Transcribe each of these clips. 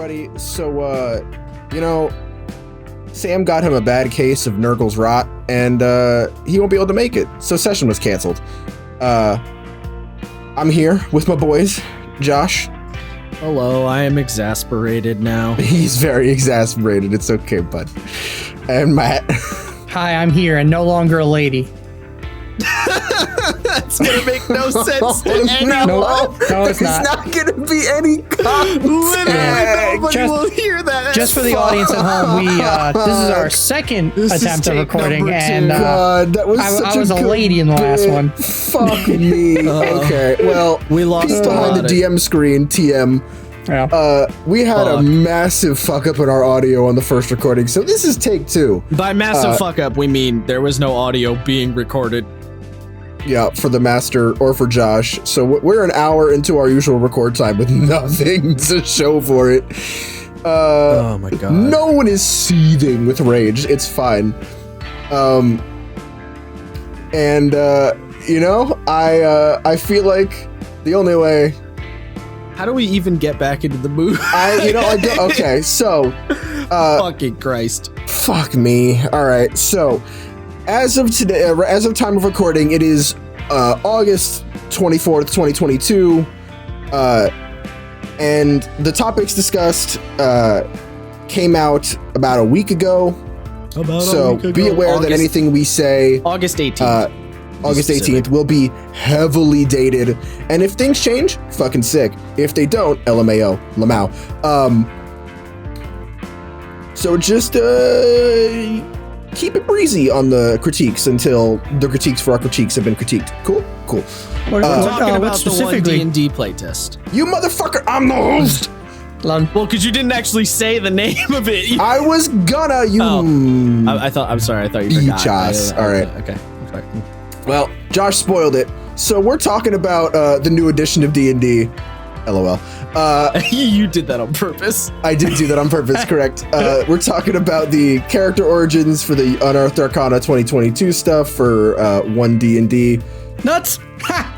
everybody. So, Sam got him a bad case of Nurgle's rot, and he won't be able to make it. So session was canceled. I'm here with my boys, Josh. Hello, I am exasperated now. He's very exasperated. It's okay, bud. And Matt. Hi, I'm here and no longer a lady. That's gonna make no sense to anyone. No, it's not. It's not gonna be any context. Nobody will hear that. Just for the audience at home, this is our second attempt at recording, and God, that was I was a lady in the last one. Fuck me. Okay, well, we lost behind the DM screen, TM. Yeah. We had a massive fuck up in our audio on the first recording, so this is take 2. By massive fuck up, we mean there was no audio being recorded. Yeah, for the master or for Josh. So we're an hour into our usual record time with nothing to show for it. Oh my god. No one is seething with rage. It's fine. I feel like the only way. How do we even get back into the mood? Okay, so. Fucking Christ. Fuck me. All right, so. As of today, as of time of recording, it is August 24th, 2022, and the topics discussed came out about a week ago. So be aware that anything we say August 18th. August 18th will be heavily dated, and if things change, fucking sick. If they don't, LMAO, Lamau. So just keep it breezy on the critiques until the critiques for our critiques have been critiqued. Cool? Cool. We're talking about the One D&D playtest. You motherfucker, I'm the host! Well, because you didn't actually say the name of it. I was gonna, I'm sorry, I thought you forgot. Beach-ass. All right. Okay, I'm sorry. Well, Josh spoiled it. So we're talking about the new edition of D&D. LOL. You did that on purpose. I did do that on purpose, correct. We're talking about the character origins for the Unearthed Arcana 2022 stuff for One D&D. Nuts! Ha!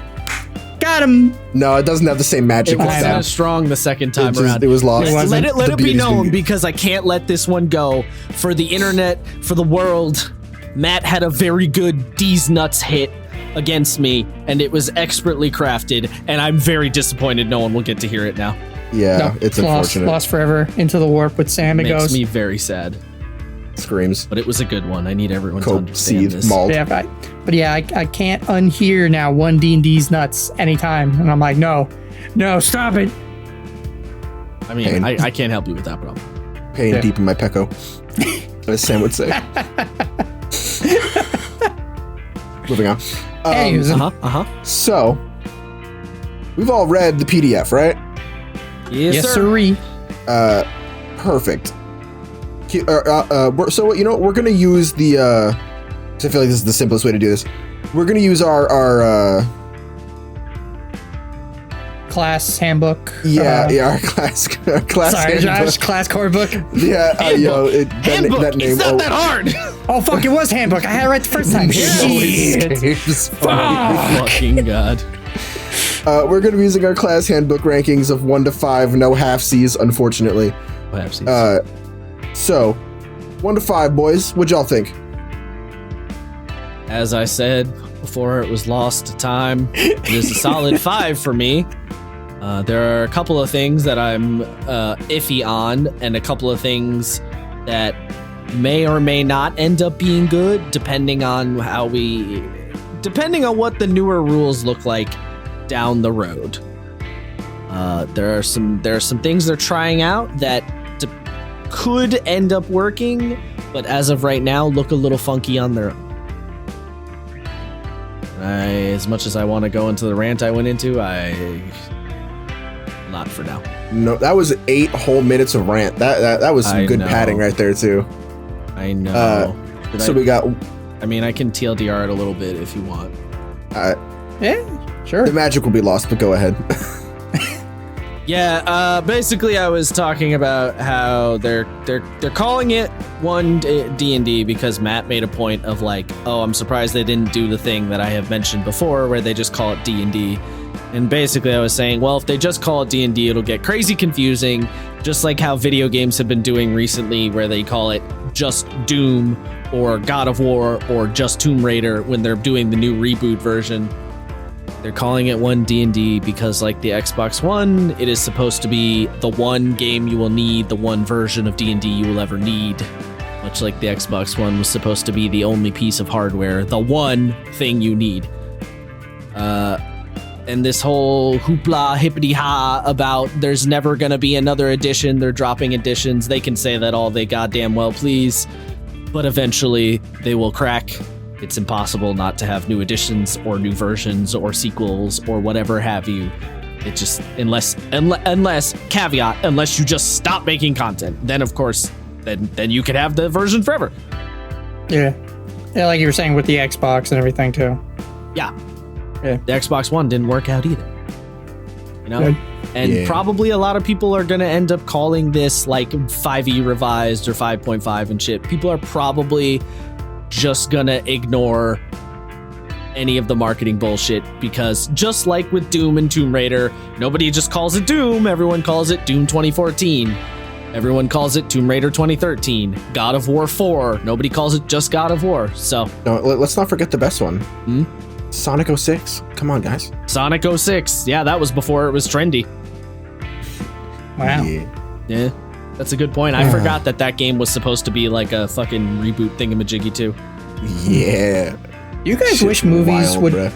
Got him! No, it doesn't have the same magic. It wasn't as strong the second time around. It was lost. Let it be known, because I can't let this one go. For the internet, for the world, Matt had a very good D's Nuts hit against me, and it was expertly crafted, and I'm very disappointed no one will get to hear it now. Yeah, it's unfortunate. Lost forever into the warp with Sam. It Makes goes. me very sad. Screams. But it was a good one. I need everyone to understand this. Malt. Yeah, but yeah, I can't unhear now One D&D's nuts anytime, and I'm like, no, stop it. I mean, I can't help you with that problem. Pain deep in my pecco, as Sam would say. Moving on. So, we've all read the PDF, right? Yes, sir. Sirree. Perfect. So, we're going to use the, so I feel like this is the simplest way to do this. We're going to use our class handbook. Our class Sorry, handbook. Josh, class core book. Yeah, handbook. That name. It's not that hard. Oh, fuck, it was handbook. I had it right the first time. Shit. Fucking God. We're going to be using our class handbook rankings of 1 to 5, no half C's, unfortunately. No half C's. So, 1 to 5, boys. What'd y'all think? As I said before, it was lost to time. It is a solid 5 for me. There are a couple of things that I'm iffy on, and a couple of things that may or may not end up being good, depending on what the newer rules look like down the road. There are some things they're trying out that could end up working, but as of right now, look a little funky on their own. As much as I want to go into the rant I went into, not for now. No, that was 8 whole minutes of rant. That was some good padding right there too. I know. We got. I mean, I can TLDR it a little bit if you want. Yeah, sure. The magic will be lost, but go ahead. Yeah, basically I was talking about how they're calling it One D&D because Matt made a point of like, oh, I'm surprised they didn't do the thing that I have mentioned before where they just call it D&D. And basically I was saying, well, if they just call it D&D, it'll get crazy confusing, just like how video games have been doing recently, where they call it just Doom or God of War or just Tomb Raider when they're doing the new reboot version. They're calling it One D&D because, like the Xbox One, it is supposed to be the one game you will need, the one version of D&D you will ever need. Much like the Xbox One was supposed to be the only piece of hardware, the one thing you need. And this whole hoopla hippity ha about there's never gonna be another edition, they're dropping editions, they can say that all they goddamn well please, but eventually they will crack. It's impossible not to have new editions or new versions or sequels or whatever have you. It just, unless caveat, unless you just stop making content, then of course, then you could have the version forever. Yeah, like you were saying with the Xbox and everything too. Yeah. The Xbox One didn't work out either. You know? Good. And probably a lot of people are going to end up calling this like 5e revised or 5.5 and shit. People are probably just going to ignore any of the marketing bullshit because just like with Doom and Tomb Raider, nobody just calls it Doom. Everyone calls it Doom 2014. Everyone calls it Tomb Raider 2013. God of War 4. Nobody calls it just God of War. So no, let's not forget the best one. Sonic 06. Come on, guys. Sonic 06. Yeah, that was before it was trendy. Wow. Yeah, that's a good point. I forgot that game was supposed to be like a fucking reboot thingamajiggy too. Yeah. You guys wish movies would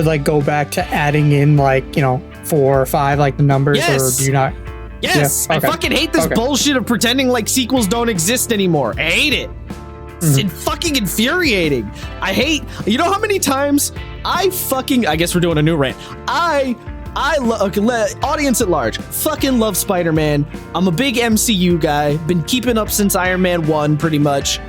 like go back to adding in like, 4 or 5 like the numbers, or do you not? Yes. Yeah, okay. I fucking hate this bullshit of pretending like sequels don't exist anymore. I hate it. It's fucking infuriating. I hate, you know how many times I guess we're doing a new rant. Audience at large, fucking love Spider-Man. I'm a big MCU guy. Been keeping up since Iron Man 1 pretty much.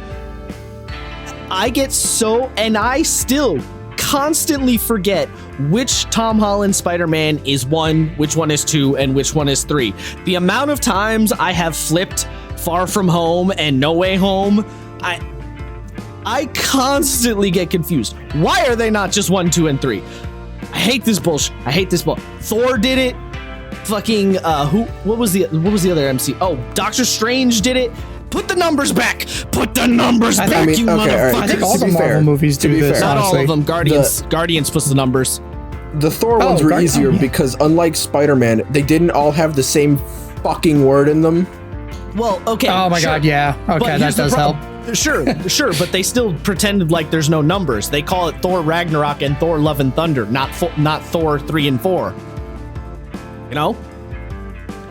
And I still constantly forget which Tom Holland Spider-Man is 1, which one is 2, and which one is 3. The amount of times I have flipped Far From Home and No Way Home, I constantly get confused. Why are they not just 1, 2, and 3? I hate this bullshit. Thor did it. Fucking what was the other MC? Oh, Doctor Strange did it. Put the numbers back. Put the numbers back, you motherfuckers. I think all the Marvel movies do this. Not all of them. Guardians puts the numbers. The Thor ones were easier because unlike Spider-Man, they didn't all have the same fucking word in them. Well, okay. Oh my god, yeah. Okay, that does help. Sure, but they still pretended like there's no numbers. They call it Thor Ragnarok and Thor Love and Thunder, not Thor 3 and 4. You know?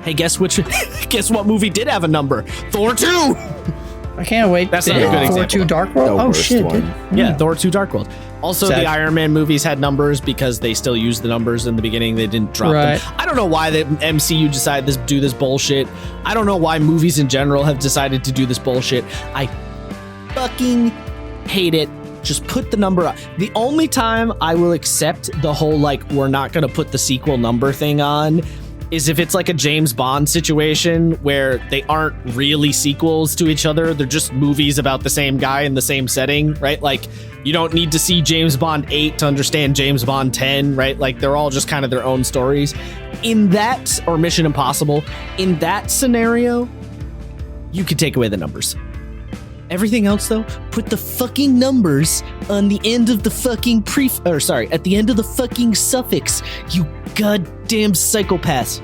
Hey, guess what movie did have a number? Thor 2! I can't wait. That's not a good example. Thor 2 Dark World? Oh, shit. Yeah, Thor 2 Dark World. Also, the Iron Man movies had numbers because they still used the numbers in the beginning. They didn't drop them. I don't know why the MCU decided to do this bullshit. I don't know why movies in general have decided to do this bullshit. I fucking hate it. Just put the number up. The only time I will accept the whole, like, we're not going to put the sequel number thing on is if it's like a James Bond situation where they aren't really sequels to each other. They're just movies about the same guy in the same setting, right? Like, you don't need to see James Bond 8 to understand James Bond 10, right? Like, they're all just kind of their own stories. In that, or Mission Impossible, in that scenario, you could take away the numbers. Everything else, though, put the fucking numbers on the end of the fucking at the end of the fucking suffix, you goddamn psychopaths.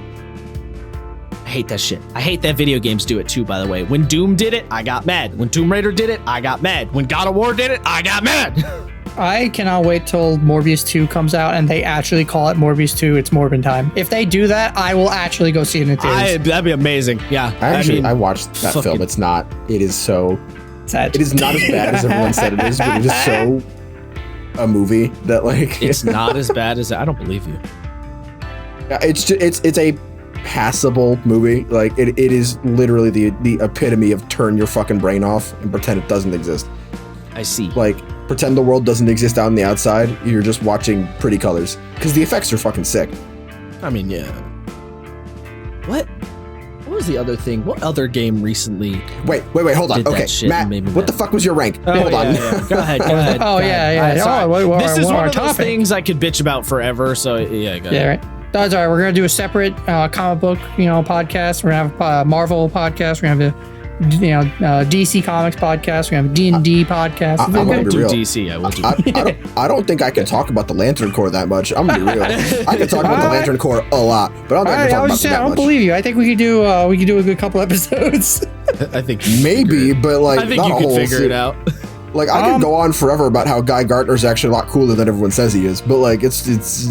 I hate that shit. I hate that video games do it too, by the way. When Doom did it, I got mad. When Tomb Raider did it, I got mad. When God of War did it, I got mad. I cannot wait till Morbius 2 comes out and they actually call it Morbius 2. It's Morbin time. If they do that, I will actually go see it in theaters. That'd be amazing. Yeah. I watched that film. It is so sad. It is not as bad as everyone said it is, but it is so a movie that, like, it's not as bad as I don't believe you. It's a passable movie. Like, it is literally the epitome of turn your fucking brain off and pretend it doesn't exist. I see. Like, pretend the world doesn't exist out on the outside. You're just watching pretty colors because the effects are fucking sick. I mean, yeah. What was was the other thing? What other game recently? Wait, hold on. Did that Okay, shit and made me Matt, what the mad. fuck was your rank? Oh, Hold on. yeah. Go ahead. Oh, go yeah, ahead. yeah. Sorry. This This is one one of of those things I could bitch about forever. So yeah, go ahead. Yeah, right. That's all right. We're gonna do a separate comic book, podcast. We're gonna have a Marvel podcast. We're gonna have a DC Comics podcast. We're gonna have a D&D podcast. I'm I gonna won't be do real. DC. I will do. I don't think I can talk about the Lantern Corps that much. I'm gonna be real. I can talk about the Lantern Corps a lot, but I'm not gonna talk about them I that don't much. believe you. I think we could do a good couple episodes. I think Maybe, but like, I think not you a could whole figure it out. Like, I could go on forever about how Guy Gardner's actually a lot cooler than everyone says he is, but like, it's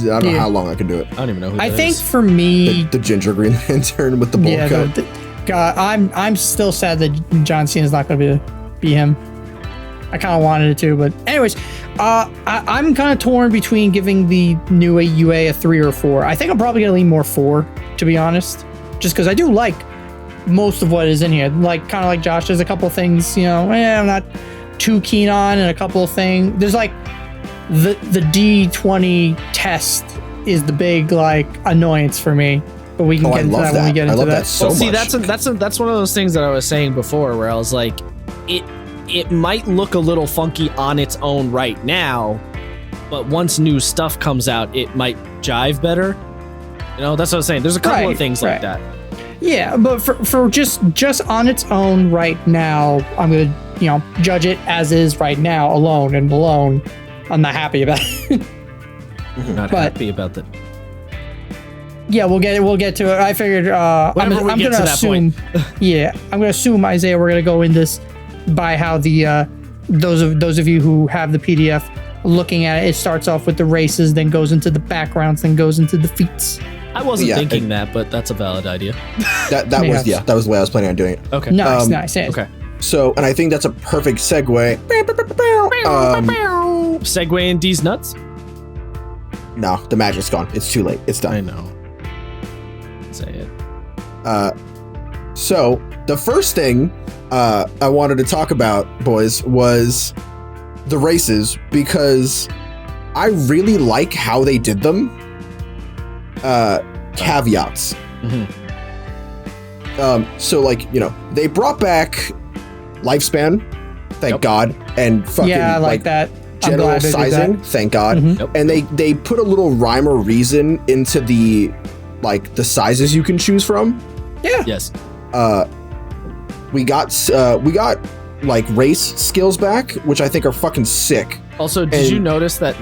I don't know how long I can do it. I don't even know who I that think is. for me, The ginger green lantern with the bowl cut. God, I'm still sad that John Cena's not going to be him. I kind of wanted it to, but anyways, I'm kind of torn between giving the new UA a 3 or 4. I think I'm probably going to lean more 4, to be honest, just because I do like most of what is in here. Like, kind of like Josh, there's a couple things, I'm not too keen on, and a couple of things. There's like the D20 test is the big like annoyance for me. But we can get into that when we get into that. So see, much. that's one of those things that I was saying before, where I was like, it might look a little funky on its own right now, but once new stuff comes out, it might jive better. That's what I was saying. There's a couple of things like that. Yeah, but for just on its own right now, I'm gonna judge it as is right now, alone. I'm not happy about it. Not happy about that. Yeah, we'll get to it. I figured I'm gonna assume. Yeah, I'm gonna assume, Isaiah, we're gonna go in this by how the those of you who have the PDF looking at it. It starts off with the races, then goes into the backgrounds, then goes into the feats. I wasn't thinking that, but that's a valid idea. That was the way I was planning on doing it. Okay. Nice. Okay. So, and I think that's a perfect segue. Segue in D's nuts? No, the magic's gone. It's too late. It's done. I know. Say it. So the first thing I wanted to talk about, boys, was the races, because I really like how they did them. Caveats. So like, they brought back lifespan, thank God, and fucking I like that. general sizing, thank God. And they put a little rhyme or reason into the sizes you can choose from. Yeah. Yes. We got like race skills back, which I think are fucking sick. Also, did you notice that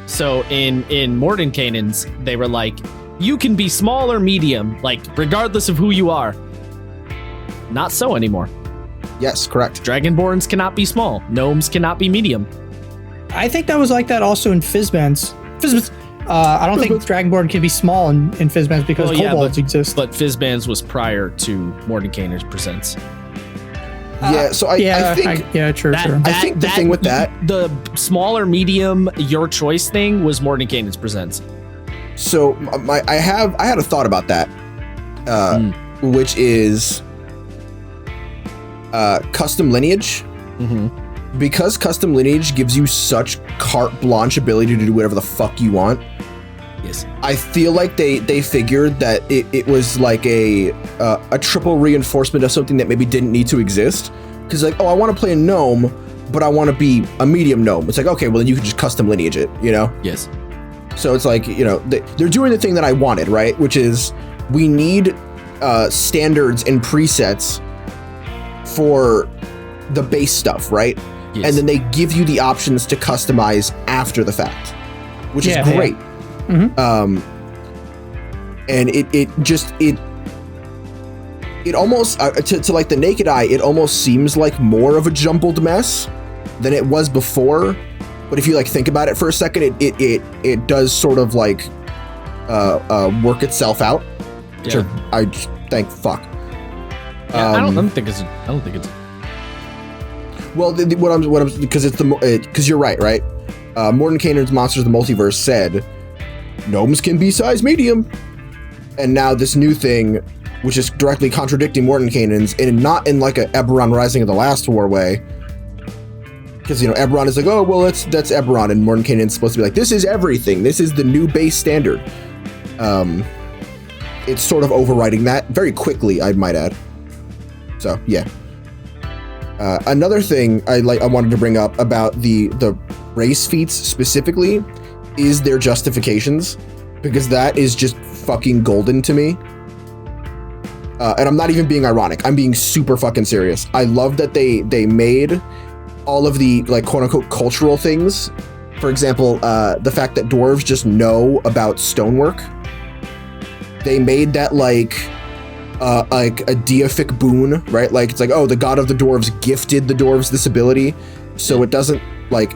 so in Mordenkainen's, they were like, you can be small or medium, like regardless of who you are. Not so anymore. Yes, correct. Dragonborns cannot be small. Gnomes cannot be medium. I think that was like that also in Fizzbands. I don't think Dragonborn can be small in Fizzbands because kobolds exist. But Fizzbands was prior to Mordenkainen's Presents. Yeah, so I think... true. I think the thing with that... The small or medium, your choice thing was Mordenkainen's Presents. So I had a thought about that, which is custom lineage. Because custom lineage gives you such carte blanche ability to do whatever the fuck you want. Yes. I feel like they figured that it was like a triple reinforcement of something that maybe didn't need to exist. Because like, I want to play a gnome, but I want to be a medium gnome. It's like, okay, well then you can just custom lineage it, Yes. So it's like, they're doing the thing that I wanted, right? Which is we need standards and presets for the base stuff, right? Yes. And then they give you the options to customize after the fact, which is great. And it almost to like the naked eye, it almost seems like more of a jumbled mess than it was before. But if you think about it for a second, it does sort of work itself out. Which I thank fuck. Yeah, I don't think it's. Well, because you're right. Mordenkainen's Monsters of the Multiverse said gnomes can be size medium, and now this new thing, which is directly contradicting Mordenkainen's, and not in like a Eberron Rising of the Last War way. Because Eberron is like, oh well, that's Eberron, and Mordenkainen's supposed to be like, this is everything. This is the new base standard. it's sort of overriding that very quickly, I might add. So yeah. Another thing I wanted to bring up about the race feats specifically is their justifications, because that is just fucking golden to me. And I'm not even being ironic. I'm being super fucking serious. I love that they made all of the like quote unquote cultural things. For example, the fact that dwarves just know about stonework. They made that like a deific boon, right? Like it's like, oh, the god of the dwarves gifted the dwarves this ability, so it doesn't like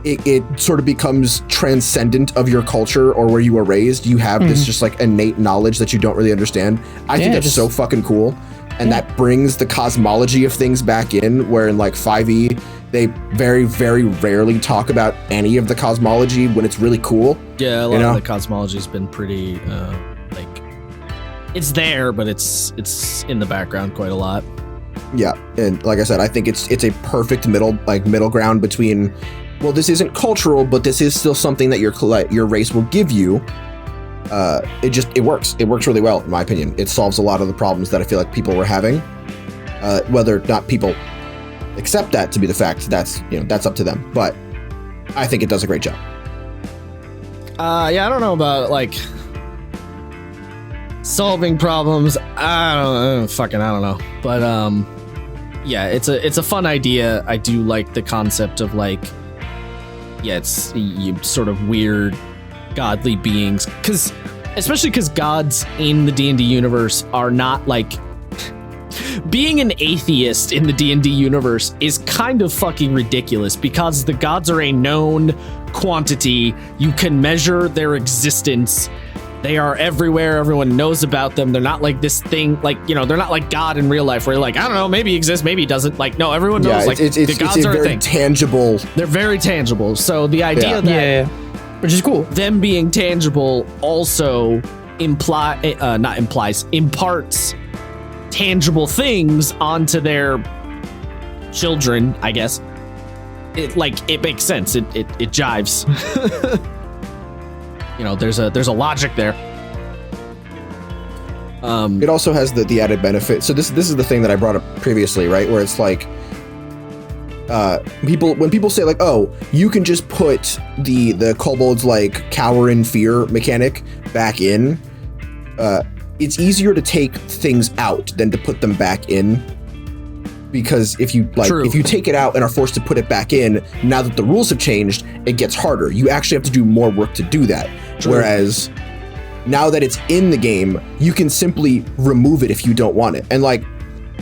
it sort of becomes transcendent of your culture or where you were raised. You have this just like innate knowledge that you don't really understand. I think that's so fucking cool. And that brings the cosmology of things back in, where in like 5e, they very, very rarely talk about any of the cosmology when it's really cool. Yeah, a lot of the cosmology has been pretty, like, it's there, but it's in the background quite a lot. Yeah, and like I said, I think it's a perfect middle ground between, well, this isn't cultural, but this is still something that your race will give you. It works. It works really well, in my opinion. It solves a lot of the problems that I feel like people were having. Whether or not people accept that to be the fact, that's up to them. But I think it does a great job. Yeah, I don't know about like solving problems. I don't know. But yeah, it's a fun idea. I do like the concept of like, yeah, it's you sort of weird godly beings, especially because gods in the D&D universe are not like, being an atheist in the D&D universe is kind of fucking ridiculous, because the gods are a known quantity. You can measure their existence. They are everywhere. Everyone knows about them. They're not like this thing, like, they're not like God in real life where you're like, I don't know, maybe he exists, maybe he doesn't. Like, no, everyone knows. Like, the gods are a thing. Tangible. They're very tangible. So the idea that, which is cool, them being tangible also imparts tangible things onto their children, I guess. It makes sense. It jives. There's a logic there. It also has the added benefit. So this is the thing that I brought up previously, right? Where it's like, when people say like, oh, you can just put the kobolds like cower in fear mechanic back in, it's easier to take things out than to put them back in. Because if you take it out and are forced to put it back in, now that the rules have changed, it gets harder. You actually have to do more work to do that. True. Whereas now that it's in the game, you can simply remove it if you don't want it. And like,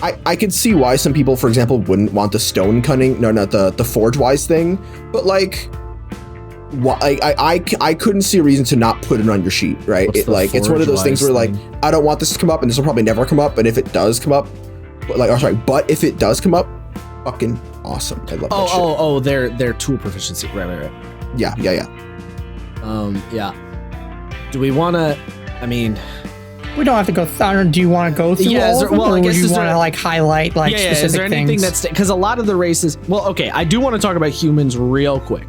I could see why some people, for example, wouldn't want the stone cunning, the forge wise thing. But like, I couldn't see a reason to not put it on your sheet, right? It's one of those things where like, I don't want this to come up, and this will probably never come up. And if it does come up, but if it does come up, fucking awesome. I love that shit. Their tool proficiency. Right. Yeah. Yeah. Do we want to? I mean, we don't have to go. Do you want to go through all of them, or do you want to like highlight like specific things? Is there anything that's because a lot of the races? Well, okay, I do want to talk about humans real quick.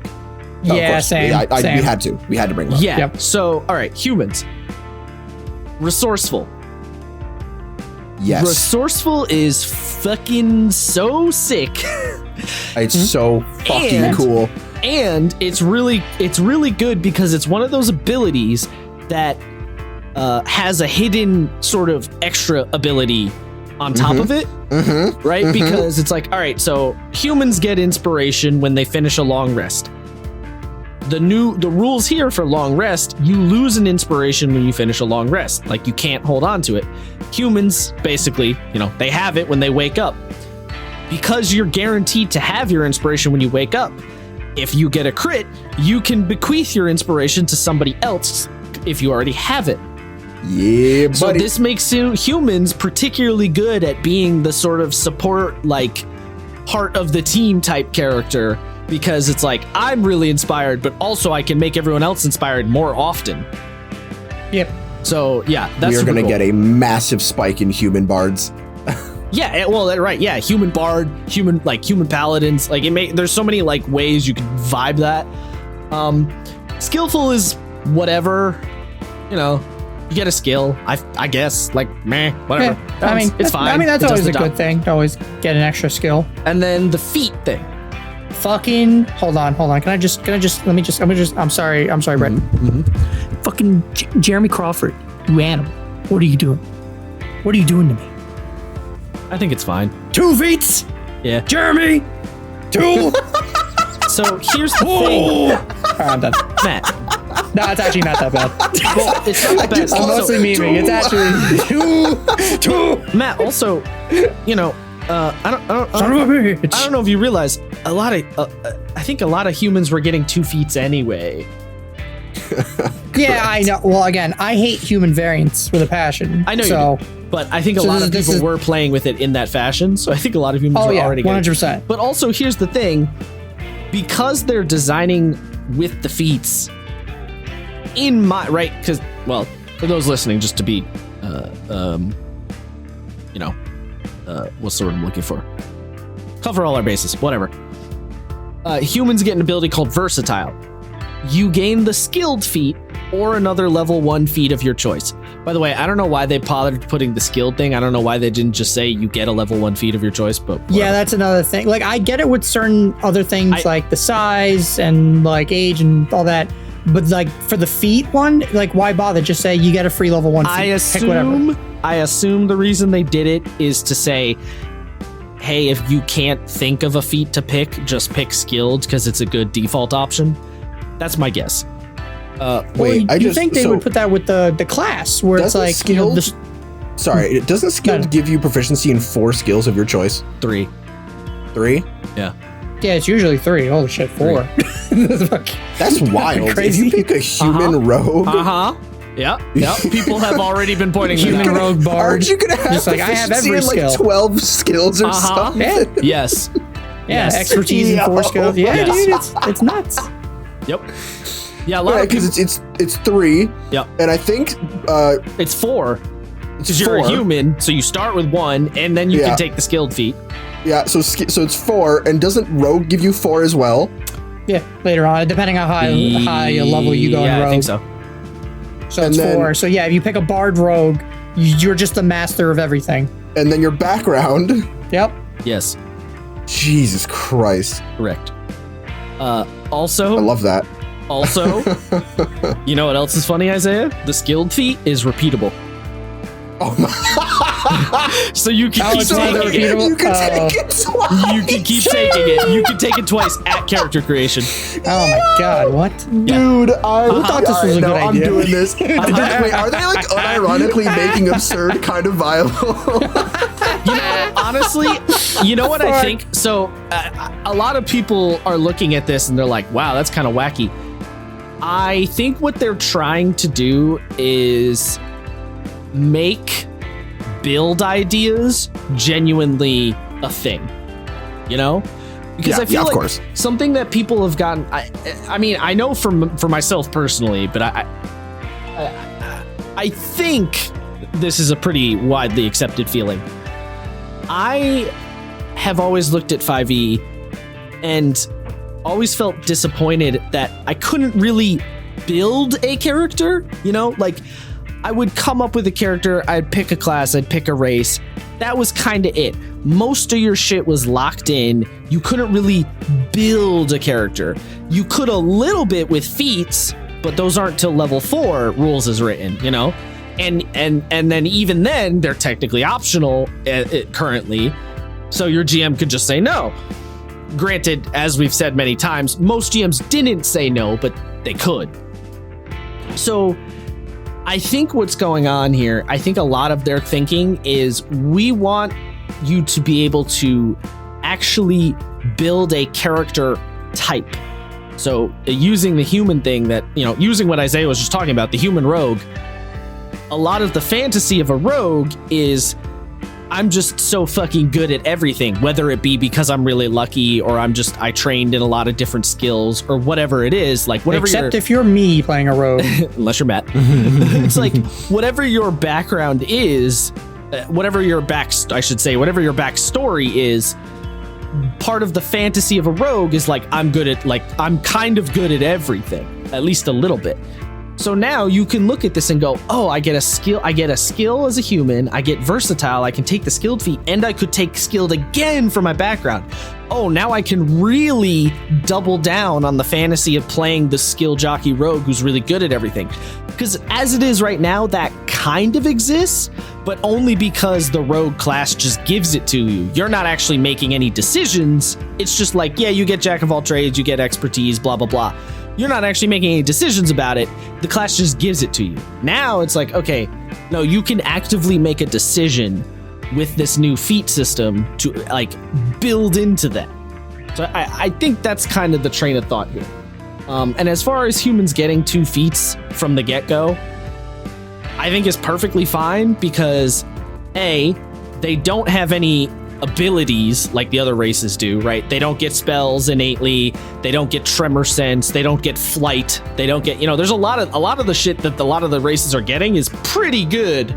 Yeah, same. We had to bring them up. Yeah. Yep. So, all right, humans. Resourceful. Yes. Resourceful is fucking so sick. It's so fucking cool. And it's really good because it's one of those abilities that has a hidden sort of extra ability on top of it, right? Because it's like, all right, so humans get inspiration when they finish a long rest. The rules here for long rest, you lose an inspiration when you finish a long rest. Like, you can't hold on to it. Humans, basically, they have it when they wake up. Because you're guaranteed to have your inspiration when you wake up, if you get a crit, you can bequeath your inspiration to somebody else if you already have it. Yeah, buddy. So this makes humans particularly good at being the sort of support, like, heart of the team type character, because it's like, I'm really inspired, but also I can make everyone else inspired more often. Yep. So yeah, that's we are going to get a massive spike in human bards. Yeah, well, right, yeah, human bard, human paladins, like there's so many like ways you can vibe that. Skillful is whatever, You get a skill, I guess, like, meh, whatever. Yeah, It's fine. I mean, that's It does always the a job. good thing to always get an extra skill. And then the feet thing. Fucking hold on. I'm sorry, Brett. Fucking Jeremy Crawford, you animal. What are you doing? What are you doing to me? I think it's fine. 2 feet, Yeah. Jeremy. 2. So here's the thing, All right, I'm done. Matt. No, it's actually not that bad. Well, it's not the best. I'm mostly memeing. It's actually 2. Matt, also, you know, I Son of a bitch. don't know if you realize I think a lot of humans were getting 2 feet anyway. Yeah, I know. Well, again, I hate human variants with a passion. I know so, you do, but I think a So lot of this people is- were playing with it in that fashion. So I think a lot of humans Oh were yeah, already getting 100%. But also, here's the thing: because they're designing with the feats in my right, because well, for those listening, just to be, what's the word I'm looking for? Cover all our bases, whatever. Humans get an ability called versatile. You gain the skilled feat or another level 1 feat of your choice. By the way, I don't know why they bothered putting the skilled thing. I don't know why they didn't just say you get a level 1 feat of your choice, but whatever. Yeah, that's another thing. Like, I get it with certain other things, I- like the size and like age and all that. But like for the feat one, like why bother? Just say you get a free level 1 feat. Pick whatever. I assume the reason they did it is to say, hey, if you can't think of a feat to pick, just pick skilled because it's a good default option. That's my guess. Wait, you think they would put that with the class where it's Doesn't like skilled- Sorry, doesn't skilled No. give you proficiency in 4 skills of your choice? 3. 3? Yeah. yeah, it's usually 3. Holy shit, 4. That's wild. Crazy. If you pick a human rogue, Yep. People have already been pointing that Human out. rogue bard. aren't you gonna have Just like, I have proficiency every in like skill. 12 skills or something? Yeah. Yes. Yeah, Yes. expertise in 4 Yo. skills. Yeah, Yes. dude, it's nuts. Yep. Yeah, a lot Yeah, of people. because it's 3, Yep. and I think It's 4. it's Because you're 4. a human, so you start with 1, and then you Yeah. can take the skilled feat. Yeah, so it's 4, and doesn't rogue give you 4 as well? Yeah, later on, depending on how high a level you go in Yeah, rogue. I think so. So And it's then- 4. So yeah, if you pick a bard rogue, you're just a master of everything. And then your background. Yep. Yes, Jesus Christ. correct. I Also, love that. you know what else is funny, Isaiah? The skilled feat is repeatable. Oh my. So you can keep it's not taking it. repeatable? You can Oh. take it twice. You can keep taking it. You can take it twice at character creation. Oh my god, what? Dude, Who thought this was a good I'm idea? doing this. Wait, are they like unironically making absurd kind of viable? You know, honestly, you know what I think? So, a lot of people are looking at this and they're like, wow, that's kind of wacky. I think what they're trying to do is make build ideas genuinely a thing, you know? Because I feel of like course. something that people have gotten, I mean, I know for myself personally, but I think this is a pretty widely accepted feeling. I have always looked at 5e and always felt disappointed that I couldn't really build a character, you know? Like, I would come up with a character, I'd pick a class, I'd pick a race. That was kind of it. Most of your shit was locked in. You couldn't really build a character. You could a little bit with feats, but those aren't till level 4 rules is written, you know? And then even then, they're technically optional currently. So your GM could just say no. Granted, as we've said many times, most GMs didn't say no, but they could. So I think what's going on here, I think a lot of their thinking is we want you to be able to actually build a character type. So using the human thing that, you know, using what Isaiah was just talking about, the human rogue, a lot of the fantasy of a rogue is I'm just so fucking good at everything, whether it be because I'm really lucky or I trained in a lot of different skills or whatever it is, like whatever. Except if you're me playing a rogue. Unless you're Matt. It's like whatever your background is, whatever your backstory is, part of the fantasy of a rogue is like I'm kind of good at everything, at least a little bit. So now you can look at this and go, oh, I get a skill as a human, I get versatile, I can take the skilled feat, and I could take skilled again for my background. Oh, now I can really double down on the fantasy of playing the skill jockey rogue who's really good at everything. Because as it is right now, that kind of exists, but only because the rogue class just gives it to you. You're not actually making any decisions. It's just like, yeah, you get jack of all trades, you get expertise, blah, blah, blah. You're not actually making any decisions about it. The class just gives it to you. Now it's like, okay, no, you can actively make a decision with this new feat system to like build into that. So I think that's kind of the train of thought here. And as far as humans getting 2 feats from the get-go, I think is perfectly fine because A, they don't have any abilities like the other races do, right? They don't get spells innately, they don't get tremor sense, they don't get flight, they don't get, there's a lot of the shit that a lot of the races are getting is pretty good.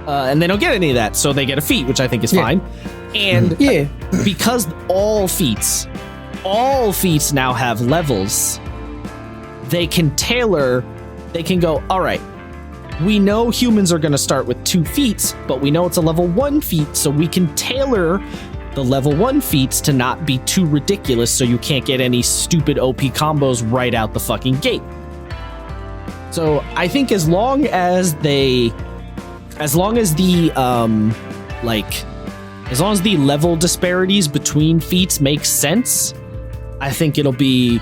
And they don't get any of that, so they get a feat, which I think is fine. And because all feats now have levels, they can tailor, they can go, all right, we know humans are going to start with 2 feats, but we know it's a level 1 feat, so we can tailor the level 1 feats to not be too ridiculous so you can't get any stupid OP combos right out the fucking gate. So I think as long as the level disparities between feats make sense, I think it'll be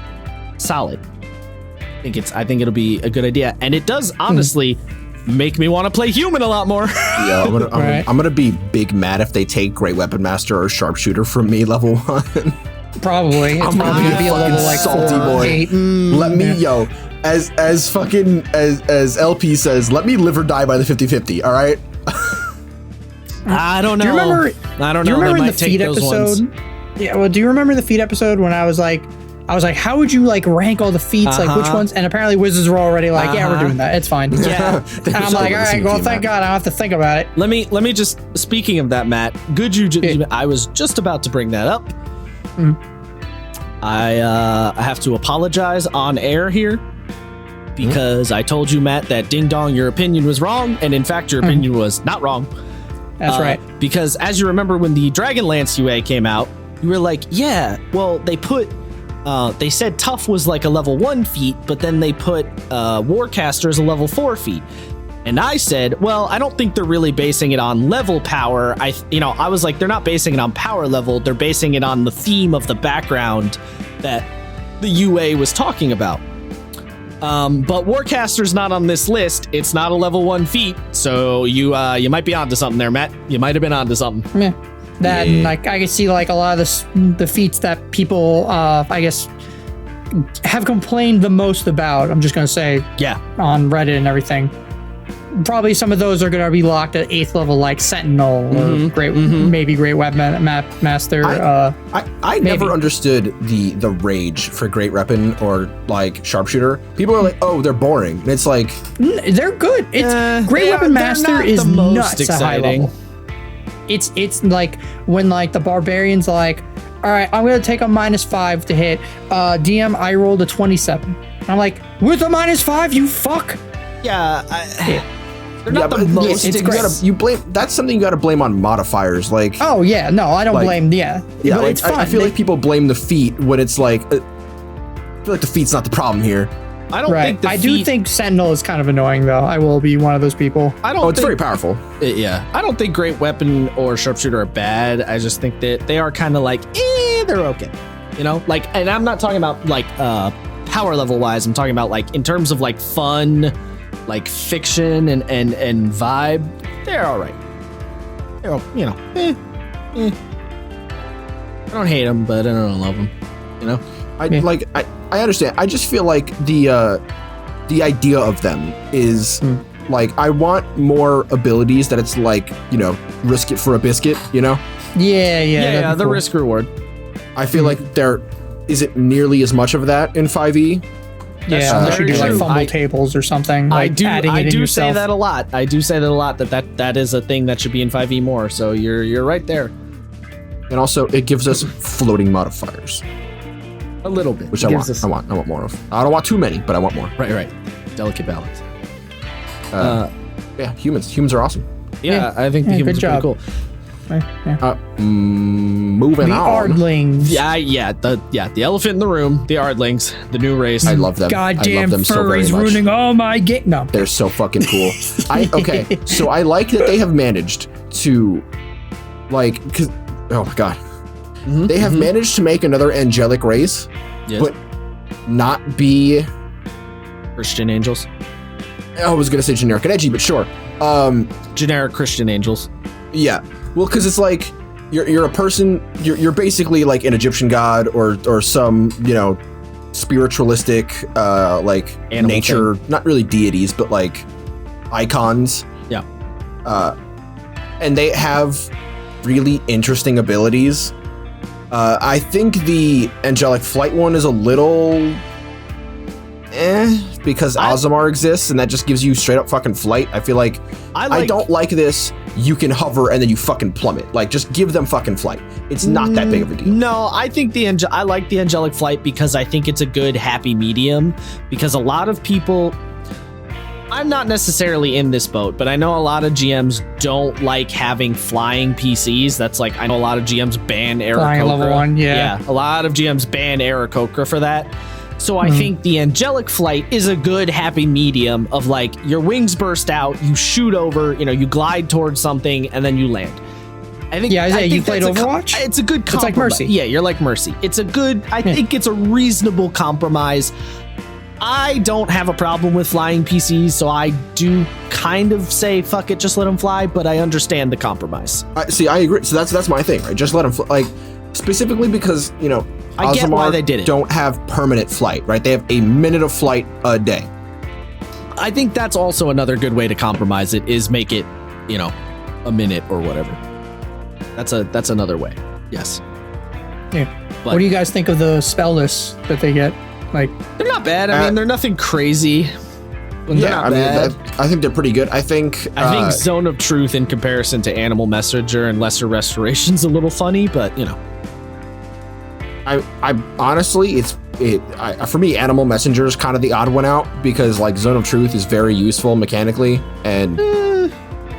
solid. I think it'll be a good idea, and it does honestly make me want to play human a lot more. Yeah, I'm gonna be big mad if they take Great Weapon Master or Sharpshooter from me level 1. Probably. It's probably gonna be a level like salty 4 boy. 8. Let me as LP says, let me live or die by the 50-50. All right. I don't know. Do you remember? I don't know. Do you remember they the might take feed those episode? ones. Yeah. Well, do you remember the feed episode when I was like, how would you like rank all the feats? Like which ones? And apparently Wizards were already like, yeah, we're doing that. It's fine. Yeah. And I'm like, all right, well, thank God I don't have to think about it. Let me just, speaking of that, Matt, I was just about to bring that up. I have to apologize on air here because I told you, Matt, that ding dong, your opinion was wrong. And in fact, your opinion was not wrong. That's right. Because as you remember, when the Dragonlance UA came out, you were like, yeah, well, they said tough was like a level 1 feat, but then they put Warcaster as a level 4 feat. And I said, well, I don't think they're really basing it on level power. I was like, they're not basing it on power level. They're basing it on the theme of the background that the UA was talking about. But Warcaster's not on this list. It's not a level 1 feat. So you might be onto something there, Matt. You might have been onto something. Yeah. That and like I can see like a lot of the feats that people I guess have complained the most about. I'm just gonna say on Reddit and everything. Probably some of those are gonna be locked at 8th level, like Sentinel or maybe Great Web Master. I never understood the rage for Great Weapon or like Sharpshooter. People are like, oh, they're boring. And it's like they're good. It's Great Weapon Master is nuts at high level. It's like when like the barbarian's like, all right, I'm gonna take a -5 to hit. DM, I rolled a 27. I'm like, with a -5, you fuck. Yeah, they're not the most. That's something you gotta blame on modifiers. Like, oh yeah, no, I don't blame. Yeah, but like, it's fun. I feel like people blame the feat when it's like, I feel like the feat's not the problem here. I don't think I do think Sentinel is kind of annoying, though. I will be one of those people. It's very powerful. I don't think Great Weapon or Sharpshooter are bad. I just think that they are kind of like, they're okay. Like, and I'm not talking about like power level wise. I'm talking about like in terms of like fun, like fiction and vibe. They're all right. They're, I don't hate them, but I don't love them. I understand. I just feel like the idea of them is like, I want more abilities that it's like, risk it for a biscuit, Yeah, the risk reward. I feel like there isn't nearly as much of that in 5e. Yeah, unless you do like fumble tables or something. Like I do say that a lot. That is a thing that should be in 5e more. So you're right there. And also, it gives us floating modifiers. A little bit. which I want more of. I don't want too many, but I want more. Right. Delicate balance. Yeah, humans are awesome. Yeah, I think the humans are pretty cool. Moving the on. Ardlings. The elephant in the room, the Ardlings, the new race. I love them. Goddamn I love them so very furries much. ruining all my game. No. They're so fucking cool. So I like that they have managed to, because oh my god, they have managed to make another angelic race, but not be Christian angels. I was gonna say generic and edgy, but sure. Generic Christian angels. Yeah. Well, because it's like you're a person. You're basically like an Egyptian god or some spiritualistic Animal nature. Not really deities, but like icons. Yeah. And they have really interesting abilities. I think the angelic flight one is a little because Ozamar exists and that just gives you straight up fucking flight. I feel like I don't like this. You can hover and then you fucking plummet. Like, just give them fucking flight. It's not that big of a deal. No, I think I like the angelic flight because I think it's a good happy medium. Because a lot of people, I'm not necessarily in this boat, but I know a lot of GMs don't like having flying PCs. That's like, I know a lot of GMs ban Flying Aarakocra. level 1, yeah. A lot of GMs ban Aarakocra for that. So I think the angelic flight is a good happy medium of like your wings burst out, you shoot over, you glide towards something, and then you land. I think you played Overwatch? It's a good compromise. It's like Mercy. Yeah, you're like Mercy. It's a good, I think it's a reasonable compromise. I don't have a problem with flying PCs, so I do kind of say, fuck it, just let them fly, but I understand the compromise. I agree. So that's my thing, right? Just let them fly. Like, specifically because, I get why they did it. Don't have permanent flight, right? They have a minute of flight a day. I think that's also another good way to compromise it is make it, a minute or whatever. That's another way. Yes. Yeah. But what do you guys think of the spell lists that they get? Like, they're not bad. I mean, they're nothing crazy. I think they're pretty good. I think Zone of Truth in comparison to Animal Messenger and Lesser Restoration's a little funny, but I honestly, for me, Animal Messenger is kind of the odd one out because like Zone of Truth is very useful mechanically, and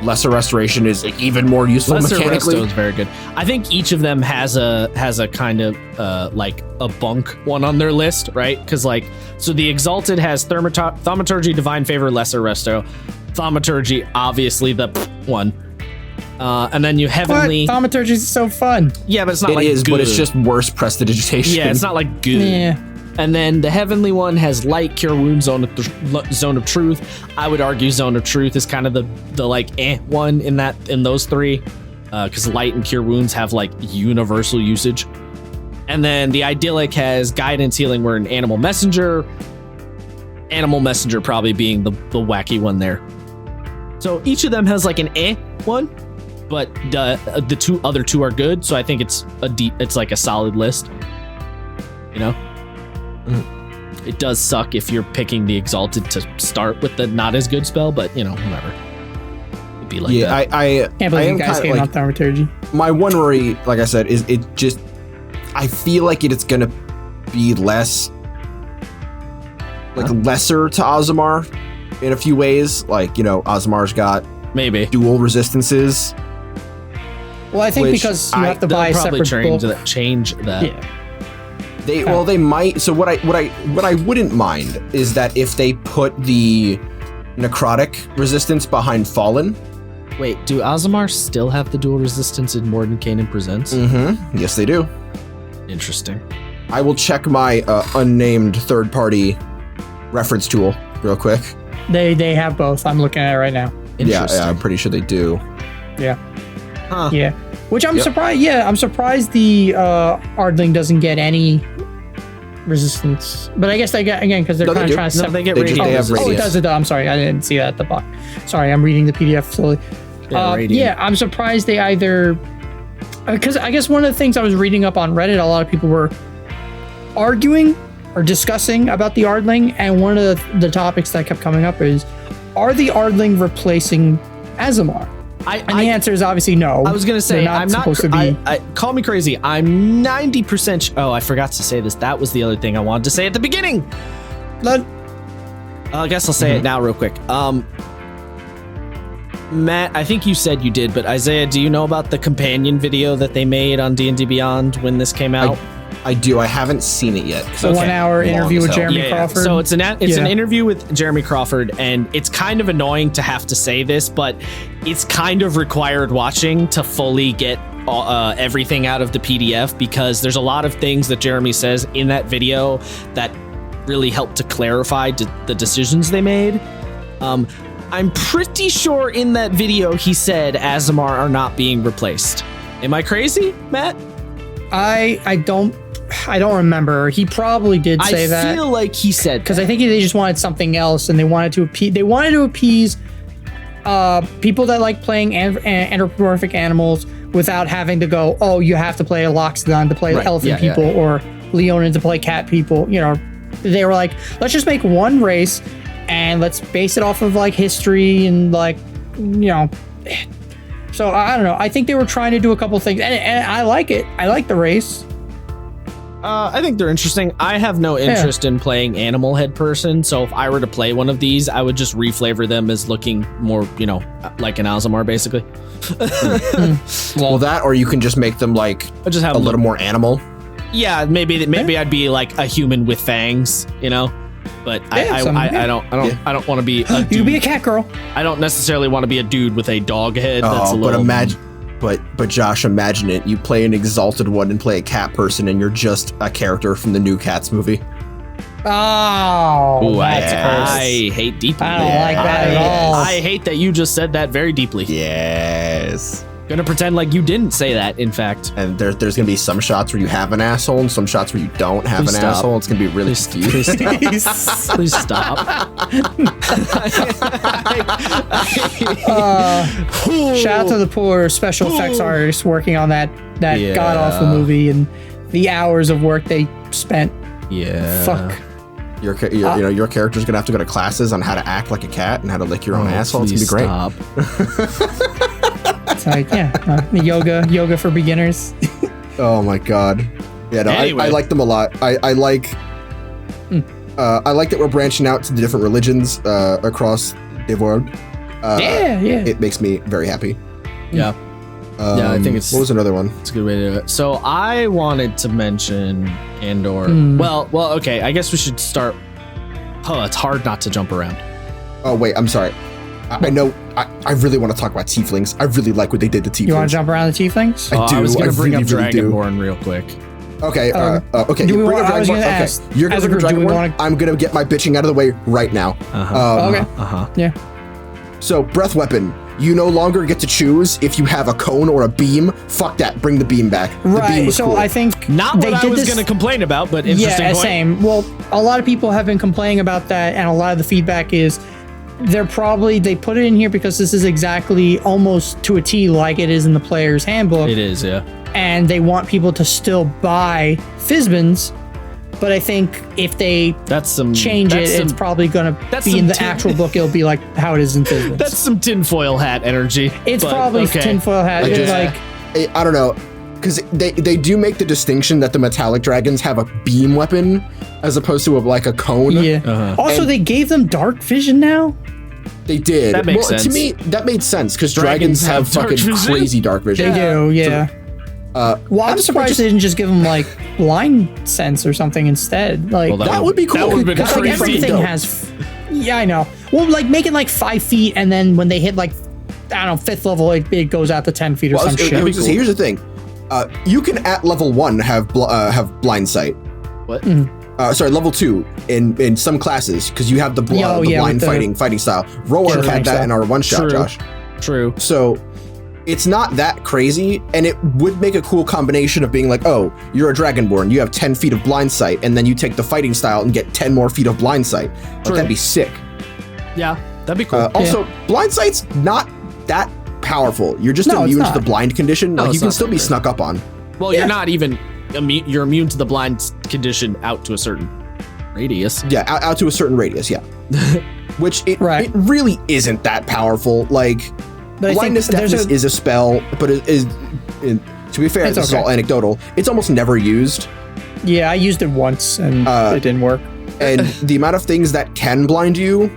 Lesser Restoration is even more useful mechanically. Lesser Resto is very good. I think each of them has a kind of like a bunk one on their list, right? Because so the Exalted has Thaumaturgy, Divine Favor, Lesser Resto, Thaumaturgy, obviously the one. And then you Heavenly. Thaumaturgy is so fun. Yeah, but it's not It like is, good. but it's just worse prestidigitation. Yeah, it's not like good. Yeah. And then the Heavenly one has Light, Cure Wounds, Zone of Truth. I would argue Zone of Truth is kind of the one in those three, because Light and Cure Wounds have like universal usage. And then the Idyllic has Guidance, Healing. We're an Animal Messenger. Animal Messenger probably being the wacky one there. So each of them has like an one. But the other two are good, so I think it's like a solid list. It does suck if you're picking the Exalted to start with the not as good spell, but whatever. It'd be like that. I can't believe you guys came on Thaumaturgy. My one worry, like I said, is it just I feel like it's gonna be lesser to Ozamar in a few ways. Like Ozamar's got maybe dual resistances. Well, I think because you have to buy a separate book. Change that. Yeah. They might. So what I wouldn't mind is that if they put the necrotic resistance behind Fallen. Wait, do Ozamar still have the dual resistance in Mordenkainen Presents? Mm-hmm. Yes, they do. Interesting. I will check my unnamed third-party reference tool real quick. They have both. I'm looking at it right now. Yeah, I'm pretty sure they do. Yeah. Huh. Yeah. Which I'm surprised. Yeah, I'm surprised the Ardling doesn't get any resistance. But I guess they get again because they're kind of trying to. They get radiant. radiant. They have it does. I'm sorry, I didn't see that at the bottom. Sorry, I'm reading the PDF slowly. I'm surprised they either because I guess one of the things I was reading up on Reddit, a lot of people were arguing or discussing about the Ardling, and one of the topics that kept coming up is, are the Ardling replacing Ozamar? And the answer is obviously no. I was gonna say They're I'm not supposed to be. call me crazy. I'm 90%. Oh, I forgot to say this. That was the other thing I wanted to say at the beginning. I guess I'll say it now real quick. Matt, I think you said you did, but Isaiah, do you know about the companion video that they made on D&D Beyond when this came out? I do. I haven't seen it yet. The 1 hour interview with Jeremy Crawford. So it's an interview with Jeremy Crawford, and it's kind of annoying to have to say this, but it's kind of required watching to fully get everything out of the PDF, because there's a lot of things that Jeremy says in that video that really help to clarify the decisions they made. I'm pretty sure in that video he said Azamar are not being replaced. Am I crazy, Matt? I don't remember. He probably did say that. I feel like he said, because I think they just wanted something else, and they wanted to appease people that like playing anthropomorphic animals without having to go, oh, you have to play a Loxodon to play elephant people or Leonin to play cat people. You know, they were like, let's just make one race and let's base it off of like history and like, you know. So I don't know. I think they were trying to do a couple things, and I like it. I like the race. I think they're interesting. I have no interest in playing animal head person, so if I were to play one of these, I would just reflavor them as looking more, you know, like an Azamar, basically. Well, that, or you can just make them like just have a little more animal. Yeah, maybe I'd be like a human with fangs, you know. But I don't want to be a dude. You be a cat girl. I don't necessarily want to be a dude with a dog head. That's a little. But Josh, imagine it. You play an exalted one and play a cat person, and you're just a character from the new Cats movie. Oh, I hate deeply. I don't like that at all. I hate that you just said that very deeply. Yes. Gonna pretend like you didn't say that, in fact. And there's gonna be some shots where you have an asshole and some shots where you don't have an asshole. It's gonna be really confusing. Please stop. Shout out to the poor special effects artists working on that god awful movie and the hours of work they spent. Yeah. Fuck. Your character's gonna have to go to classes on how to act like a cat and how to lick your own asshole. It's gonna be great. Stop. It's like, yoga for beginners. Oh my god. Yeah, no, anyway. I like them a lot. I like that we're branching out to the different religions across the world. It makes me very happy. Yeah. I think it's. What was another one? It's a good way to do it. So I wanted to mention Andor. Well, okay. I guess we should start. Oh, it's hard not to jump around. Oh wait, I'm sorry. I know. I really want to talk about tieflings. I really like what they did to tieflings. You want to jump around the tieflings? I do. I was going to bring up really Dragonborn real quick. Okay. Okay. Do we bring want, up I was going to Dragonborn. ask. Okay. You're going to bring Dragonborn. I'm going to get my bitching out of the way right now. Yeah. So, breath weapon. You no longer get to choose if you have a cone or a beam. Fuck that. Bring the beam back. The beam was cool. I think not what I was going to complain about, but interesting point. Same. Well, a lot of people have been complaining about that, and a lot of the feedback is they put it in here because this is exactly almost to a T like it is in the player's handbook. It is, yeah. And they want people to still buy Fizbins, but I think if they change it, it's probably going to be in the actual book. It'll be like how it is in Fizbins. That's some tinfoil hat energy. It's probably tinfoil hat. I don't know. Because they do make the distinction that the metallic dragons have a beam weapon as opposed to a cone. Yeah. Also, they gave them dark vision now. They did. That makes sense. To me, that made sense because dragons have fucking crazy dark vision. They do, yeah. I'm surprised they didn't just give them blind sense or something instead. That would be cool. That would have been crazy. Everything has. Yeah, I know. Well, make it 5 feet, and then when they hit I don't know, 5th level, it goes out to 10 feet or some shit. Here's the thing. You can at level 1 have blind sight. What? Sorry, level 2 in some classes because you have the blind fighting style. Roark had that in our one shot, Josh. True. So it's not that crazy, and it would make a cool combination of being you're a Dragonborn, you have 10 feet of blind sight, and then you take the fighting style and get 10 more feet of blind sight. That'd be sick. Yeah, that'd be cool. Also, blind sight's not that powerful. You're just immune to the blind condition. You can still be snuck up on. Well, you're not even immune. You're immune to the blind condition out to a certain radius. Yeah, out to a certain radius. Yeah, which it really isn't that powerful. But I blindness think deafness is a spell, but it is. To be fair, this is all anecdotal. It's almost never used. Yeah, I used it once and it didn't work. And the amount of things that can blind you,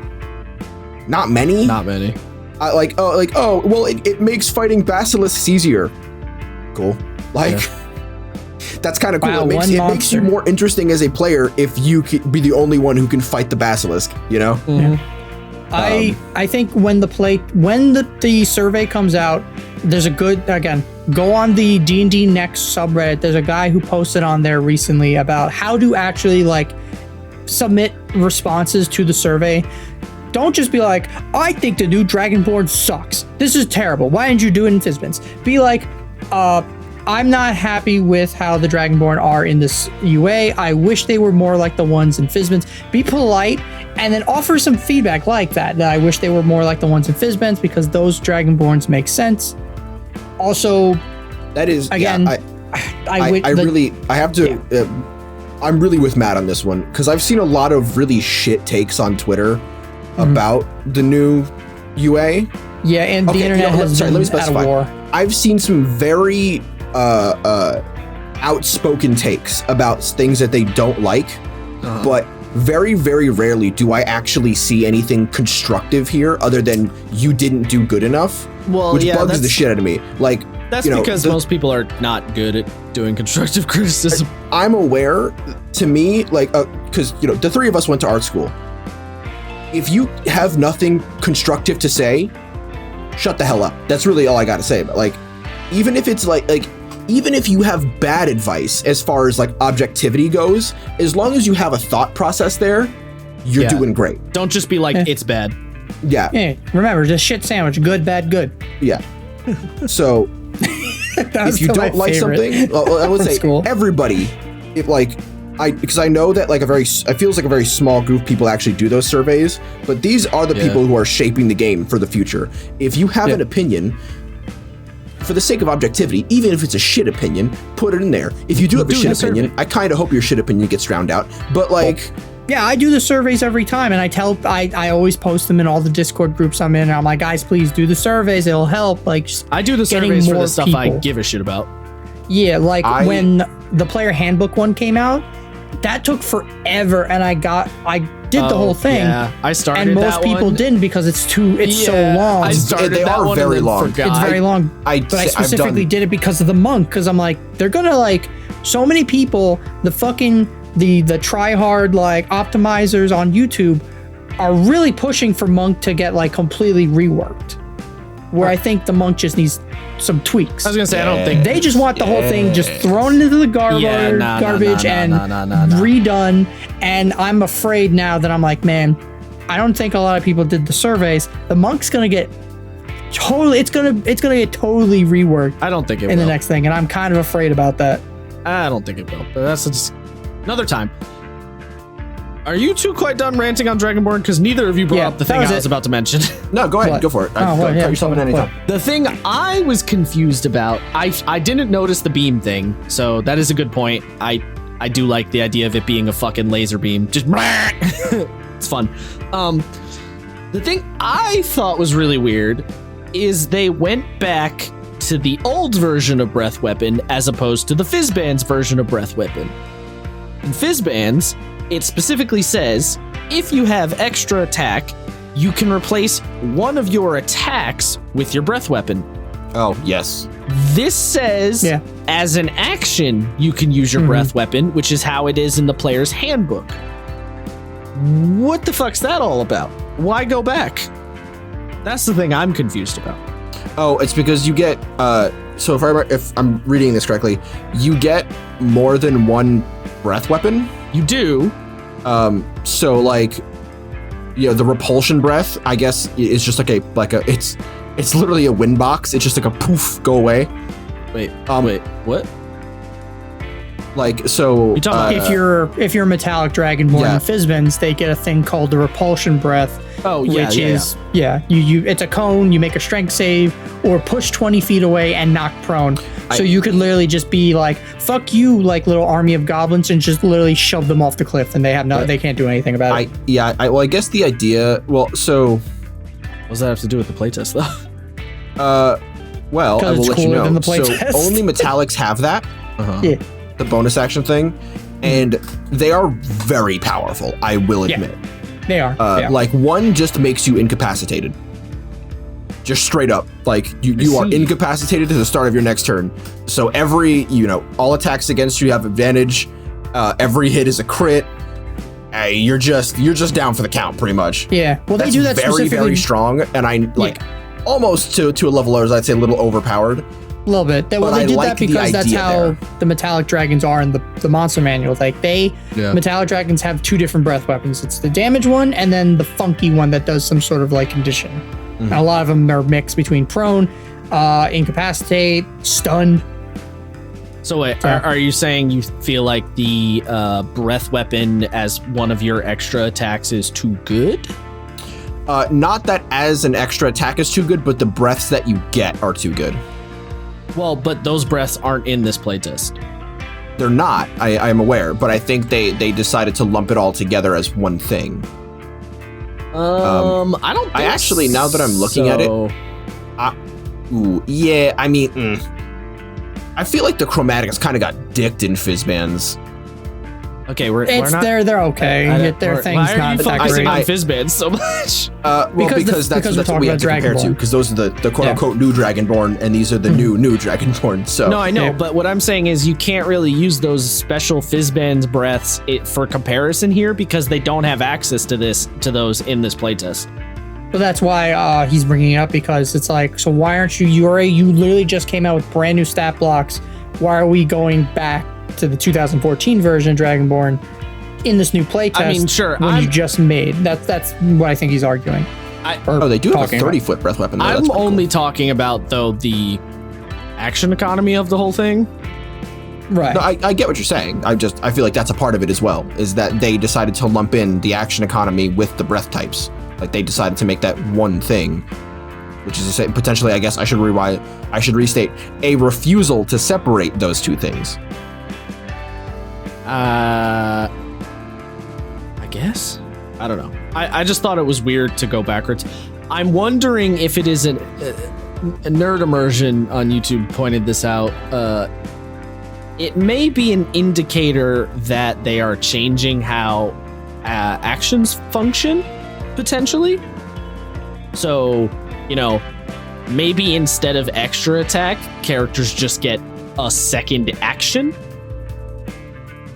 not many. Not many. It makes fighting basilisks easier. Cool. That's kind of cool. Wow, it makes you more interesting as a player if you can be the only one who can fight the basilisk, you know? Mm-hmm. I think when the survey comes out, there's a good, again, go on the D&D Next subreddit. There's a guy who posted on there recently about how to actually submit responses to the survey. Don't just be like, I think the new Dragonborn sucks. This is terrible. Why didn't you do it in Fizbins? Be like, I'm not happy with how the Dragonborn are in this UA. I wish they were more like the ones in Fizbins. Be polite and then offer some feedback like that. That I wish they were more like the ones in Fizbins because those Dragonborns make sense. Also, that is again. I'm really with Matt on this one because I've seen a lot of really shit takes on Twitter about the new UA. Yeah, and the internet has been at a war. I've seen some very outspoken takes about things that they don't like, but very, very rarely do I actually see anything constructive here other than you didn't do good enough, which bugs the shit out of me. That's because most people are not good at doing constructive criticism. I'm aware, to me, because the three of us went to art school. If you have nothing constructive to say, shut the hell up. That's really all I got to say. But even if it's even if you have bad advice as far as objectivity goes, as long as you have a thought process there, you're doing great. Don't just be like, it's bad. Yeah. Hey, remember, just shit sandwich, good, bad, good. Yeah. So if you don't like something, I would say everybody, because I know that it feels like a very small group of people actually do those surveys, but these are the people who are shaping the game for the future. If you have an opinion, for the sake of objectivity, even if it's a shit opinion, put it in there. If you do have a shit opinion, I kind of hope your shit opinion gets drowned out. But yeah, I do the surveys every time, and I always post them in all the Discord groups I'm in. And I'm like, guys, please do the surveys; it'll help. I do the surveys for the stuff I give a shit about. Yeah, when the player handbook one came out, that took forever, and I did the whole thing. Yeah, I started, and most people didn't because it's so long. I started they that are one very and long. forgot. It's very long. But I specifically did it because of the monk, because I'm like, they're gonna so many people, the try-hard optimizers on YouTube are really pushing for Monk to get completely reworked. Where I think the Monk just needs some tweaks. I was gonna say, I don't think they just want the whole thing just thrown into the garbage and redone. And I'm afraid now that I'm like, man, I don't think a lot of people did the surveys. The Monk's gonna get totally, it's gonna get totally reworked. I don't think it will in the next thing, and I'm kind of afraid about that. I don't think it will, but that's just another time. Are you two quite done ranting on Dragonborn? Because neither of you brought up the thing I was about to mention. No, go ahead. Go for it. Cut yourself in anytime. The thing I was confused about, I didn't notice the beam thing, so that is a good point. I do like the idea of it being a fucking laser beam. Just it's fun. The thing I thought was really weird is they went back to the old version of Breath Weapon as opposed to the Fizzbands version of Breath Weapon. In Fizzbands, it specifically says, if you have extra attack, you can replace one of your attacks with your breath weapon. Oh, yes. This says, as an action, you can use your breath weapon, which is how it is in the player's handbook. What the fuck's that all about? Why go back? That's the thing I'm confused about. Oh, it's because you get, so if I'm reading this correctly, you get more than one breath weapon. You do. So the repulsion breath, I guess, is just it's literally a wind box. It's just a poof, go away. Wait, what? If you're a metallic dragonborn in Fizzbins, they get a thing called the repulsion breath. Oh yeah, you it's a cone. You make a strength save or push 20 feet away and knock prone. So you could literally just be like, "Fuck you!" little army of goblins and just literally shove them off the cliff, and they can't do anything about it. I guess the idea. Well, so what does that have to do with the playtest though? Well, I will it's let you cooler know. than the So playtest. only metallics have that, Yeah. the bonus action thing, and they are very powerful. I will admit. They are. Like one just makes you incapacitated. Just straight up, like you are incapacitated to the start of your next turn. So every, all attacks against you have advantage. Every hit is a crit. You're just down for the count, pretty much. Yeah. Well, they do that very, specifically. very strong, and I almost to a level where I'd say a little overpowered. A little bit. Well, But they I did like that the because that's idea how there. the metallic dragons are in the monster manual. Like metallic dragons have two different breath weapons. It's the damage one and then the funky one that does some sort of like condition. And a lot of them are mixed between prone, incapacitate, stunned. So wait, are you saying you feel like the breath weapon as one of your extra attacks is too good? Not that as an extra attack is too good, but the breaths that you get are too good. Well, but those breaths aren't in this playtest. They're not, I'm aware, but I think they decided to lump it all together as one thing. I don't think I actually, now that I'm looking at it, I feel like the chromatics kind of got dicked in Fizzbands. Okay, we're It's not. they're okay. Their thing's why are not you that focusing great. on Fizzbands so much? Because that's what we have to compare to, because those are the quote-unquote new Dragonborn, and these are the new Dragonborn, so... No, I know, Yeah. but what I'm saying is you can't really use those special Fizzbands breaths for comparison here because they don't have access to those in this playtest. So that's why he's bringing it up, because it's like, so why aren't you literally just came out with brand new stat blocks. Why are we going back to the 2014 version of Dragonborn in this new playtest? I mean, sure, when you just made that's what I think he's arguing. they do have a 30-foot breath weapon, though. I'm That's pretty only talking about, though, the action economy of the whole thing. Right. No, I get what you're saying. I feel like that's a part of it as well, is that they decided to lump in the action economy with the breath types. Like, they decided to make that one thing, which is to say, potentially, I guess I should restate, a refusal to separate those two things. I guess? I don't know. I just thought it was weird to go backwards. I'm wondering if it is a Nerd Immersion on YouTube pointed this out. It may be an indicator that they are changing how actions function, potentially. So, maybe instead of extra attack, characters just get a second action.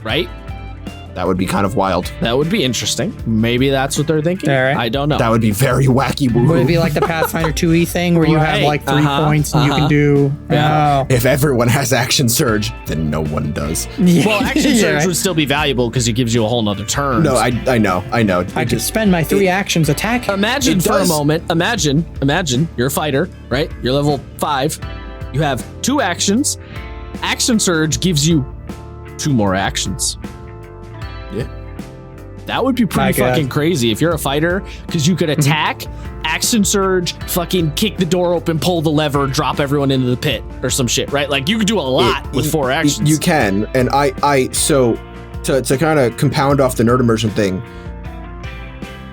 Right? That would be kind of wild. That would be interesting. Maybe that's what they're thinking. All right. I don't know. That would be very wacky. Would it be like the Pathfinder 2e thing where you have like 3 points and you can do... Yeah. Oh. If everyone has action surge, then no one does. Well, action Yeah, surge right. would still be valuable because it gives you a whole nother turn. No, I know. I could spend my 3 actions attacking. Imagine It for a does. moment. Imagine you're a fighter, right? You're level 5. You have 2 actions. Action surge gives you 2 more actions. Yeah. That would be My pretty God. fucking crazy if you're a fighter, because you could attack, action surge, fucking kick the door open, pull the lever, drop everyone into the pit or some shit, right? Like you could do a lot with 4 actions. You can, and so to kind of compound off the Nerd Immersion thing,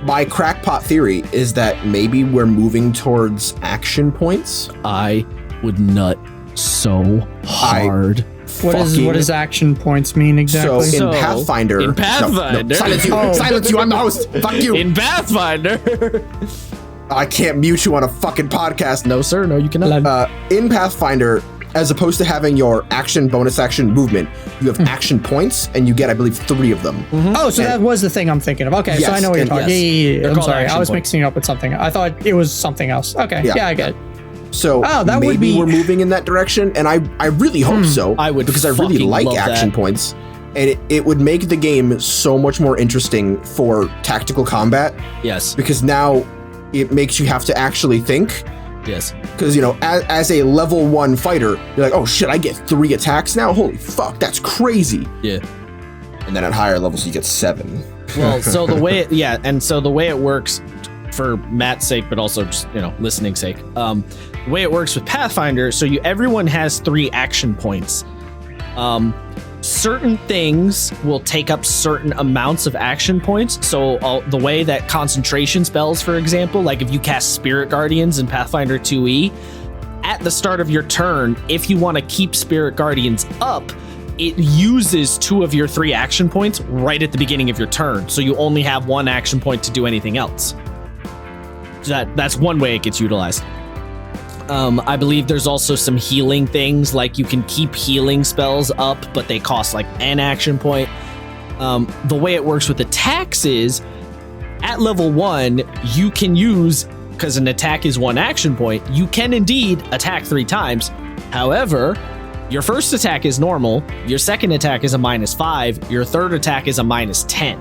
my crackpot theory is that maybe we're moving towards action points. I would nut so hard. What does action points mean exactly? So in Pathfinder, in Pathfinder- no, silence you, Oh. silence you. I'm the host. Fuck you. In Pathfinder. I can't mute you on a fucking podcast. No, sir. No, you cannot. In Pathfinder, as opposed to having your action, bonus action, movement, you have action points, and you get, I believe, 3 of them. Oh, so that was the thing I'm thinking of. Okay, so Yes, I know what you're and talking. yes. Yeah. They're I'm called sorry, action I was points. mixing it up with something. I thought it was something else. Okay, yeah, I get it. So that would maybe be- we're moving in that direction, and I really hope so. I would because I really fucking like love action that. points, and it would make the game so much more interesting for tactical combat, Yes. because now it makes you have to actually think. Yes. Because, as a level 1 fighter, you're like, oh shit, I get 3 attacks now? Holy fuck, that's crazy. Yeah. And then at higher levels, you get 7. Well, so the way it works, for Matt's sake, but also just listening sake, the way it works with Pathfinder, so everyone has 3 action points. Certain things will take up certain amounts of action points. So the way that concentration spells, for example, like if you cast Spirit Guardians in Pathfinder 2e, at the start of your turn, if you want to keep Spirit Guardians up, it uses 2 of your 3 action points right at the beginning of your turn. So you only have 1 action point to do anything else. So that's one way it gets utilized. I believe there's also some healing things, like you can keep healing spells up, but they cost like an action point. The way it works with attacks is, at level 1, you can use, because an attack is 1 action point, you can indeed attack 3 times. However, your first attack is normal, your second attack is a -5, your third attack is a -10.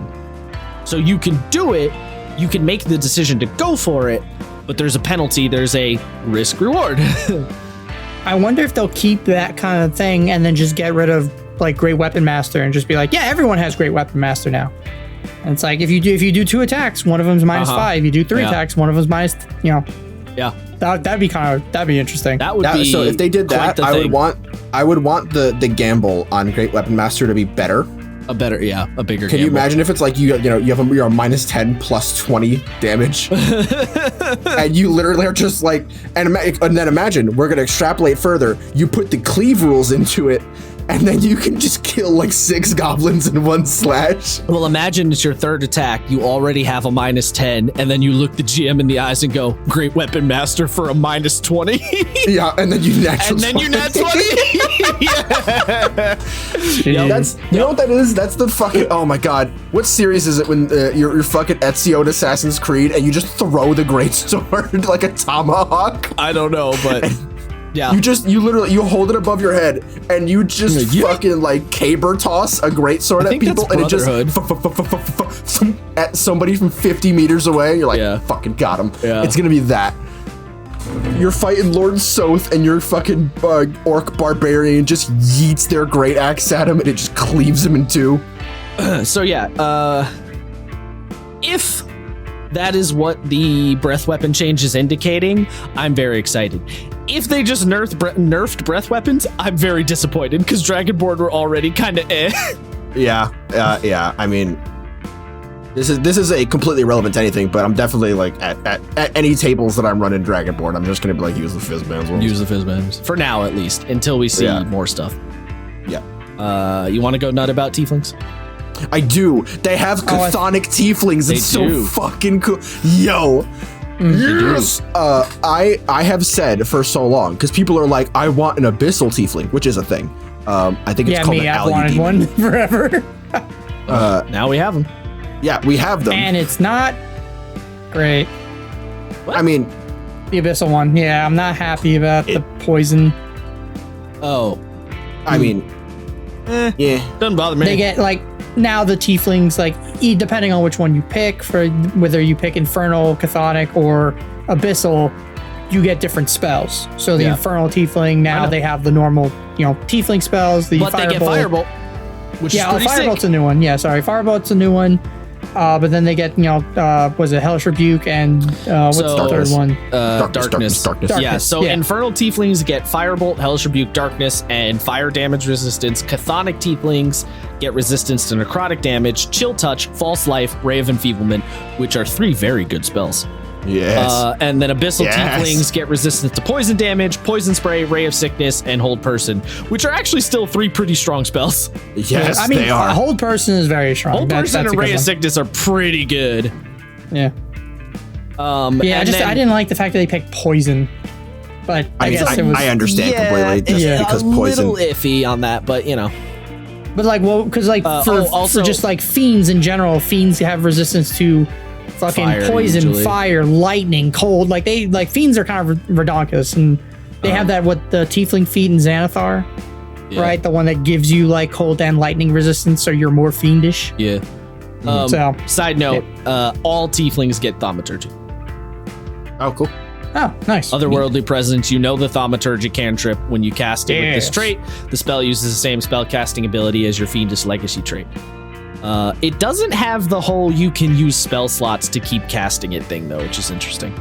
So you can do it, you can make the decision to go for it, but there's a penalty, there's a risk reward. I wonder if they'll keep that kind of thing and then just get rid of like Great Weapon Master and just be like, yeah, everyone has Great Weapon Master now. And it's like if you do 2 attacks, one of them's -5. You do 3 attacks, one of them's minus. Yeah, that'd be interesting. That would be. So if they did that, I would want the gamble on Great Weapon Master to be better. A bigger gamble. Can you imagine if it's like you're a -10 plus 20 damage, and you literally are just like, and then imagine we're gonna extrapolate further. You put the cleave rules into it, and then you can just kill like 6 goblins in 1 slash. Well, imagine it's your third attack. You already have a -10, and then you look the GM in the eyes and go, "Great Weapon Master for a -20." Yeah, and then you nat 20. Yeah. That's you know what that is? That's the fucking. Oh my god, what series is it when you're fucking Ezio in Assassin's Creed and you just throw the great sword like a tomahawk? I don't know, but. Yeah. You literally hold it above your head and you just fucking like caber toss a great sword at people and it just at somebody from 50 meters away. You're like, fucking got him. Yeah. It's gonna be that. You're fighting Lord Soth and your fucking orc barbarian just yeets their great axe at him and it just cleaves him in 2. So if that is what the breath weapon change is indicating, I'm very excited. If they just nerfed breath weapons, I'm very disappointed because Dragonborn were already kind of eh. Yeah. I mean, this is a completely irrelevant to anything, but I'm definitely like at any tables that I'm running Dragonborn, I'm just gonna be like, use the Fizzbands ones. Use the Fizzbands for now, at least, until we see more stuff. Yeah. You want to go nut about tieflings? I do. They have chthonic tieflings. It's so fucking cool. Yo. Yes. I have said for so long because people are like, I want an abyssal tiefling, which is a thing. I think it's called an I've wanted one forever. Now we have them. Yeah, we have them, and it's not great. What? I mean, the abyssal one. Yeah, I'm not happy about the poison. Oh, I mean, doesn't bother me. They get like. Now the tieflings, like depending on which one you pick, for whether you pick Infernal, Chthonic, or Abyssal, you get different spells. So the Infernal tiefling, now they have the normal, tiefling spells. But they get Firebolt, which is pretty Firebolt's sick. a new one. Yeah, sorry, Firebolt's a new one. But then they get, was it Hellish Rebuke and what's the third one? Darkness. Yeah, so Infernal Tieflings get Firebolt, Hellish Rebuke, Darkness, and Fire Damage Resistance. Chthonic Tieflings get Resistance to Necrotic Damage, Chill Touch, False Life, Ray of Enfeeblement, which are 3 very good spells. Yes. And then Abyssal Tieflings get Resistance to Poison Damage, Poison Spray, Ray of Sickness, and Hold Person, which are actually still 3 pretty strong spells. Yes, I mean, they are. Hold Person is very strong. Hold Person and Ray of Sickness are pretty good. Yeah. I didn't like the fact that they picked Poison. But I guess it was... I understand completely because Poison... a little iffy on that, but But like, well, because like for just like fiends in general, fiends have resistance to fucking poison, fire, lightning, cold. Like fiends are kind of redonkulous, and they have that what the tiefling feat in Xanathar, right? The one that gives you like cold and lightning resistance, so you're more fiendish. Yeah. Side note: all tieflings get thaumaturgy. Oh, cool. Oh, nice. Otherworldly presence. You know the thaumaturgy cantrip. When you cast it with this trait, the spell uses the same spell casting ability as your fiendish legacy trait. It doesn't have the whole you can use spell slots to keep casting it thing though, which is interesting.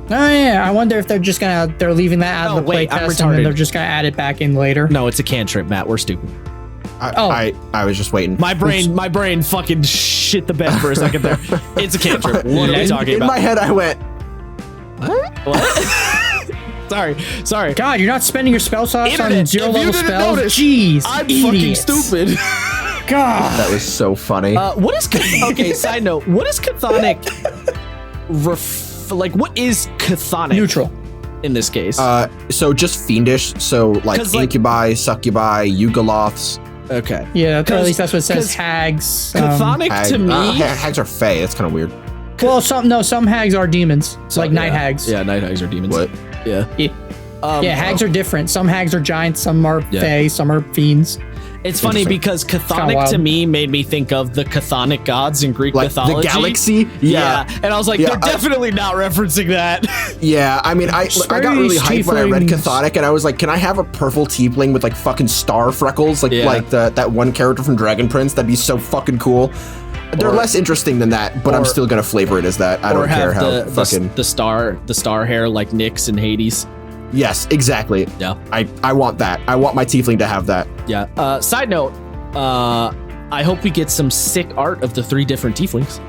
Oh yeah, I wonder if they're leaving that out of the playtest and then they're just gonna add it back in later. No, it's a cantrip, Matt. We're stupid. I was just waiting. My brain fucking shit the bed for a second there. It's a cantrip. What are we talking about? In my head, I went, what? Sorry. God, you're not spending your spell slots on Internet, zero if you level didn't spells? notice, Jeez, I'm idiots. fucking stupid. God. That was so funny. What is okay? Side note: what is chthonic? What is chthonic? Neutral. In this case. So just fiendish. So like incubi, succubi, Yugoloths. Okay. Yeah, or at least that's what it says. Hags. Chthonic to me. Hags are fey. That's kind of weird. Well, some hags are demons. It's like night hags. Yeah, night hags are demons. What? Yeah. Hags are different. Some hags are giants, some are fey, some are fiends. It's funny because chthonic to me made me think of the chthonic gods in Greek mythology. The galaxy? Yeah. And I was like, they're definitely not referencing that. Yeah, I mean, I got really hyped when I read chthonic, and I was like, can I have a purple tiefling with like fucking star freckles? Like that one character from Dragon Prince? That'd be so fucking cool. They're less interesting than that, but I'm still gonna flavor it as that. I don't care how fucking... The star hair like Nyx and Hades. Yes, exactly. Yeah. I want that. I want my tiefling to have that. Yeah. Side note, I hope we get some sick art of the 3 different tieflings.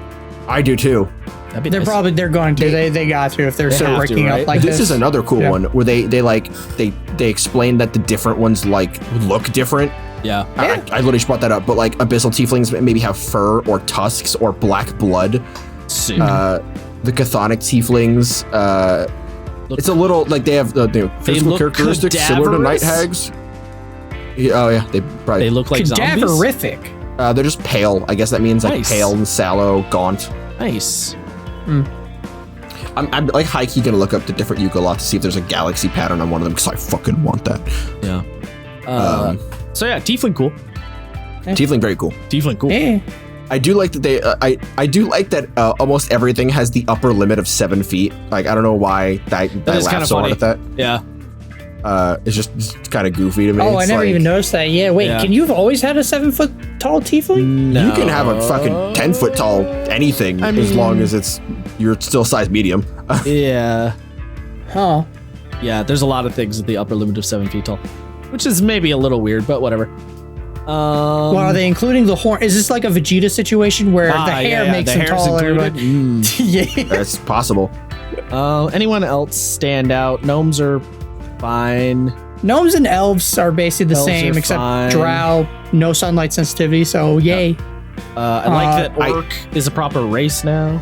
I do too. That'd be They're nice. they're going to. They got to if they're so breaking up like this. This is another cool one where they explain that the different ones like look different. Yeah. I literally just brought that up, but like abyssal tieflings maybe have fur or tusks or black blood. Sick. The chthonic tieflings, it's a little like they have physical characteristics similar to night hags. Yeah, they look like zombies. Cadaverific. They're just pale. I guess that means like pale and sallow, gaunt. Nice. I'm like high key gonna look up the different Yugoloth to see if there's a galaxy pattern on one of them because I fucking want that. Yeah. So yeah, tiefling cool. Tiefling very cool. Tiefling cool. Yeah. I do like that they. I do like that almost everything has the upper limit of 7 feet. Like I don't know why I laugh so hard at that. Yeah. It's just kind of goofy to me. Oh, I never even noticed that. Yeah, wait, can you have always had a 7 foot tall tiefling? No. You can have a fucking 10 foot tall anything as long as you're still size medium. Yeah. Huh. Yeah, there's a lot of things at the upper limit of 7 feet tall, which is maybe a little weird, but whatever. Well, are they including the horn? Is this like a Vegeta situation where the hair makes them taller? But yeah, that's possible. Anyone else stand out? Gnomes are fine. Gnomes and elves are basically the same, except drow, no sunlight sensitivity, so yay. I like that orc is a proper race now.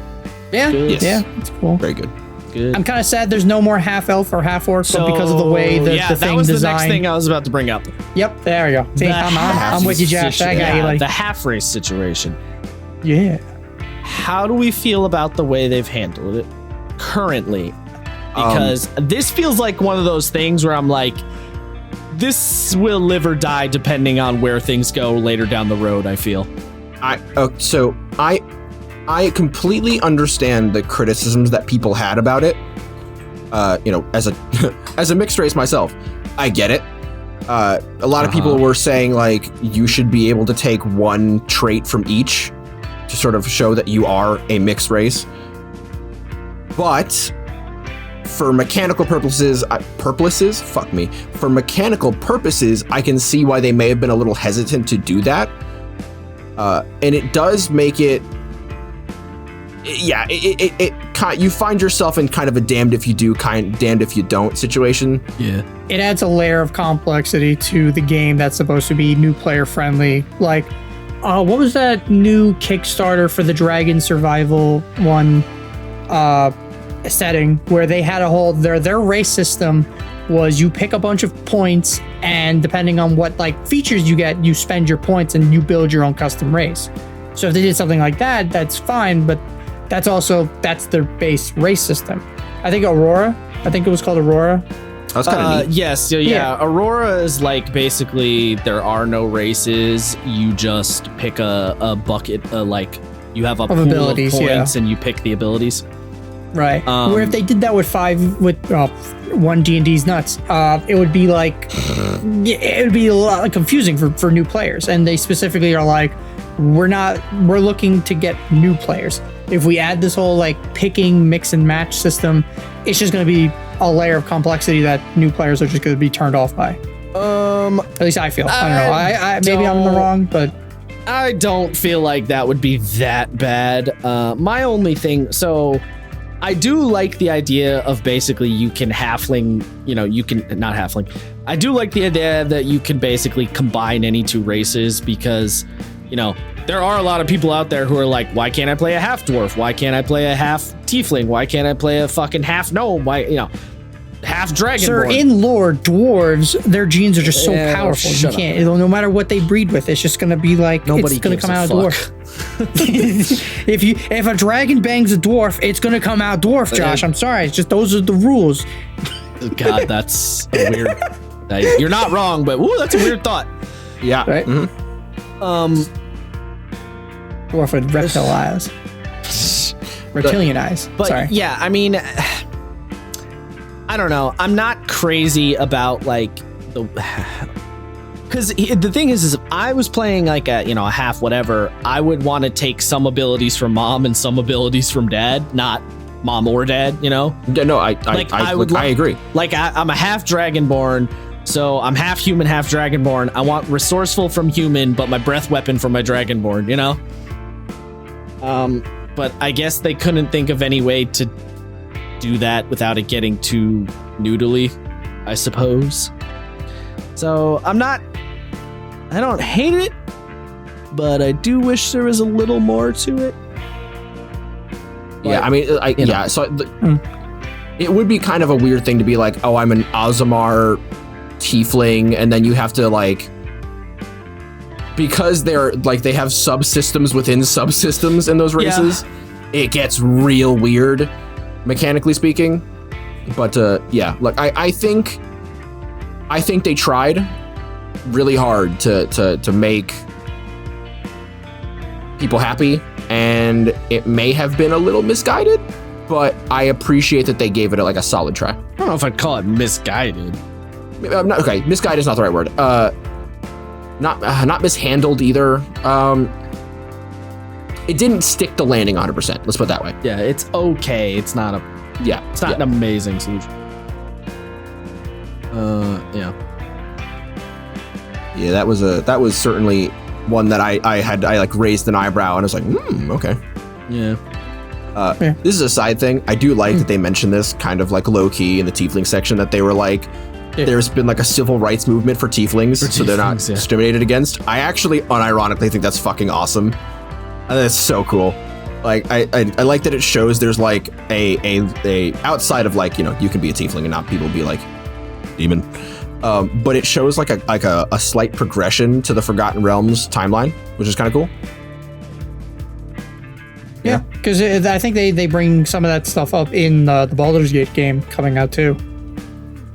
Yeah, yeah, it's cool. Very good. Good. I'm kind of sad there's no more half elf or half orc, but because of the way the thing that was designed. the next thing I was about to bring up. Yep, there we go. See, I'm with you, Josh. I got you, buddy. The half race situation. Yeah. How do we feel about the way they've handled it currently? Because this feels like one of those things where I'm like, this will live or die depending on where things go later down the road, I feel. I completely understand the criticisms that people had about it. As a mixed race myself, I get it. A lot of people were saying like you should be able to take one trait from each to sort of show that you are a mixed race. But for mechanical purposes, For mechanical purposes, I can see why they may have been a little hesitant to do that. And it does make it. Yeah, you find yourself in kind of a damned if you do, damned if you don't situation. Yeah. It adds a layer of complexity to the game that's supposed to be new player friendly. Like, what was that new Kickstarter for the Dragon Survival one setting where they had a whole their race system was you pick a bunch of points and depending on what like features you get, you spend your points and you build your own custom race. So if they did something like that, that's fine, but that's their base race system. I think it was called Aurora. That's kind of neat. Yes, yeah. Aurora is like basically there are no races. You just pick a bucket, like you have a pool abilities, of points and you pick the abilities. Right. Where if they did that with One D&D's nuts, it would be like it would be a lot confusing for new players. And they specifically are like, we're looking to get new players. If we add this whole like picking mix and match system, it's just going to be a layer of complexity that new players are just going to be turned off by. At least I feel. I don't know. I maybe I'm in the wrong, but I don't feel like that would be that bad. My only thing, so I do like the idea of basically you can halfling, you can not halfling. I do like the idea that you can basically combine any two races because, there are a lot of people out there who are like, why can't I play a half dwarf? Why can't I play a half tiefling? Why can't I play a fucking half gnome? Why, half dragonborn? Sir, in lore, dwarves, their genes are just so powerful. You can't, no matter what they breed with, it's just going to be like, it's going to come out a dwarf. if a dragon bangs a dwarf, it's going to come out dwarf, Josh. I'm sorry. It's just, those are the rules. God, that's a weird, you're not wrong, but that's a weird thought. Yeah. Right? Mm-hmm. Dwarf with reptile eyes. Reptilian eyes. But sorry. Yeah, I mean, I don't know. I'm not crazy about like because the thing is if I was playing like a half whatever, I would want to take some abilities from mom and some abilities from dad, not mom or dad. Yeah, no, I agree. Like I'm a half dragonborn, so I'm half human, half dragonborn. I want resourceful from human, but my breath weapon from my dragonborn. But I guess they couldn't think of any way to do that without it getting too noodly, I suppose. So I don't hate it, but I do wish there was a little more to it. Yeah, I mean, it would be kind of a weird thing to be like, oh, I'm an Aasimar tiefling, and then you have to like, because they're like they have subsystems within subsystems in those races, it gets real weird, mechanically speaking. But like I think they tried really hard to make people happy, and it may have been a little misguided, but I appreciate that they gave it like a solid try. I don't know if I'd call it misguided. Misguided is not the right word. Not mishandled either. It didn't stick the landing 100%. Let's put it that way. Yeah, it's okay. It's not an amazing solution. Yeah, that was certainly one that I like raised an eyebrow and I was like, okay. Yeah. This is a side thing. I do like that they mentioned this kind of like low key in the tiefling section, that they were like, there's been like a civil rights movement for tieflings, so they're not discriminated against. I actually unironically think that's fucking awesome. That's so cool. Like I like that it shows there's like a outside of like, you can be a tiefling and not people be like demon. But it shows like a slight progression to the Forgotten Realms timeline, which is kind of cool. Yeah, because I think they bring some of that stuff up in the Baldur's Gate game coming out too.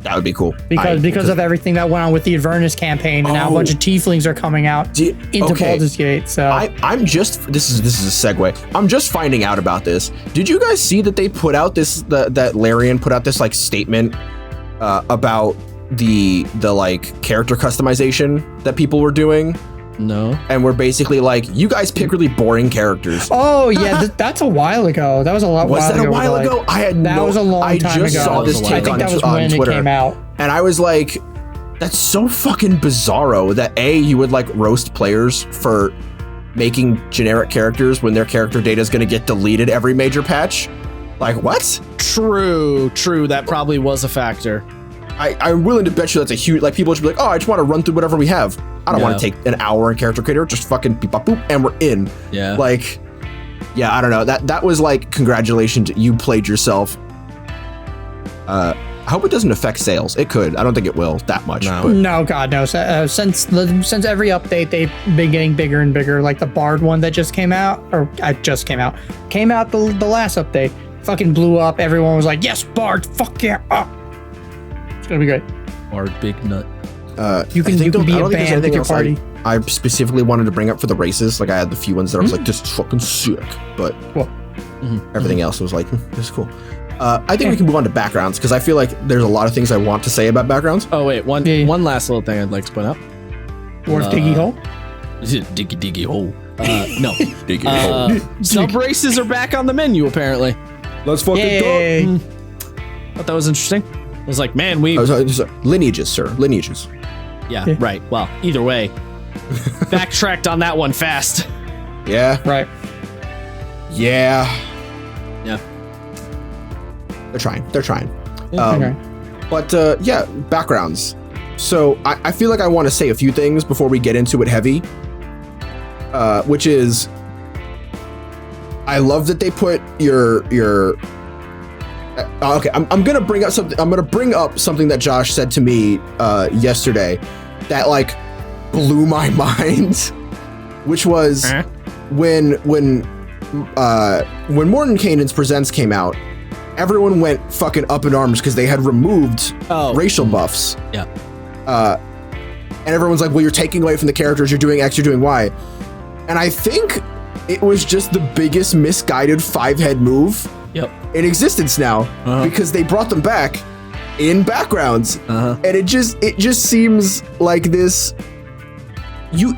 That would be cool. Because of everything that went on with the Avernus campaign, and now a bunch of tieflings are coming out into Baldur's Gate. So I'm just this is a segue. I'm just finding out about this. Did you guys see that they put out that Larian put out this like statement about the like character customization that people were doing? No. And we're basically like, you guys pick really boring characters. Oh yeah, that's a while ago. That was a lot. Was that a while ago? I had that was a long time ago. I just saw this take on Twitter, it came out, and I was like, that's so fucking bizarro that you would like roast players for making generic characters when their character data is going to get deleted every major patch. Like what? True. That probably was a factor. I'm willing to bet you that's a huge, like people should be like, oh, I just want to run through whatever we have. I don't want to take an hour in character creator, just fucking beep, bop, boop, and we're in. Yeah. Like, yeah, I don't know. That was like, congratulations, you played yourself. I hope it doesn't affect sales. It could. I don't think it will that much. No, God, no. Since every update, they've been getting bigger and bigger. Like the Bard one that just came out, came out the last update. Fucking blew up. Everyone was like, yes, Bard, fuck yeah. It's gonna be great. Bard, big nut. You can be a band with your party. I specifically wanted to bring up for the races. Like I had the few ones that I was like, this is fucking sick. But everything else was like, this is cool. I think we can move on to backgrounds because I feel like there's a lot of things I want to say about backgrounds. Oh wait, one last little thing I'd like to point out. Dwarf diggy hole? Is it diggy hole? No. Diggy hole. Sub races are back on the menu apparently. Let's fucking go. Thought that was interesting. I was like, man, lineages, sir. Lineages. Yeah, right. Well, either way, backtracked on that one fast. Yeah. Right. Yeah. They're trying. Okay. But yeah, backgrounds. So I feel like I want to say a few things before we get into it heavy. Which is, I love that they put your. Okay, I'm gonna bring up something. I'm gonna bring up something that Josh said to me yesterday, that like blew my mind, which was when Morton Canaan's Presents came out, everyone went fucking up in arms because they had removed racial buffs. Yeah. And everyone's like, well, you're taking away from the characters, you're doing X, you're doing Y. And I think it was just the biggest misguided 5-head move in existence now, because they brought them back in backgrounds. And it just seems like this, you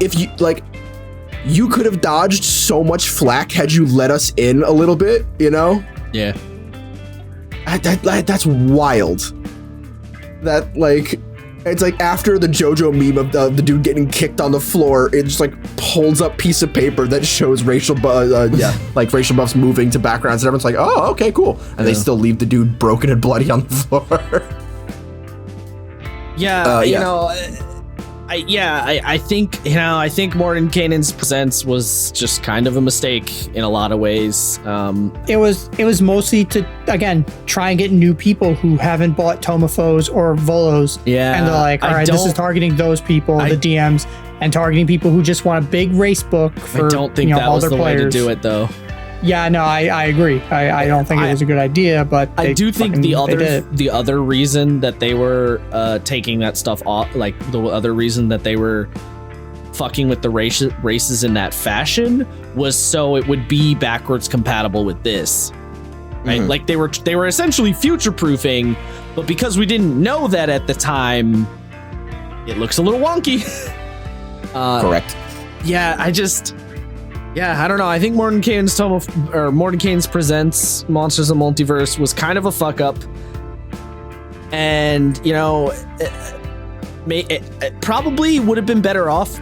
could have dodged so much flack had you let us in a little bit, you know? Yeah. That's wild. That like, it's like after the JoJo meme of the dude getting kicked on the floor, it just like holds up piece of paper that shows racial buffs moving to backgrounds, and everyone's like, oh, okay, cool. And they still leave the dude broken and bloody on the floor. I think Morton Canaan's Presents was just kind of a mistake in a lot of ways. It was mostly to, again, try and get new people who haven't bought Tomofos or Volos. Yeah. And they're like, all right, this is targeting those people, the DMs, and targeting people who just want a big race book for, I don't think that was the way to do it, though. Yeah, no, I agree. I don't think it was a good idea, but I do think the other reason that they were taking that stuff off, like the other reason that they were fucking with the races in that fashion, was so it would be backwards compatible with this, right? Mm-hmm. Like they were essentially future proofing, but because we didn't know that at the time, it looks a little wonky. Correct. Yeah, I don't know. I think Morton Canaan's Presents Monsters of Multiverse was kind of a fuck up, and it probably would have been better off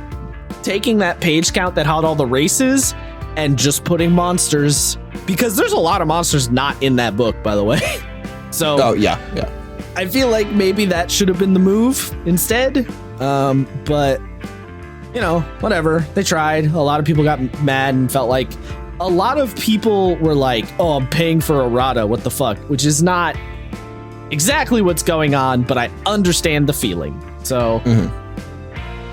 taking that page count that had all the races and just putting monsters, because there's a lot of monsters not in that book, by the way. So yeah, I feel like maybe that should have been the move instead. But whatever. They tried. A lot of people got mad and felt like a lot of people were like, oh, I'm paying for errata. What the fuck? Which is not exactly what's going on, but I understand the feeling. So,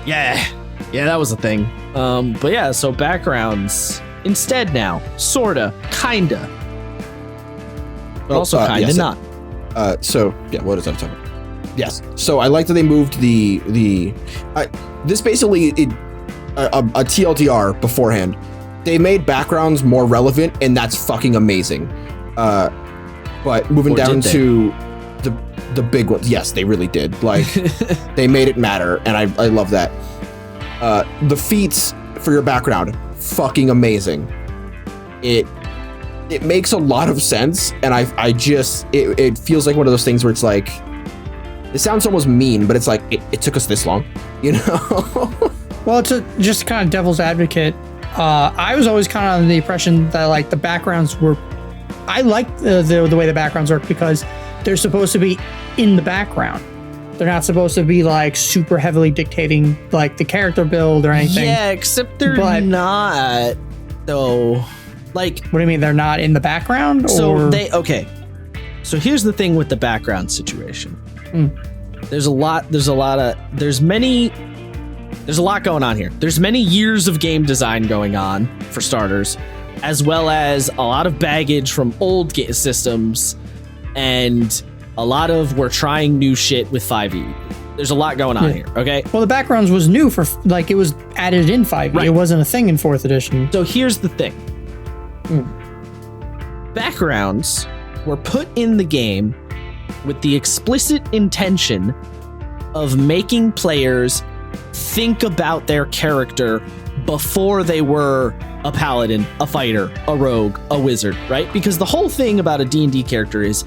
yeah, that was a thing. But yeah, so backgrounds instead now. Sorta. Kinda. But also kinda not. So, yeah, what is that talking about? Yes. So I like that they moved this basically a TLDR beforehand. They made backgrounds more relevant, and that's fucking amazing. But moving down to the big ones, yes, they really did. Like they made it matter, and I love that. The feats for your background, fucking amazing. It makes a lot of sense, and it feels like one of those things where it's like, it sounds almost mean, but it's like, it took us this long, Well, to just kind of devil's advocate, I was always kind of under the impression that like the backgrounds were, I like the way the backgrounds work because they're supposed to be in the background. They're not supposed to be like super heavily dictating like the character build or anything. Yeah, except they're not though. Like, what do you mean they're not in the background? So So here's the thing with the background situation. There's a lot going on here. There's many years of game design going on, for starters, as well as a lot of baggage from old systems, and a lot of we're trying new shit with 5e. There's a lot going on here, okay? Well, the backgrounds was new for, like, it was added in 5e. Right. It wasn't a thing in 4th edition. So here's the thing. Backgrounds were put in the game with the explicit intention of making players think about their character before they were a paladin, a fighter, a rogue, a wizard, right? Because the whole thing about a D&D character is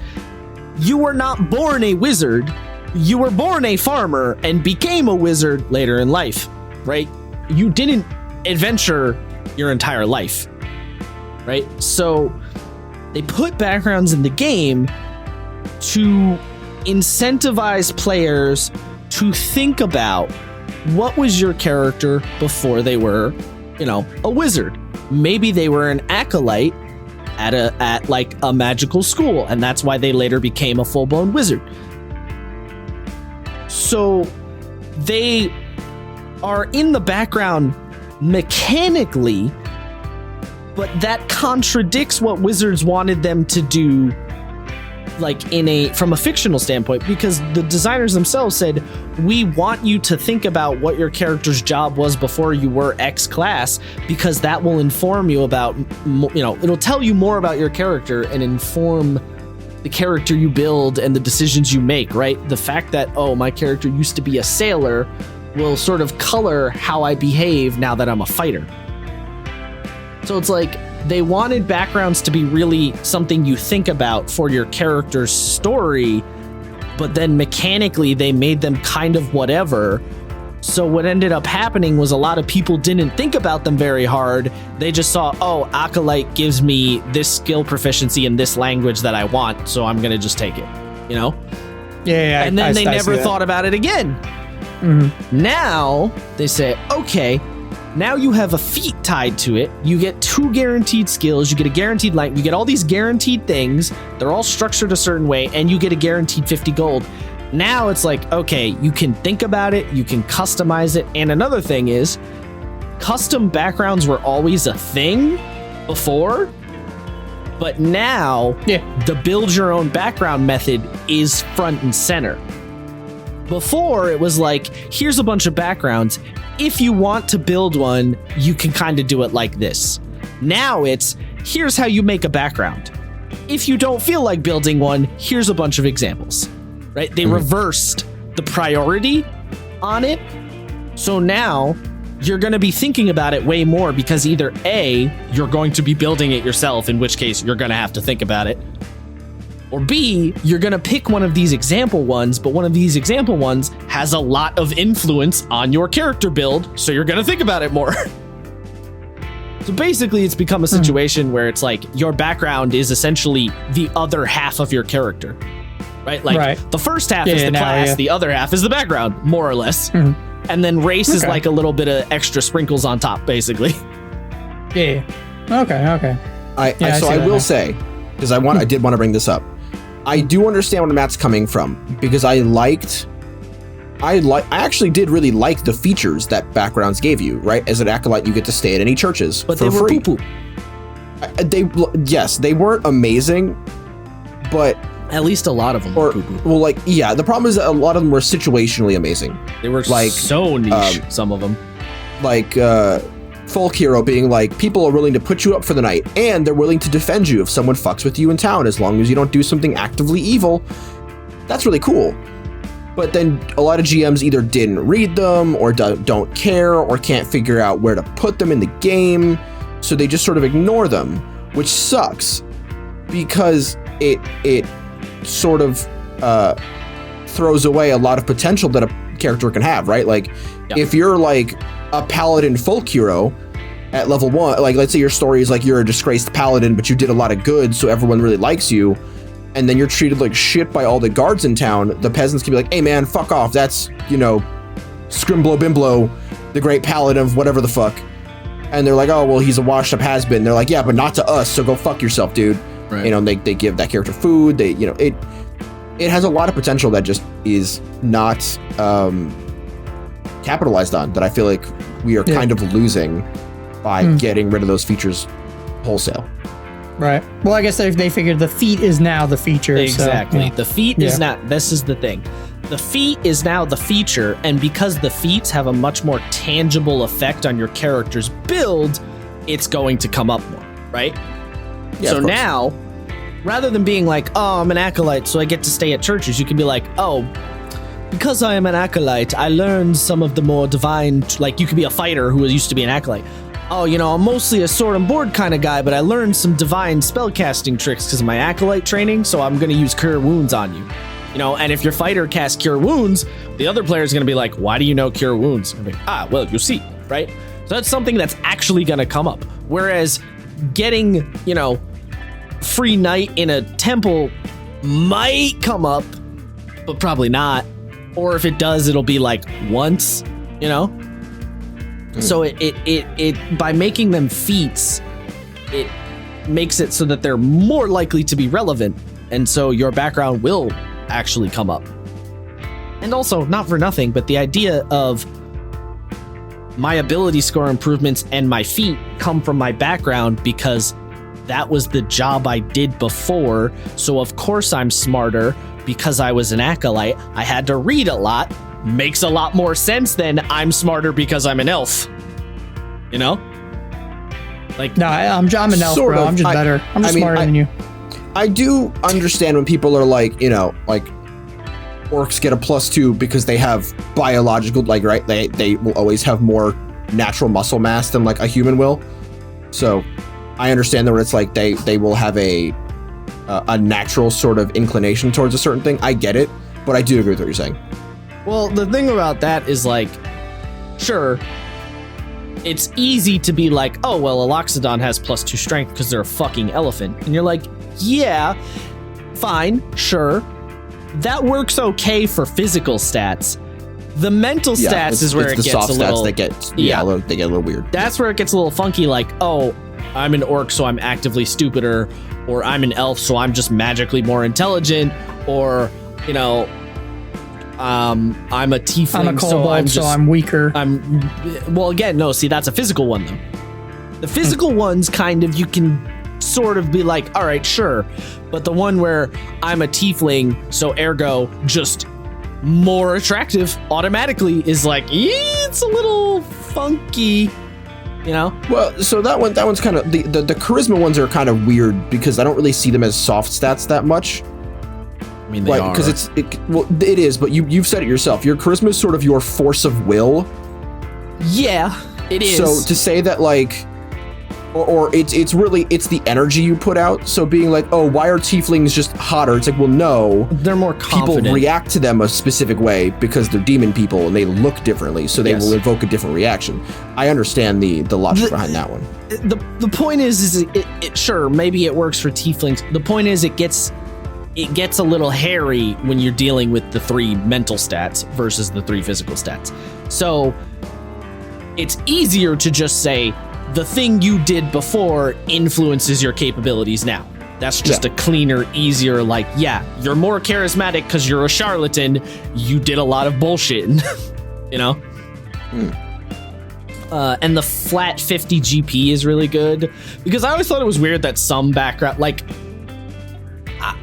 you were not born a wizard, you were born a farmer and became a wizard later in life, right? You didn't adventure your entire life, right? So they put backgrounds in the game to incentivize players to think about what was your character before they were, a wizard. Maybe they were an acolyte at like a magical school, and that's why they later became a full-blown wizard. So they are in the background mechanically, but that contradicts what wizards wanted them to do, like from a fictional standpoint, because the designers themselves said, we want you to think about what your character's job was before you were X class, because that will inform you about, it'll tell you more about your character and inform the character you build and the decisions you make, right? The fact that, my character used to be a sailor will sort of color how I behave now that I'm a fighter. So it's like, they wanted backgrounds to be really something you think about for your character's story, but then mechanically they made them kind of whatever. So what ended up happening was a lot of people didn't think about them very hard. They just saw, Acolyte gives me this skill proficiency in this language that I want, so I'm going to just take it, Yeah. And then they never thought about it again. Mm-hmm. Now they say, okay, now you have a feat tied to it. You get 2 guaranteed skills. You get a guaranteed light. You get all these guaranteed things. They're all structured a certain way, and you get a guaranteed 50 gold. Now it's like, okay, you can think about it. You can customize it. And another thing is, custom backgrounds were always a thing before, but now the build your own background method is front and center. Before, it was like, here's a bunch of backgrounds. If you want to build one, you can kind of do it like this. Now it's, here's how you make a background. If you don't feel like building one, here's a bunch of examples, right? They reversed the priority on it. So now you're going to be thinking about it way more, because either A, you're going to be building it yourself, in which case you're going to have to think about it. Or B, you're going to pick one of these example ones, but one of these example ones has a lot of influence on your character build, so you're going to think about it more. So basically, it's become a situation where it's like your background is essentially the other half of your character, right? Like the first half is the class, the other half is the background, more or less. And then race is like a little bit of extra sprinkles on top, basically. Yeah. Okay. I will say, because I did want to bring this up. I do understand where Matt's coming from, because I actually did really like the features that backgrounds gave you, right? As an acolyte, you get to stay at any churches but for they were free. poo-poo. They weren't amazing, but at least a lot of them were poo-poo. Well, the problem is that a lot of them were situationally amazing. They were so niche, some of them. Folk hero being like, people are willing to put you up for the night, and they're willing to defend you if someone fucks with you in town, as long as you don't do something actively evil. That's really cool. But then a lot of GMs either didn't read them, or don't care, or can't figure out where to put them in the game, so they just sort of ignore them, which sucks, because it sort of throws away a lot of potential that a character can have, right? Like, if you're like a paladin folk hero at level 1, like let's say your story is like you're a disgraced paladin, but you did a lot of good, so everyone really likes you, and then you're treated like shit by all the guards in town, the peasants can be like, hey man, fuck off, that's, Scrimblow Bimblow, the great paladin of whatever the fuck. And they're like, oh, well, he's a washed up has-been. They're like, yeah, but not to us, so go fuck yourself, dude. Right. They give that character food, it has a lot of potential that just is not capitalized on, that I feel like we are kind of losing by getting rid of those features wholesale. Right. Well, I guess they figured the feat is now the feature. Exactly. So, the feat is not, this is the thing. The feat is now the feature, and because the feats have a much more tangible effect on your character's build, it's going to come up more, right? Yeah, so now, rather than being like, oh, I'm an acolyte, so I get to stay at churches, you can be like, oh, because I am an acolyte, I learned some of the more divine, like you could be a fighter who used to be an acolyte. Oh, I'm mostly a sword and board kind of guy, but I learned some divine spellcasting tricks because of my acolyte training, so I'm going to use Cure Wounds on you. And if your fighter casts Cure Wounds, the other player is going to be like, why do you know Cure Wounds? I'm like, well, you see, right? So that's something that's actually going to come up. Whereas getting, free night in a temple might come up, but probably not. Or if it does, it'll be like once, you know? So it by making them feats, it makes it so that they're more likely to be relevant. And so your background will actually come up. And also, not for nothing, but the idea of my ability score improvements and my feat come from my background because that was the job I did before. So of course I'm smarter because I was an acolyte. I had to read a lot. Makes a lot more sense than I'm smarter because I'm an elf. You know? Like, No, I'm an elf, Sort bro. of. I'm just better. I'm just smarter than you. I do understand when people are like, you know, like orcs get a +2 because they have biological, like, right? They will always have more natural muscle mass than like a human will. So I understand that when it's like they will have a natural sort of inclination towards a certain thing. I get it, but I do agree with what you're saying. well, the thing about that is like, sure, it's easy to be like, oh, well, a Loxodon has +2 strength because they're a fucking elephant. And you're like, yeah, fine, sure. That works okay for physical stats. The mental stats is where it gets soft a little... stats that get, they get a little weird. That's where it gets a little funky, like, oh, I'm an orc, so I'm actively stupider, or I'm an elf, so I'm just magically more intelligent, or, you know, I'm a tiefling, I'm a kobold, so I'm weaker. Well, again, no, see, that's a physical one, though. The physical ones, kind of, you can sort of be like, all right, sure. But the one where I'm a tiefling, so ergo, just more attractive automatically is like, it's a little funky, you know? Well, so that one's kind of the charisma ones are kind of weird because I don't really see them as soft stats that much. I mean, they are. Because it is, but you've said it yourself. Your charisma is sort of your force of will. Yeah, it is. So to say that like, or it's really the energy you put out. So being like, oh, why are tieflings just hotter? It's like, well, no, they're more confident. People react to them a specific way because they're demon people and they look differently, so they will evoke a different reaction. I understand the logic behind that one. The point is it sure, maybe it works for tieflings. The point is it gets a little hairy when you're dealing with the 3 mental stats versus the 3 physical stats. So it's easier to just say the thing you did before influences your capabilities now. That's just a cleaner, easier, like, yeah, you're more charismatic because you're a charlatan. You did a lot of bullshit, you know? And the flat 50 GP is really good because I always thought it was weird that some background, like,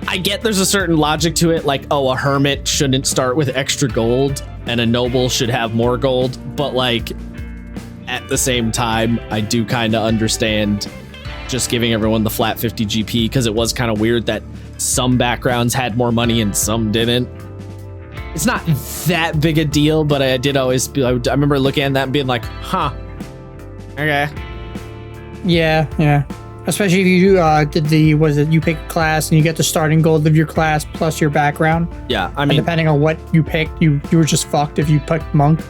I get there's a certain logic to it, like, oh, a hermit shouldn't start with extra gold and a noble should have more gold, but like, at the same time, I do kind of understand just giving everyone the flat 50 GP because it was kind of weird that some backgrounds had more money and some didn't. It's not that big a deal, but I did always I remember looking at that and being like, huh, okay. Yeah. Especially if you you pick a class and you get the starting gold of your class plus your background. Yeah, I mean, and depending on what you picked, you were just fucked if you picked monk.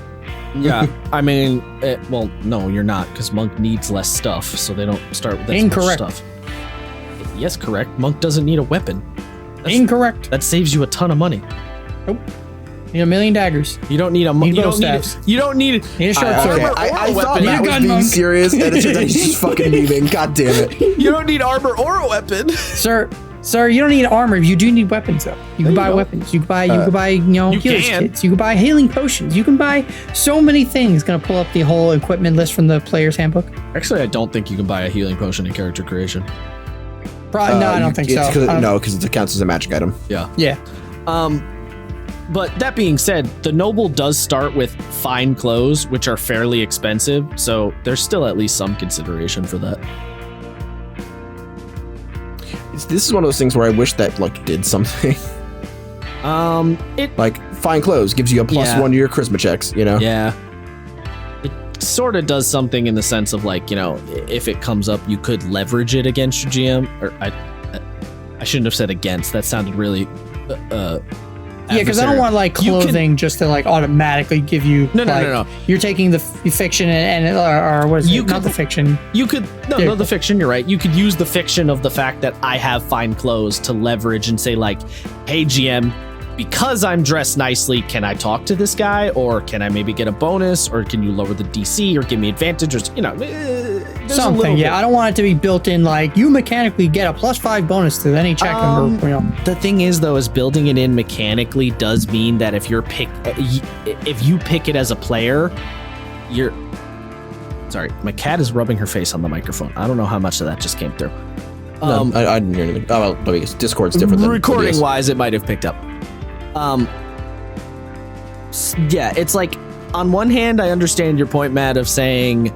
Yeah, I mean, well, no, you're not, because monk needs less stuff, so they don't start with that much stuff. Yes, correct. Monk doesn't need a weapon. Incorrect. That saves you a ton of money. Nope. You need a million daggers. You don't need a you don't need a short sword. I thought that was being serious, and it's just fucking memeing. God damn it. You don't need armor or a weapon. Sir, you don't need armor. You do need weapons, though. You can buy weapons. You can buy healer's kits. You can buy healing potions. You can buy so many things. Gonna pull up the whole equipment list from the player's handbook. Actually, I don't think you can buy a healing potion in character creation. Probably no, I don't think so. Because it counts as a magic item. Yeah. But that being said, the noble does start with fine clothes, which are fairly expensive. So there's still at least some consideration for that. This is one of those things where I wish that like did something. Like fine clothes gives you a +1 to your charisma checks, you know? Yeah. It sort of does something in the sense of like, you know, if it comes up, you could leverage it against your GM. Or I shouldn't have said against. That sounded really Yeah, because I don't want like clothing just to like automatically give you. No. You're taking the fiction or what is it? Not the fiction. You could no the fiction. You're right. You could use the fiction of the fact that I have fine clothes to leverage and say like, "Hey GM, because I'm dressed nicely, can I talk to this guy, or can I maybe get a bonus, or can you lower the DC, or give me advantage, or something." Yeah, I don't want it to be built in like you mechanically get a +5 bonus to any check. The thing is, though, is building it in mechanically does mean that if you pick it as a player, you're. Sorry, my cat is rubbing her face on the microphone. I don't know how much of that just came through. No, I didn't hear anything. Oh, well, but I guess Discord's different than recording wise, it might have picked up. Yeah, it's like on one hand, I understand your point, Matt, of saying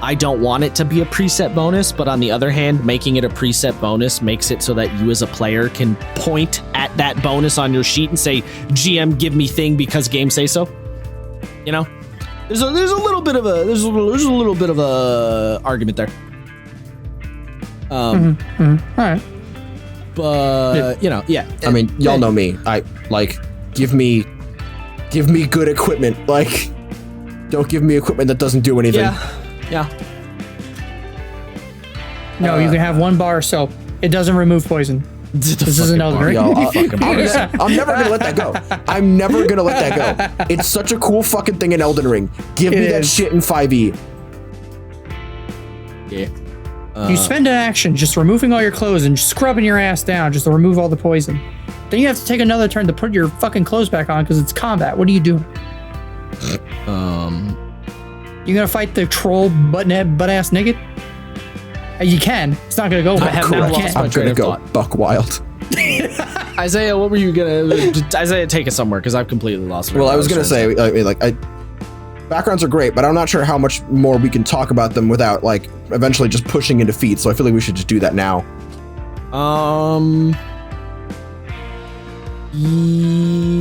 I don't want it to be a preset bonus, but on the other hand, making it a preset bonus makes it so that you as a player can point at that bonus on your sheet and say, "GM, give me thing because game say so." You know, there's a little bit of a argument there. All right. But yeah. I mean, y'all know me. I like give me good equipment. Like, don't give me equipment that doesn't do anything. Yeah. No, you can have 1 bar of soap. It doesn't remove poison. This is an Elden Ring. I'm never gonna let that go. I'm never gonna let that go. It's such a cool fucking thing in Elden Ring. Give me that shit in 5e. Yeah. You spend an action just removing all your clothes and scrubbing your ass down just to remove all the poison. Then you have to take another turn to put your fucking clothes back on because it's combat. What are you doing? You gonna fight the troll butt-ass naked? You can. It's not gonna go well. I'm gonna go buck wild. Isaiah, what were you gonna? Isaiah, take it somewhere because I've completely lost. Well, I was gonna say, backgrounds are great, but I'm not sure how much more we can talk about them without like eventually just pushing into feats. So I feel like we should just do that now.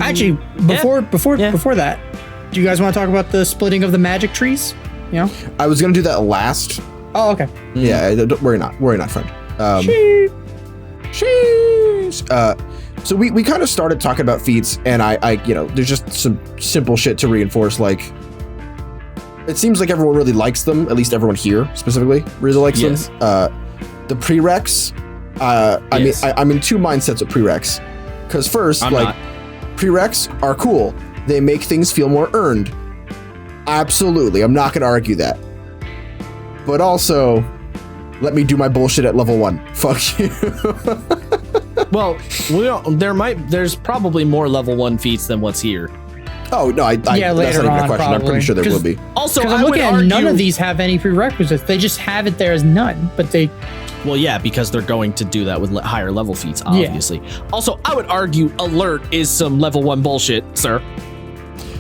Actually, before that, do you guys want to talk about the splitting of the magic trees? You know, I was gonna do that last. Oh, okay. Yeah, worry not, friend. So we kind of started talking about feats, and I there's just some simple shit to reinforce. Like, it seems like everyone really likes them. At least everyone here specifically really likes them. The prereqs. I mean, I'm in 2 mindsets of prereqs. Because first, prereqs are cool. They make things feel more earned. Absolutely, I'm not gonna argue that. But also, let me do my bullshit at level 1. Fuck you. Well, there's probably more level 1 feats than what's here. Oh no, that's not even a question. Probably. I'm pretty sure there will be. Also, I'm looking at none of these have any prerequisites. They just have it there as none, but they. Well, yeah, because they're going to do that with higher level feats, obviously. Yeah. Also, I would argue alert is some level 1 bullshit, sir.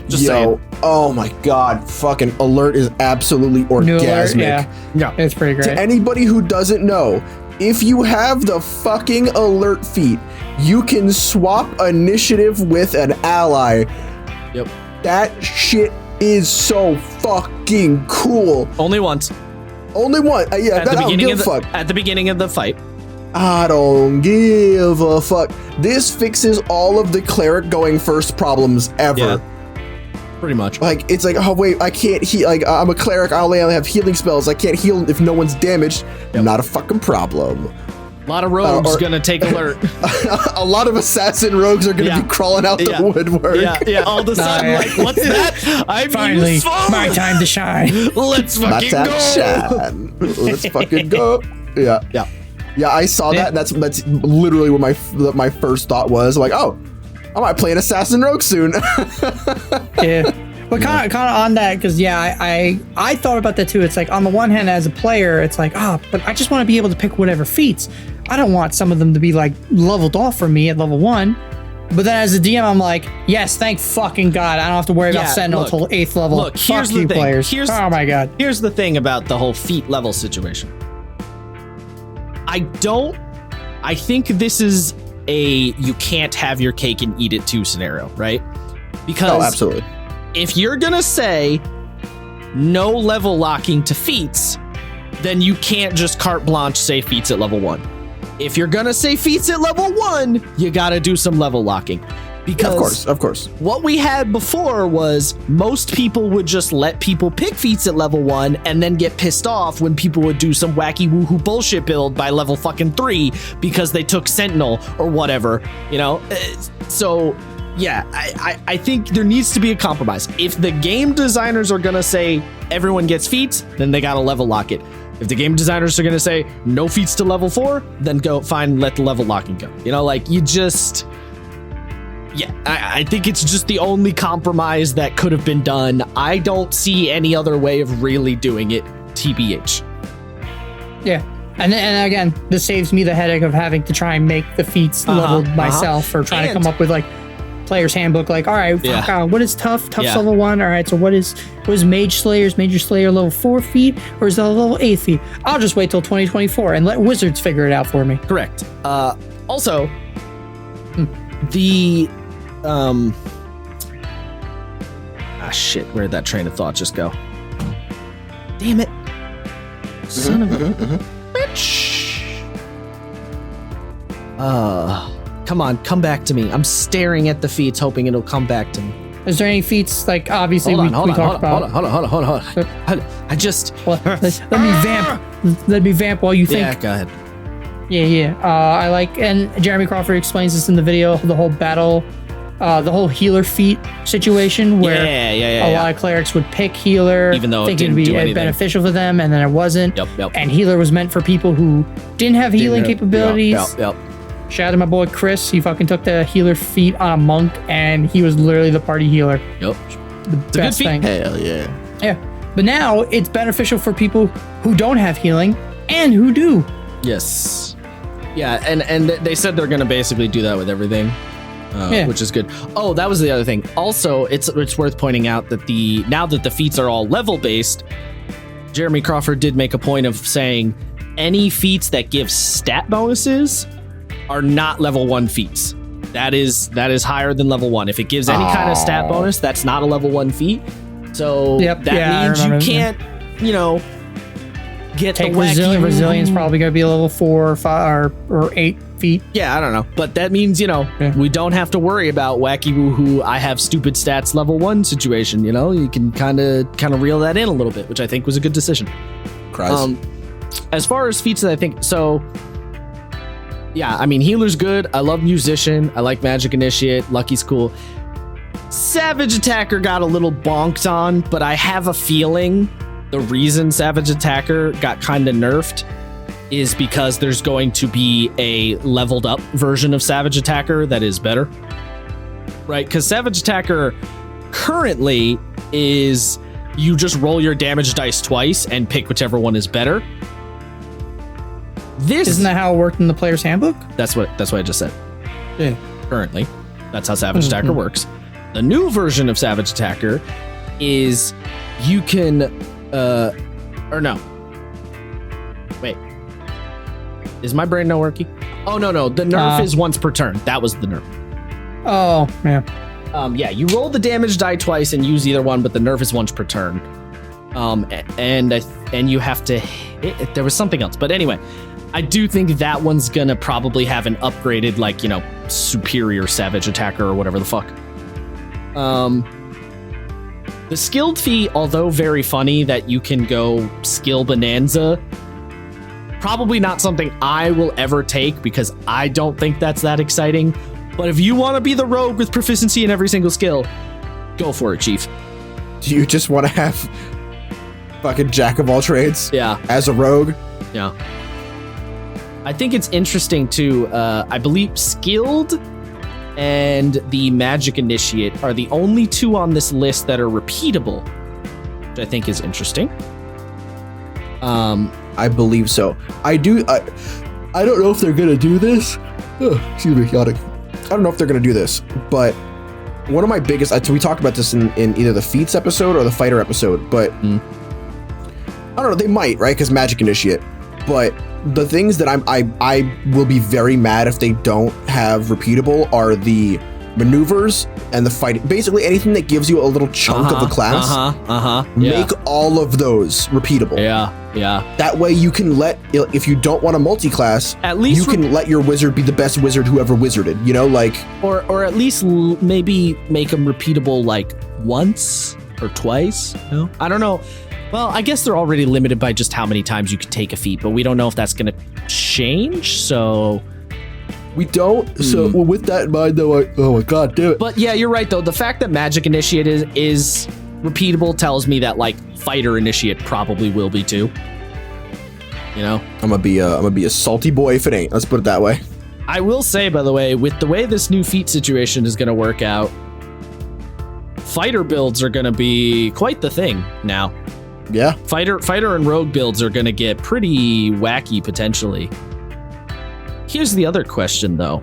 Just saying. Oh my god, fucking alert is absolutely orgasmic. Yeah, it's pretty great. To anybody who doesn't know, if you have the fucking alert feat, you can swap initiative with an ally. Yep. That shit is so fucking cool. Only once. Only one. I don't give a fuck. At the beginning of the fight. I don't give a fuck. This fixes all of the cleric going first problems ever. Yeah, pretty much. Like, it's like, oh wait, I can't heal. Like, I'm a cleric. I only have healing spells. I can't heal if no one's damaged. Yep. Not a fucking problem. A lot of rogues gonna take alert. A lot of assassin rogues are gonna be crawling out the woodwork. Yeah. All of a sudden, like, what's that? I'm finally useful. My time to shine. Let's fucking go. Let's fucking go. Yeah. I saw that, and that's literally what my first thought was. Like, oh, I might play an assassin rogue soon. Yeah. But kind of on that, because I thought about that too. It's like, on the one hand, as a player, it's like, but I just want to be able to pick whatever feats. I don't want some of them to be like leveled off for me at level 1. But then as a DM, I'm like, yes, thank fucking God, I don't have to worry about Sentinel until 8th level. Look, here's Fuck you, thing. players. Oh my God. Here's the thing about the whole feat level situation. I think this is you can't have your cake and eat it too scenario, right? Because absolutely. If you're gonna say no level locking to feats, then you can't just carte blanche say feats at level 1. If you're gonna say feats at level 1, you gotta do some level locking. Because of course. what we had before was most people would just let people pick feats at level 1 and then get pissed off when people would do some wacky woohoo bullshit build by level fucking 3 because they took Sentinel or whatever, you know? So, yeah, I think there needs to be a compromise. If the game designers are gonna say everyone gets feats, then they gotta level lock it. If the game designers are gonna say no feats to level 4, then go fine, let the level locking go. You know, like you just... Yeah, I think it's just the only compromise that could have been done. I don't see any other way of really doing it, TBH. Yeah. And again, this saves me the headache of having to try and make the feats leveled myself or trying to come up with like player's handbook. Like, all right, what is tough? Tough's level 1. All right, so what is Mage Slayer? Is Mage Slayer level 4 feat or is that level 8 feat? I'll just wait till 2024 and let Wizards figure it out for me. Correct. Also, the shit, where'd that train of thought just go? Damn it. Son of a bitch. Come on, come back to me. I'm staring at the feats hoping it'll come back to me. Is there any feats, like, obviously we talked about... Hold on. I just... Well, let me vamp while you think. Yeah, go ahead. Yeah. I like, and Jeremy Crawford explains this in the video, the whole battle, the whole healer feat situation where a lot of clerics would pick healer, even though thinking it'd be beneficial for them, and then it wasn't. Yep. And healer was meant for people who didn't have healing capabilities. Yep. Shout out to my boy Chris. He fucking took the healer feat on a monk, and he was literally the party healer. Yep. The best thing. Hell yeah. Yeah. But now it's beneficial for people who don't have healing and who do. Yes. Yeah, and they said they're going to basically do that with everything, which is good. Oh, that was the other thing. Also, it's worth pointing out that now that the feats are all level based, Jeremy Crawford did make a point of saying any feats that give stat bonuses are not level 1 feats. That is higher than level 1. If it gives any kind of stat bonus, that's not a level 1 feat. So that means you can't, get take the wacky... Resilience probably going to be a level 4 or 5 or 8 feet. Yeah, I don't know. But that means, we don't have to worry about wacky woohoo, I have stupid stats level 1 situation, You can kind of reel that in a little bit, which I think was a good decision. As far as feats that I think... So, yeah, I mean, Healer's good. I love Musician. I like Magic Initiate. Lucky's cool. Savage Attacker got a little bonked on, but I have a feeling the reason Savage Attacker got kind of nerfed is because there's going to be a leveled up version of Savage Attacker that is better. Right? Because Savage Attacker currently is you just roll your damage dice twice and pick whichever one is better. Isn't that how it worked in the player's handbook? That's what I just said. Yeah. Currently, that's how Savage Attacker works. The new version of Savage Attacker is you can, or no. Wait. Is my brain not working? Oh, no. The nerf is once per turn. That was the nerf. Oh, yeah. Yeah, you roll the damage die twice and use either one, but the nerf is once per turn. And you have to hit, there was something else. But anyway, I do think that one's gonna probably have an upgraded, superior Savage Attacker or whatever the fuck. The skilled feat, although very funny that you can go skill bonanza, probably not something I will ever take because I don't think that's that exciting. But if you want to be the rogue with proficiency in every single skill, go for it, Chief. Do you just want to have fucking jack of all trades? Yeah. As a rogue? Yeah. I think it's interesting too. I believe skilled and the Magic Initiate are the only two on this list that are repeatable, which I think is interesting. I believe so. I don't know if they're gonna do this. Excuse me, yawning. I don't know if they're gonna do this, but one of my biggest... we talked about this in either the feats episode or the fighter episode, but I don't know. They might, right? Because Magic Initiate. But the things that I will be very mad if they don't have repeatable are the maneuvers and the fighting, basically anything that gives you a little chunk of the class, make all of those repeatable. Yeah. That way you can if you don't want a multi-class, at least you can let your wizard be the best wizard who ever wizarded, you know, like... Or at least maybe make them repeatable like once or twice, you know? I don't know. Well, I guess they're already limited by just how many times you can take a feat, but we don't know if that's going to change, so... We don't. So with that in mind, though, oh my god, damn it. But yeah, you're right though. The fact that Magic Initiate is repeatable tells me that like Fighter Initiate probably will be too. You know, I'm gonna be a salty boy if it ain't. Let's put it that way. I will say, by the way, with the way this new feat situation is gonna work out, Fighter builds are gonna be quite the thing now. Yeah. Fighter and Rogue builds are gonna get pretty wacky potentially. Here's the other question, though.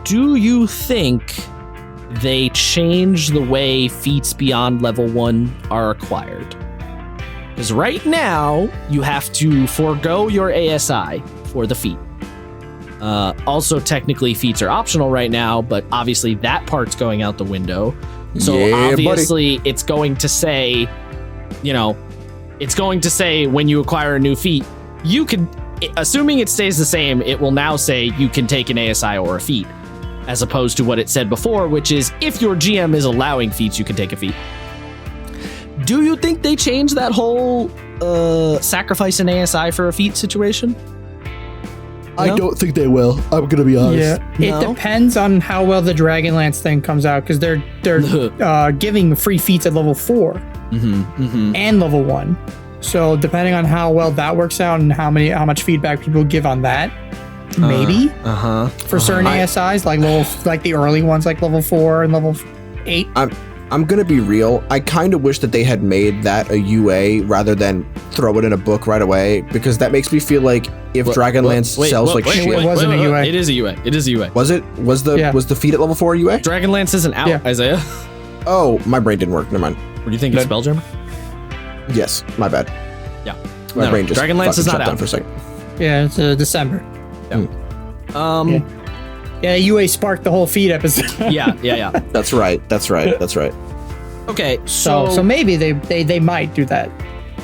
Do you think they change the way feats beyond level 1 are acquired? Because right now, you have to forego your ASI for the feat. Also, technically, feats are optional right now, but obviously that part's going out the window. So obviously, it's going to say, it's going to say when you acquire a new feat, you can... Assuming it stays the same, it will now say you can take an ASI or a feat, as opposed to what it said before, which is if your GM is allowing feats, you can take a feat. Do you think they changed that whole sacrifice an ASI for a feat situation? I don't think they will. I'm gonna be honest. Yeah, it depends on how well the Dragonlance thing comes out, because they're giving free feats at level 4 and level 1. So depending on how well that works out and how much feedback people give on that, maybe for certain ASIs like the early ones like level 4 and level 8. I'm gonna be real. I kind of wish that they had made that a UA rather than throw it in a book right away, because that makes me feel like if Dragonlance sells like shit. It wasn't a UA. It is a UA. It is a UA. Was it? Was the feat at level 4 UA? Dragonlance isn't out, Isaiah. Oh, my brain didn't work. Never mind. What do you think? It's Spelljammer? Yes, my bad. Yeah. My brain just Dragonlance is not out down for a second. Yeah, it's December. Yeah. Yeah, UA sparked the whole feed episode. Yeah. That's right. Okay, so maybe they might do that,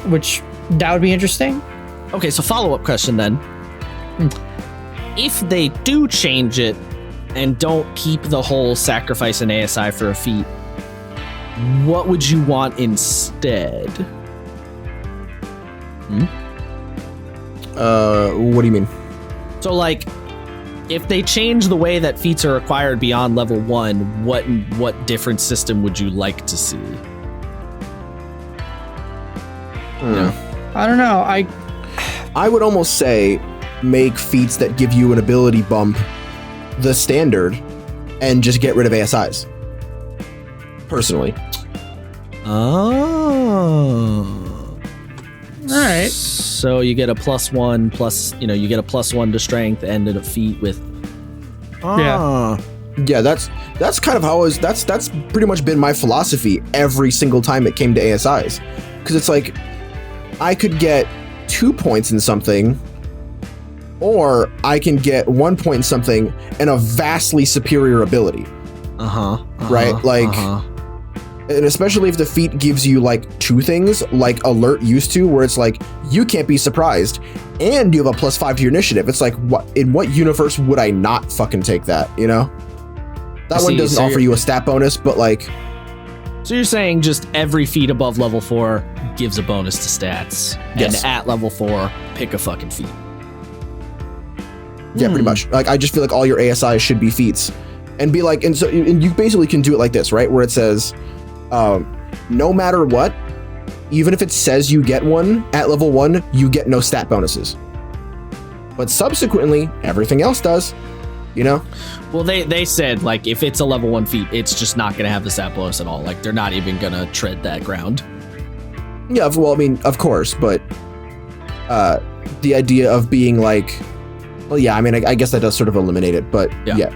which that would be interesting. Okay, so follow-up question then. If they do change it and don't keep the whole sacrifice an ASI for a feat, what would you want instead? What do you mean? So, like, if they change the way that feats are acquired beyond level 1, what different system would you like to see? I don't know. I would almost say make feats that give you an ability bump the standard and just get rid of ASIs. Personally. Oh. All right. So you get a +1 plus, you get a +1 to strength and a feat with. Yeah, that's kind of how that's pretty much been my philosophy every single time it came to ASIs. Because it's like, I could get 2 points in something, or I can get 1 point in something and a vastly superior ability. Right? Like, and especially if the feat gives you like 2 things, like Alert used to, where it's like, you can't be surprised, and you have a +5 to your initiative. It's like, in what universe would I not fucking take that, That one doesn't offer you a stat bonus, but like... So you're saying just every feat above level 4 gives a bonus to stats, and at level 4, pick a fucking feat. Yeah, pretty much. Like, I just feel like all your ASIs should be feats. And be like, and you basically can do it like this, right? Where it says, no matter what, even if it says you get one at level 1, you get no stat bonuses. But subsequently, everything else does, Well, they said, like, if it's a level 1 feat, it's just not going to have the stat bonus at all. Like, they're not even going to tread that ground. Yeah, well, I mean, of course, but the idea of being like, well, yeah, I mean, I guess that does sort of eliminate it, but yeah.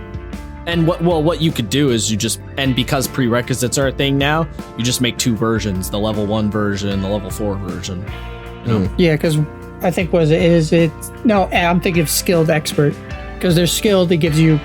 And what you could do is and because prerequisites are a thing now, you just make 2 versions, the level 1 version, the level 4 version. Yeah, because I think I'm thinking of skilled expert, because they're skilled. It gives you,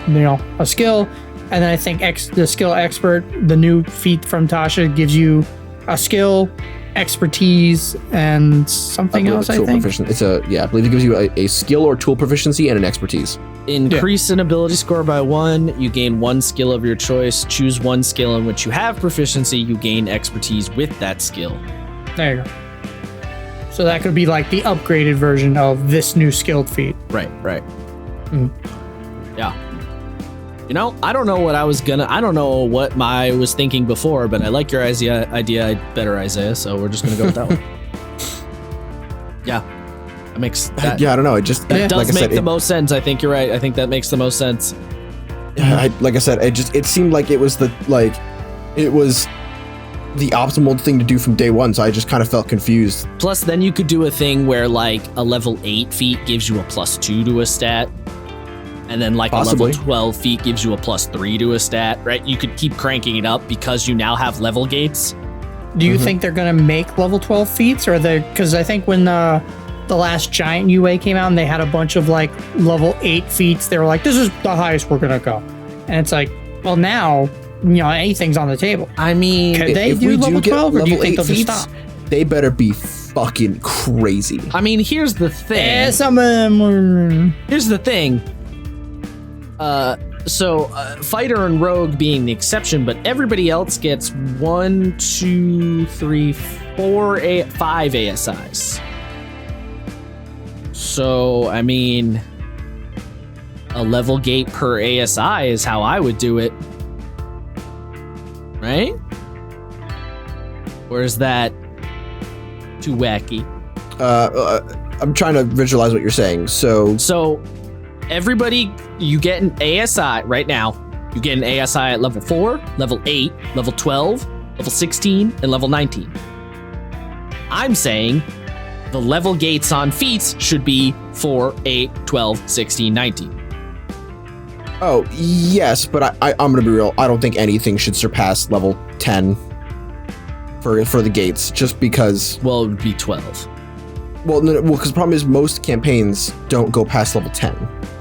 a skill, and then I think the skill expert, the new feat from Tasha, gives you a skill, expertise, and something else. I think I believe it gives you a skill or tool proficiency and an expertise. Increase an ability score by 1. You gain 1 skill of your choice. Choose 1 skill in which you have proficiency. You gain expertise with that skill. There you go. So that could be like the upgraded version of this new skilled feat. Right. Yeah. I don't know what I don't know what I was thinking before, but I like your idea better, Isaiah, so we're just going to go with that one. Yeah. That makes that, I don't know. It does make the most sense. I think you're right. I think that makes the most sense. Like I said, it seemed like it was the optimal thing to do from day one, so I just kind of felt confused. Plus, then you could do a thing where like a level 8 feat gives you a +2 to a stat, and then like Possibly. a level 12 feat gives you a +3 to a stat, right? You could keep cranking it up because you now have level gates. Do you think they're going to make level 12 feats, or because I think when the last giant UA came out and they had a bunch of like level 8 feats, they were like, this is the highest we're going to go. And it's like, well, now, anything's on the table. I mean, can they do level 12, or do you think they'll just stop? They better be fucking crazy. I mean, here's the thing. Some of them were... Here's the thing. So fighter and rogue being the exception, but everybody else gets 1, 2, 3, 4, 5 ASIs. So, I mean, a level gate per ASI is how I would do it. Right? Or is that too wacky? I'm trying to visualize what you're saying. So everybody, you get an ASI right now. You get an ASI at level 4, level 8, level 12, level 16, and level 19. I'm saying the level gates on feats should be 4, 8, 12, 16, 19. Oh, yes, but I'm going to be real. I don't think anything should surpass level 10 for the gates, just because... Well, it would be 12. Well, because the problem is most campaigns don't go past level 10.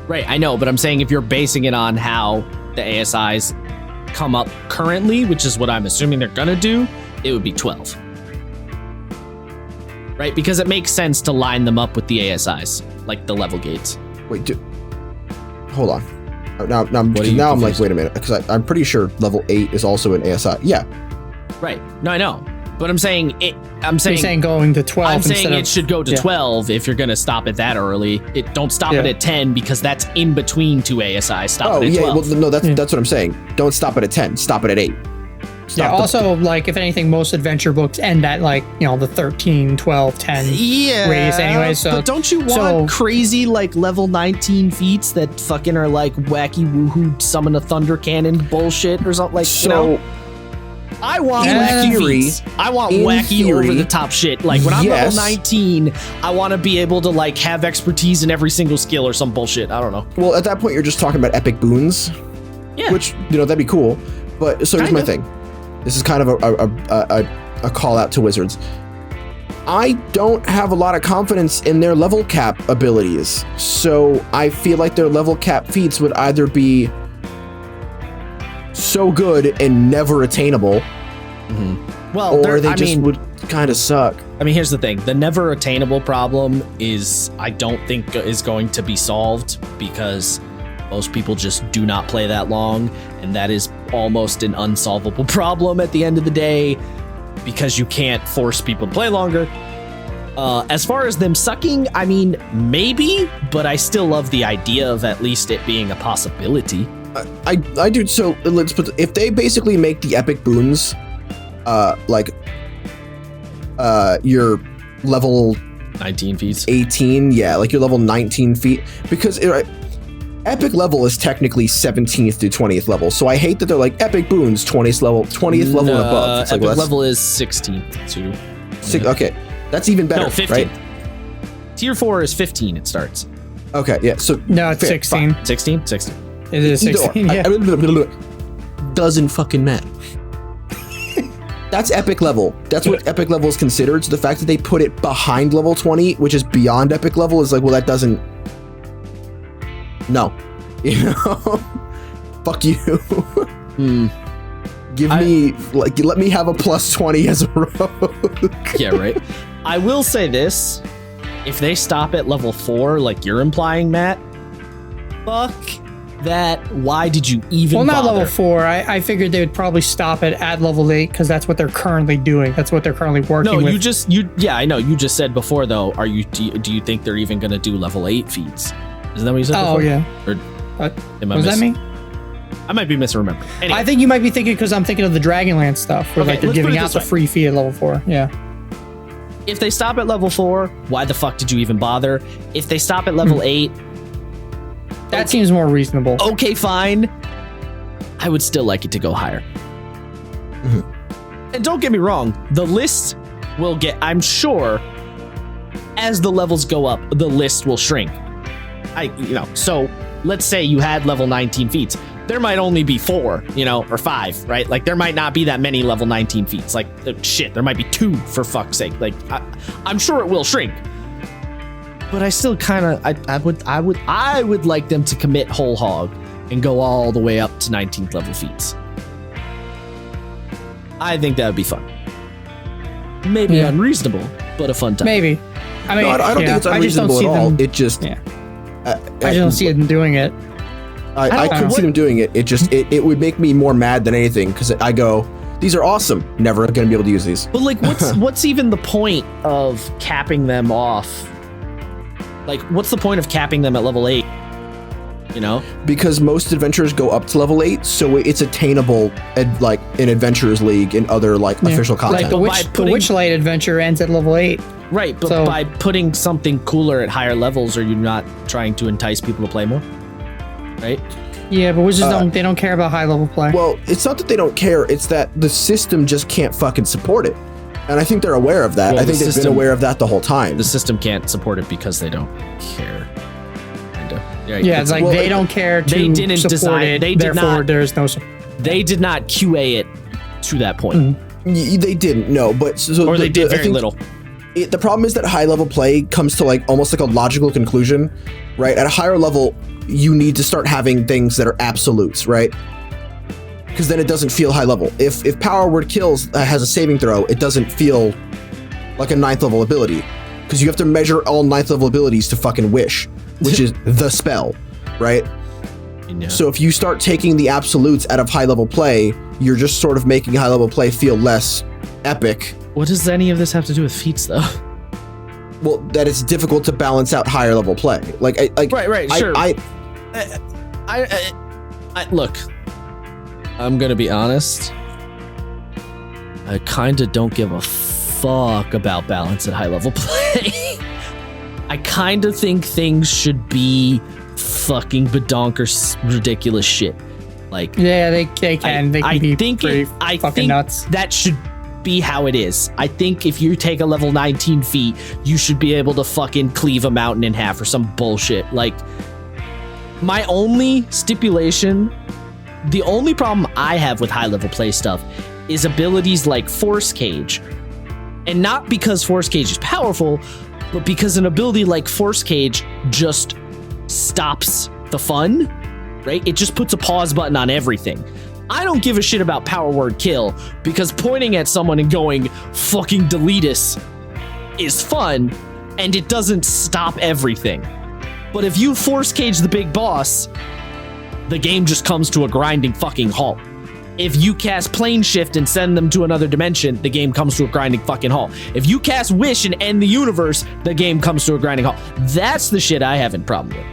Right, I know, but I'm saying if you're basing it on how the ASIs come up currently, which is what I'm assuming they're going to do, it would be 12. Right, because it makes sense to line them up with the ASIs, like the level gates. Wait, hold on. Now I'm like, wait a minute, because I'm pretty sure level 8 is also an ASI. Yeah. Right. No, I know. But I'm saying You're saying going to 12. I'm saying it should go to 12 if you're going to stop it that early. Don't stop it at 10 because that's in between 2 ASIs. Stop it at 12. Well, no, that's what I'm saying. Don't stop it at 10. Stop it at 8. Like, if anything, most adventure books end at, like, the 13, 12, 10 radius anyway. So, but don't you want crazy, like, level 19 feats that fucking are, like, wacky woohoo summon a thunder cannon bullshit or something? Like, I want wacky feats. I want wacky over-the-top shit. Like, when I'm level 19, I want to be able to, like, have expertise in every single skill or some bullshit. I don't know. Well, at that point, you're just talking about epic boons. Yeah. Which, that'd be cool. But, so here's my thing. This is kind of a call out to wizards. I don't have a lot of confidence in their level cap abilities. So I feel like their level cap feats would either be so good and never attainable, well, or they would kind of suck. I mean, here's the thing. The never attainable problem is, I don't think is going to be solved because most people just do not play that long, and that is almost an unsolvable problem at the end of the day because you can't force people to play longer. As far as them sucking, I mean, maybe, but I still love the idea of at least it being a possibility. I do. So let's put, if they basically make the epic boons, your level 19 feet, 18, like your level 19 feet, because epic level is technically 17th to 20th level. So I hate that they're like epic boons 20th level and above. It's epic level is 16th to okay, that's even better. No, 15th. Right? Tier 4 is 15. It starts. Okay, yeah. So no, it's 16. 16. 16. It is 16. Doesn't fucking matter. That's epic level. That's what epic level is considered. So the fact that they put it behind level 20, which is beyond epic level, is like, well, that doesn't. No. You know, fuck you. Give me let me have a plus 20 as a rogue. Yeah, right. I will say this: if they stop at level 4, like you're implying, Matt, fuck that. Why did you even? Well, not bother? level 4. I figured they would probably stop it at level 8 because that's what they're currently doing. That's what they're currently working with. Yeah, I know. You just said before though. Do you think they're even gonna do level 8 feats? Isn't that what you said? Oh before? yeah. Or what does that mean? I might be misremembering. Anyway. I think you might be thinking because I'm thinking of the Dragonlance stuff, where Okay, like they're let's put giving it out this the way. free feat at level 4. Yeah. If they stop at level 4, why the fuck did you even bother? If they stop at level 8, That seems more reasonable. okay, fine. I would still like it to go higher. And don't get me wrong, the list will get, I'm sure, as the levels go up, the list will shrink. So let's say you had level 19 feats. There might only be 4, or 5, right? Like there might not be that many level 19 feats. Like shit, there might be 2 for fuck's sake. Like I'm sure it will shrink. But I still kind of, I would like them to commit whole hog and go all the way up to 19th level feats. I think that would be fun. Maybe unreasonable, but a fun time. Maybe. I mean, No, I don't think it's unreasonable at all. It just, I just don't see them doing it. I could see them doing it. It just, it would make me more mad than anything because I go, these are awesome. Never going to be able to use these. But like, what's even the point of capping them off? Like, what's the point of capping them at level 8? Because most adventurers go up to level 8, so it's attainable like in Adventurers League and other official content. Like the Witchlight adventure ends at level 8. Right, but by putting something cooler at higher levels, are you not trying to entice people to play more? Right? Yeah, but wizards don't care about high level play. Well, it's not that they don't care, it's that the system just can't fucking support it. And I think they're aware of that. Well, I think they've been aware of that the whole time. The system can't support it because they don't care. Yeah, it's like they don't care to they didn't support design it, they did therefore not, there's no support. They did not QA it to that point. They didn't, no, but or they did very little. The problem is that high level play comes to almost like a logical conclusion, right? At a higher level, you need to start having things that are absolutes, right? Because then it doesn't feel high level. If Power Word Kills has a saving throw, it doesn't feel like a 9th level ability. Because you have to measure all 9th level abilities to fucking wish, which is the spell, right? Yeah. So if you start taking the absolutes out of high level play, you're just sort of making high level play feel less epic. What does any of this have to do with feats, though? Well, that it's difficult to balance out higher level play. Right, sure. Look, I'm gonna be honest. I kind of don't give a fuck about balance at high level play. I kind of think things should be fucking badonkers ridiculous shit. Yeah, they can. They can be pretty fucking nuts. That should be how it is. I think if you take a level 19 feat, you should be able to fucking cleave a mountain in half or some bullshit. My only stipulation, the only problem I have with high level play stuff is abilities like Force Cage. And not because Force Cage is powerful, but because an ability like Force Cage just stops the fun, right? It just puts a pause button on everything. I don't give a shit about Power Word Kill because pointing at someone and going fucking deletus is fun and it doesn't stop everything. But if you Force Cage the big boss, the game just comes to a grinding fucking halt. If you cast Plane Shift and send them to another dimension, the game comes to a grinding fucking halt. If you cast Wish and end the universe, the game comes to a grinding halt. That's the shit I have a problem with.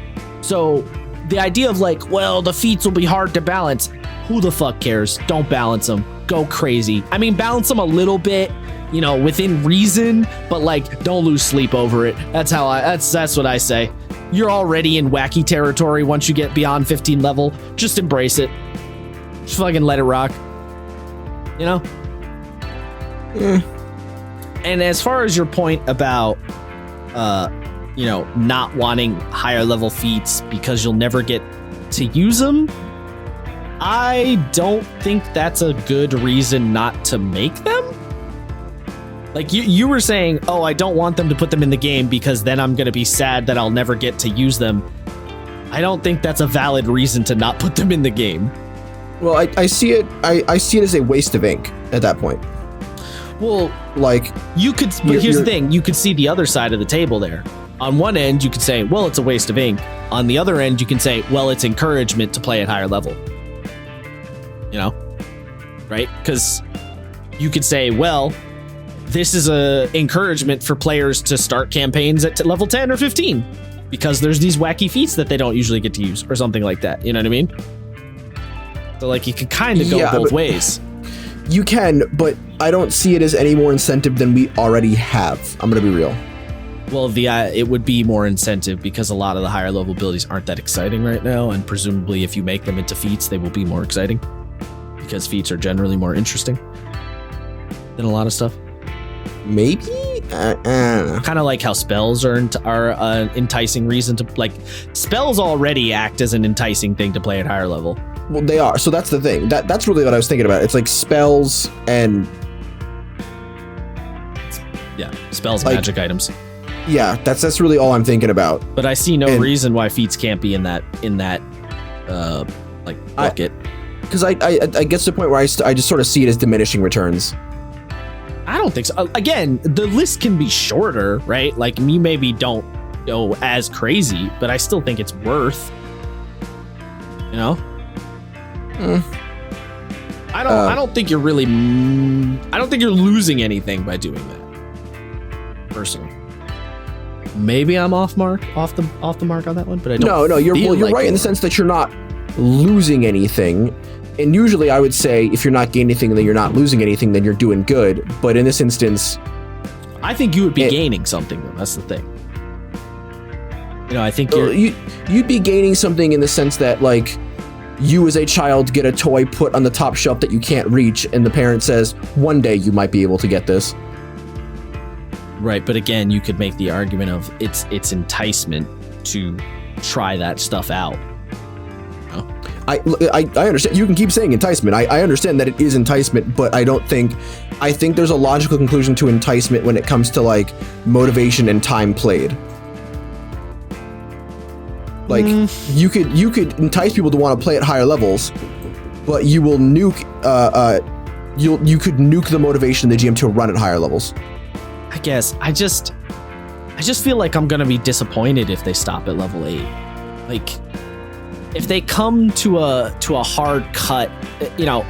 So the idea of the feats will be hard to balance. Who the fuck cares? Don't balance them. Go crazy. I mean, balance them a little bit, within reason, but don't lose sleep over it. That's what I say. You're already in wacky territory once you get beyond 15 level. Just embrace it. Just fucking let it rock. Yeah. And as far as your point about, not wanting higher level feats because you'll never get to use them, I don't think that's a good reason not to make them. You were saying, I don't want them to put them in the game because then I'm going to be sad that I'll never get to use them. I don't think that's a valid reason to not put them in the game. Well, I see it. I see it as a waste of ink at that point. Well, like you could, but here's the thing: you could see the other side of the table there. On one end, you could say, "Well, it's a waste of ink." On the other end, you can say, "Well, it's encouragement to play at higher level." You know, right? Because you could say, "Well, this is a encouragement for players to start campaigns at level 10 or 15 because there's these wacky feats that they don't usually get to use," or something like that. You know what I mean? So, like, you can kind of go both ways. You can, but I don't see it as any more incentive than we already have. I'm going to be real. Well, it would be more incentive because a lot of the higher level abilities aren't that exciting right now, and presumably if you make them into feats, they will be more exciting because feats are generally more interesting than a lot of stuff. Maybe? Kind of like how spells are an enticing reason to, like, spells already act as an enticing thing to play at higher level. Well, they are. So that's the thing. That's really what I was thinking about. It's like spells and... Yeah, spells and magic items. Yeah, that's really all I'm thinking about. But I see no reason why feats can't be in that like bucket. Because I get to the point where I just sort of see it as diminishing returns. I don't think so. Again, the list can be shorter, right? Like, you maybe don't go as crazy, but I still think it's worth. You know? I don't think you're really. I don't think you're losing anything by doing that. Personally, maybe I'm off the mark on that one, but I don't. No, you're right in the sense that you're not losing anything. And usually, I would say if you're not gaining anything, then you're not losing anything. Then you're doing good. But in this instance, I think you would be gaining something. Though. That's the thing. You know, I think you'd be gaining something in the sense that, like, you as a child get a toy put on the top shelf that you can't reach, and the parent says, one day you might be able to get this. Right, but again, you could make the argument of it's enticement to try that stuff out. You know? I understand. You can keep saying enticement. I understand that it is enticement, but I think there's a logical conclusion to enticement when it comes to, like, motivation and time played. Like, you could entice people to want to play at higher levels, but you will nuke you could nuke the motivation of the GM to run at higher levels. I guess I just feel like I'm gonna be disappointed if they stop at level 8. Like, if they come to a hard cut, you know,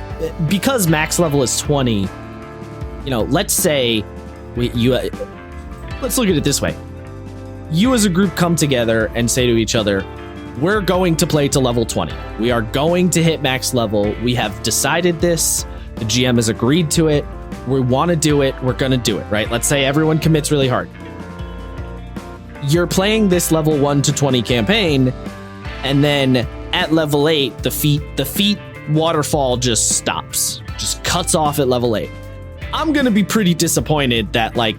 because max level is 20. You know, let's say let's look at it this way. You as a group come together and say to each other, we're going to play to level 20. We are going to hit max level. We have decided this. The GM has agreed to it. We want to do it. We're going to do it, right? Let's say everyone commits really hard. You're playing this level 1 to 20 campaign, and then at level 8, the feat waterfall just stops. Just cuts off at level 8. I'm going to be pretty disappointed that, like,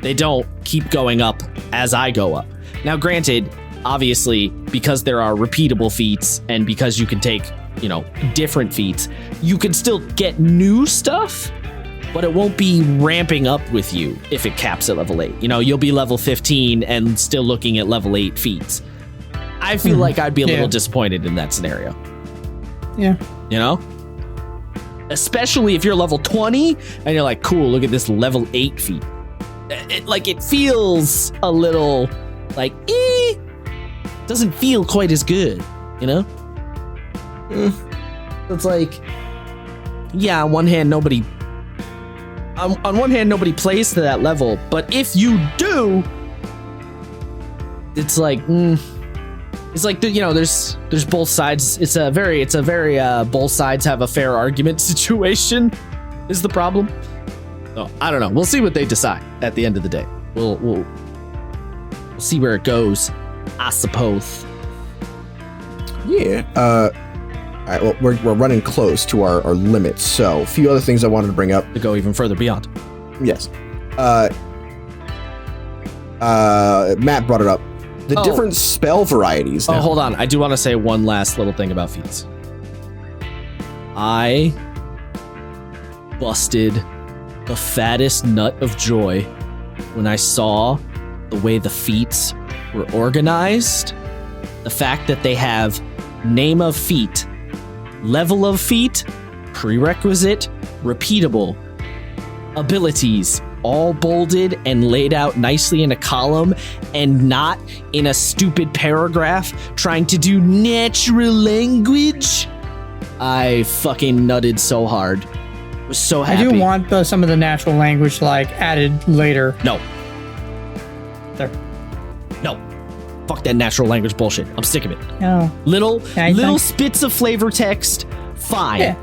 they don't keep going up as I go up. Now, granted, obviously, because there are repeatable feats and because you can take, you know, different feats, you can still get new stuff, but it won't be ramping up with you if it caps at level 8. You know, you'll be level 15 and still looking at level 8 feats. I feel like I'd be a little disappointed in that scenario. Yeah. You know? Especially if you're level 20 and you're like, cool, look at this level 8 feat. It feels a little like, doesn't feel quite as good, you know? It's like, yeah, on one hand, nobody plays to that level, but if you do, it's like, it's like, you know, there's both sides. It's a very both sides have a fair argument situation is the problem. So, I don't know. We'll see what they decide at the end of the day. We'll see where it goes, I suppose. Yeah. All right. Well, we're running close to our limits. So, a few other things I wanted to bring up To go even further beyond. Yes. Matt brought it up. The different spell varieties. Now. Hold on. I do want to say one last little thing about feats. I busted the fattest nut of joy when I saw the way the feats were organized the fact that they have name of feat, level of feat, prerequisite, repeatable, abilities, all bolded and laid out nicely in a column and not in a stupid paragraph trying to do natural language. I fucking nutted so hard. Was so happy. I do want some of the natural language like added later. No. There. No. Fuck that natural language bullshit. I'm sick of it. No. Little spits of flavor text. Fine. Yeah.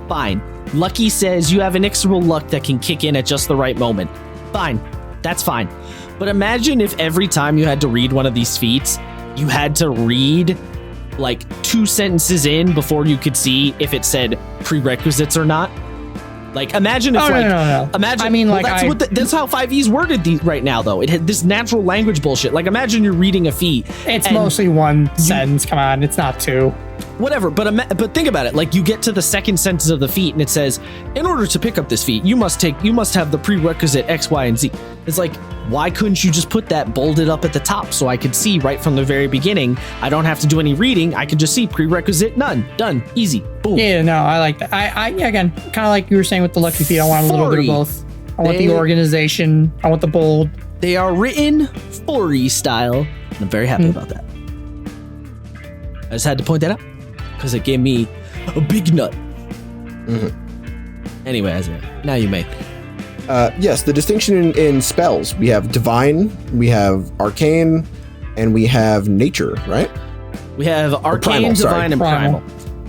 Fine. Lucky says you have inexorable luck that can kick in at just the right moment. Fine. That's fine. But imagine if every time you had to read one of these feats, you had to read like 2 sentences in before you could see if it said prerequisites or not. Like, imagine if no. Imagine. I mean, well, like, that's how 5e's worded right now, though. It had this natural language bullshit. Like, imagine you're reading a feat. It's mostly one sentence. Come on, it's not 2. Whatever, but think about it. Like, you get to the second sentence of the feat, and it says, "In order to pick up this feat, you must have the prerequisite X, Y, and Z." It's like, why couldn't you just put that bolded up at the top so I could see right from the very beginning? I don't have to do any reading. I can just see prerequisite none, done, easy, boom. Yeah, no, I like that. I again, kind of like you were saying with the lucky feat. I want a little bit of both. I want the organization. I want the bold. They are written 4E style, and I'm very happy about that. I just had to point that out because it gave me a big nut. Anyway, Isaiah, now you may. Yes, the distinction in spells. We have divine, we have arcane, and we have nature, right? We have arcane, primal, divine, and primal.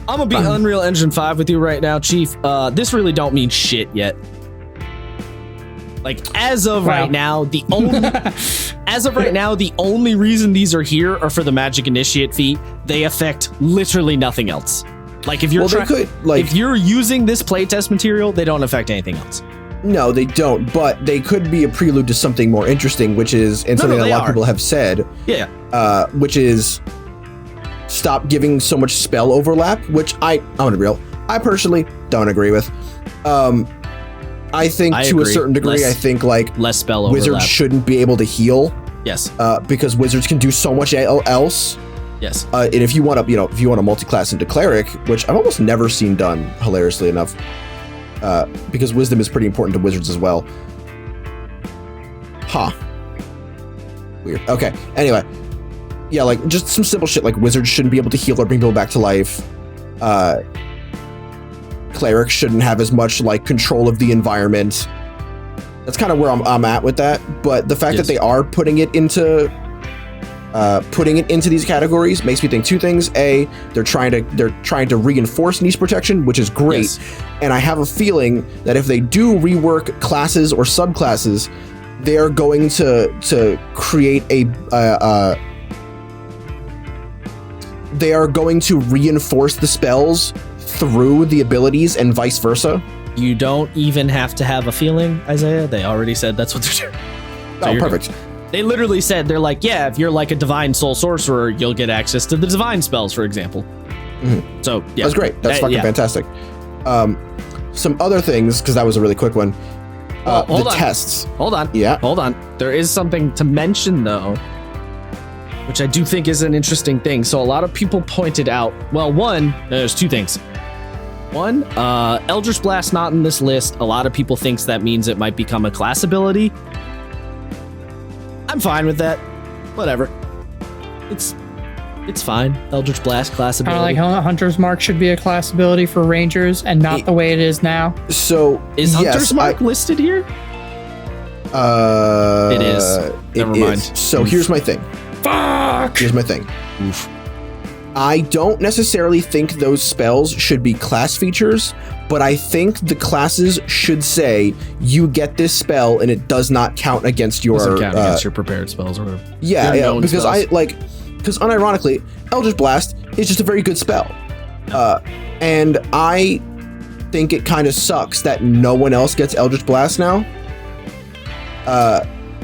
I'm gonna be Primal. Unreal Engine 5 with you right now, Chief. This really don't mean shit yet. Like, as of right now, the only reason these are here are for the Magic Initiate feat. They affect literally nothing else. Like, if you're if you're using this playtest material, they don't affect anything else. No, they don't, but they could be a prelude to something more interesting, which is, and something that a lot of people have said, which is stop giving so much spell overlap, which I'm gonna be real, I personally don't agree with. I think to a certain degree, I think like less spell overlap. Wizards shouldn't be able to heal. Yes. Because wizards can do so much else. Yes. And if you want to multi-class into cleric, which I've almost never seen done, hilariously enough, because wisdom is pretty important to wizards as well. Weird. Okay. Anyway, yeah, like just some simple shit like wizards shouldn't be able to heal or bring people back to life. Clerics shouldn't have as much like control of the environment. That's kind of where I'm at with that. But the fact that they are putting it into these categories makes me think 2 things. A, they're trying to reinforce niche protection, which is great. Yes. And I have a feeling that if they do rework classes or subclasses, they are going to create they are going to reinforce the spells through the abilities and vice versa. You don't even have to have a feeling, Isaiah. They already said that's what they're doing. So perfect. They literally said, they're like, yeah, if you're like a divine soul sorcerer, you'll get access to the divine spells, for example. So, yeah. That's great. That's fucking fantastic. Some other things, because that was a really quick one. Tests. Hold on. Yeah. Hold on. There is something to mention, though, which I do think is an interesting thing. So a lot of people pointed out, well, one, there's 2 things. One, Eldritch Blast not in this list. A lot of people thinks that means it might become a class ability. I'm fine with that. Whatever. It's fine. Eldritch Blast class ability. Kind of like Hunter's Mark should be a class ability for Rangers and not the way it is now. So is Hunter's Mark listed here? It is. Never mind. So here's my thing. Fuck! Here's my thing. Oof. I don't necessarily think those spells should be class features, but I think the classes should say you get this spell and it does not count against your against your prepared spells or whatever. Yeah, because because unironically, Eldritch Blast is just a very good spell. And I think it kind of sucks that no one else gets Eldritch Blast now.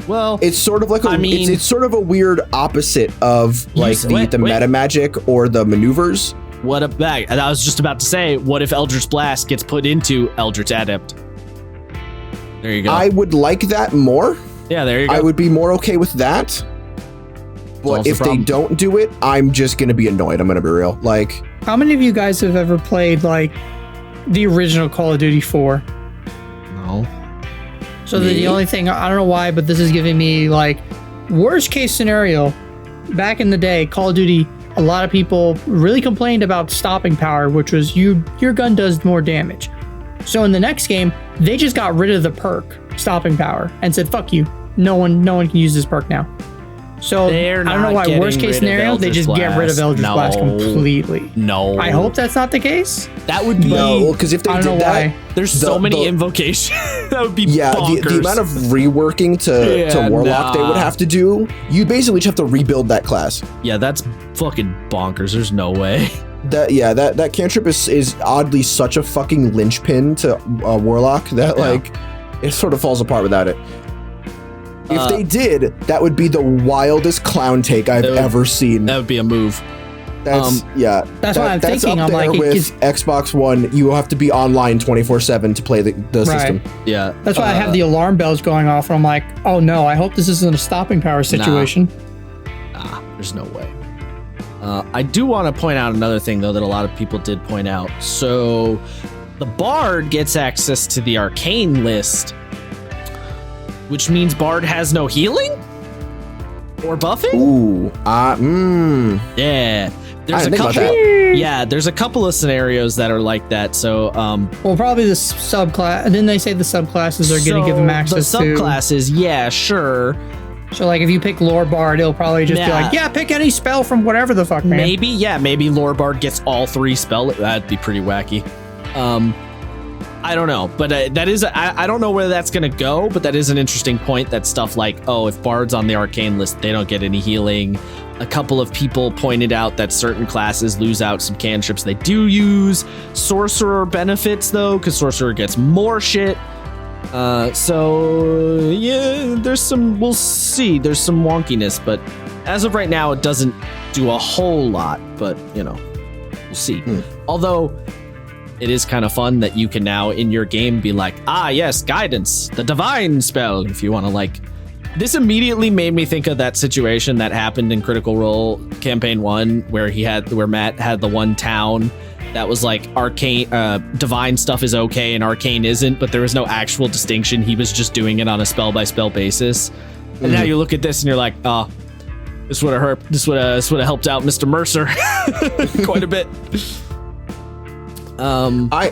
Well, it's sort of like it's sort of a weird opposite of like the meta magic or the maneuvers. What a bag. And I was just about to say, what if Eldritch Blast gets put into Eldritch Adept? There you go. I would like that more. Yeah, there you go. I would be more okay with that. But if they don't do it, I'm just going to be annoyed. I'm going to be real. Like, how many of you guys have ever played like the original Call of Duty 4? No. So the only thing, I don't know why, but this is giving me like worst case scenario. Back in the day, Call of Duty, a lot of people really complained about stopping power, which was your gun does more damage. So in the next game, they just got rid of the perk stopping power and said, fuck you. No one can use this perk now. So I don't know why worst case scenario, they just get rid of Eldritch Blast completely. No. I hope that's not the case. That would be because if they did that, there's so many invocations. That would be bonkers. The amount of reworking to Warlock they would have to do, you basically just have to rebuild that class. Yeah, that's fucking bonkers. There's no way. That cantrip is oddly such a fucking linchpin to Warlock that like it sort of falls apart without it. If they did, that would be the wildest clown take I've ever seen. That would be a move. That's That's what I'm thinking. I'm like, with Xbox One, you have to be online 24/7 to play the system. Yeah, that's why I have the alarm bells going off, and I'm like, oh no, I hope this isn't a stopping power situation. Nah, there's no way. I do want to point out another thing though that a lot of people did point out. So, the Bard gets access to the Arcane list, which means Bard has no healing or buffing. Ooh, yeah. There's a couple of scenarios that are like that. So, well, probably the subclass. Didn't they say the subclasses are going to give them access to? The subclasses, yeah, sure. So, like, if you pick Lore Bard, it'll probably just be like, yeah, pick any spell from whatever the fuck, man. Maybe Lore Bard gets all 3 spell. That'd be pretty wacky. I don't know, but that is, I don't know where that's going to go, but that is an interesting point, that stuff like, oh, if Bard's on the Arcane list, they don't get any healing. A couple of people pointed out that certain classes lose out some cantrips they do use. Sorcerer benefits, though, because Sorcerer gets more shit. So, yeah, we'll see. There's some wonkiness, but as of right now, it doesn't do a whole lot, but, we'll see. Although, it is kind of fun that you can now in your game be like, yes, guidance, the divine spell, if you want to like. This immediately made me think of that situation that happened in Critical Role Campaign 1 where Matt had the one town that was like arcane, divine stuff is okay and arcane isn't, but there was no actual distinction. He was just doing it on a spell by spell basis. And now you look at this and you're like, this would have hurt. This would have helped out Mr. Mercer quite a bit. I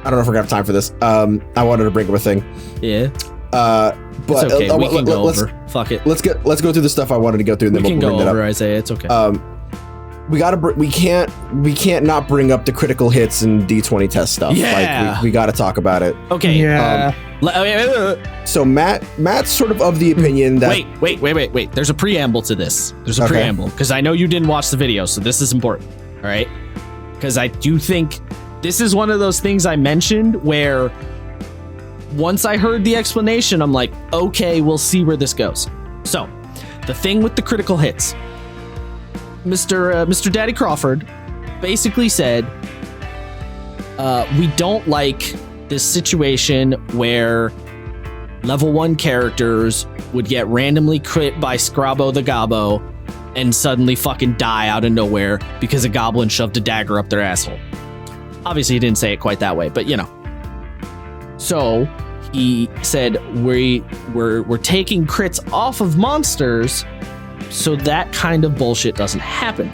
don't know if we're gonna have time for this. I wanted to bring up a thing. Yeah. But it's okay. We can go over. Fuck it. Let's go through the stuff I wanted to go through, and then we can we'll go bring over, Isaiah. It's okay. We can't not bring up the critical hits and D20 test stuff. Yeah. Like we got to talk about it. Okay. Yeah. So Matt's sort of the opinion that wait. There's a preamble to this. There's a preamble because I know you didn't watch the video, so this is important. All right. Because I do think this is one of those things I mentioned where once I heard the explanation, I'm like, okay, we'll see where this goes. So, the thing with the critical hits, Mr. Daddy Crawford basically said, we don't like this situation where level 1 characters would get randomly crit by Scrabo the Gobbo and suddenly fucking die out of nowhere because a goblin shoved a dagger up their asshole. Obviously, he didn't say it quite that way, but So he said we're taking crits off of monsters so that kind of bullshit doesn't happen.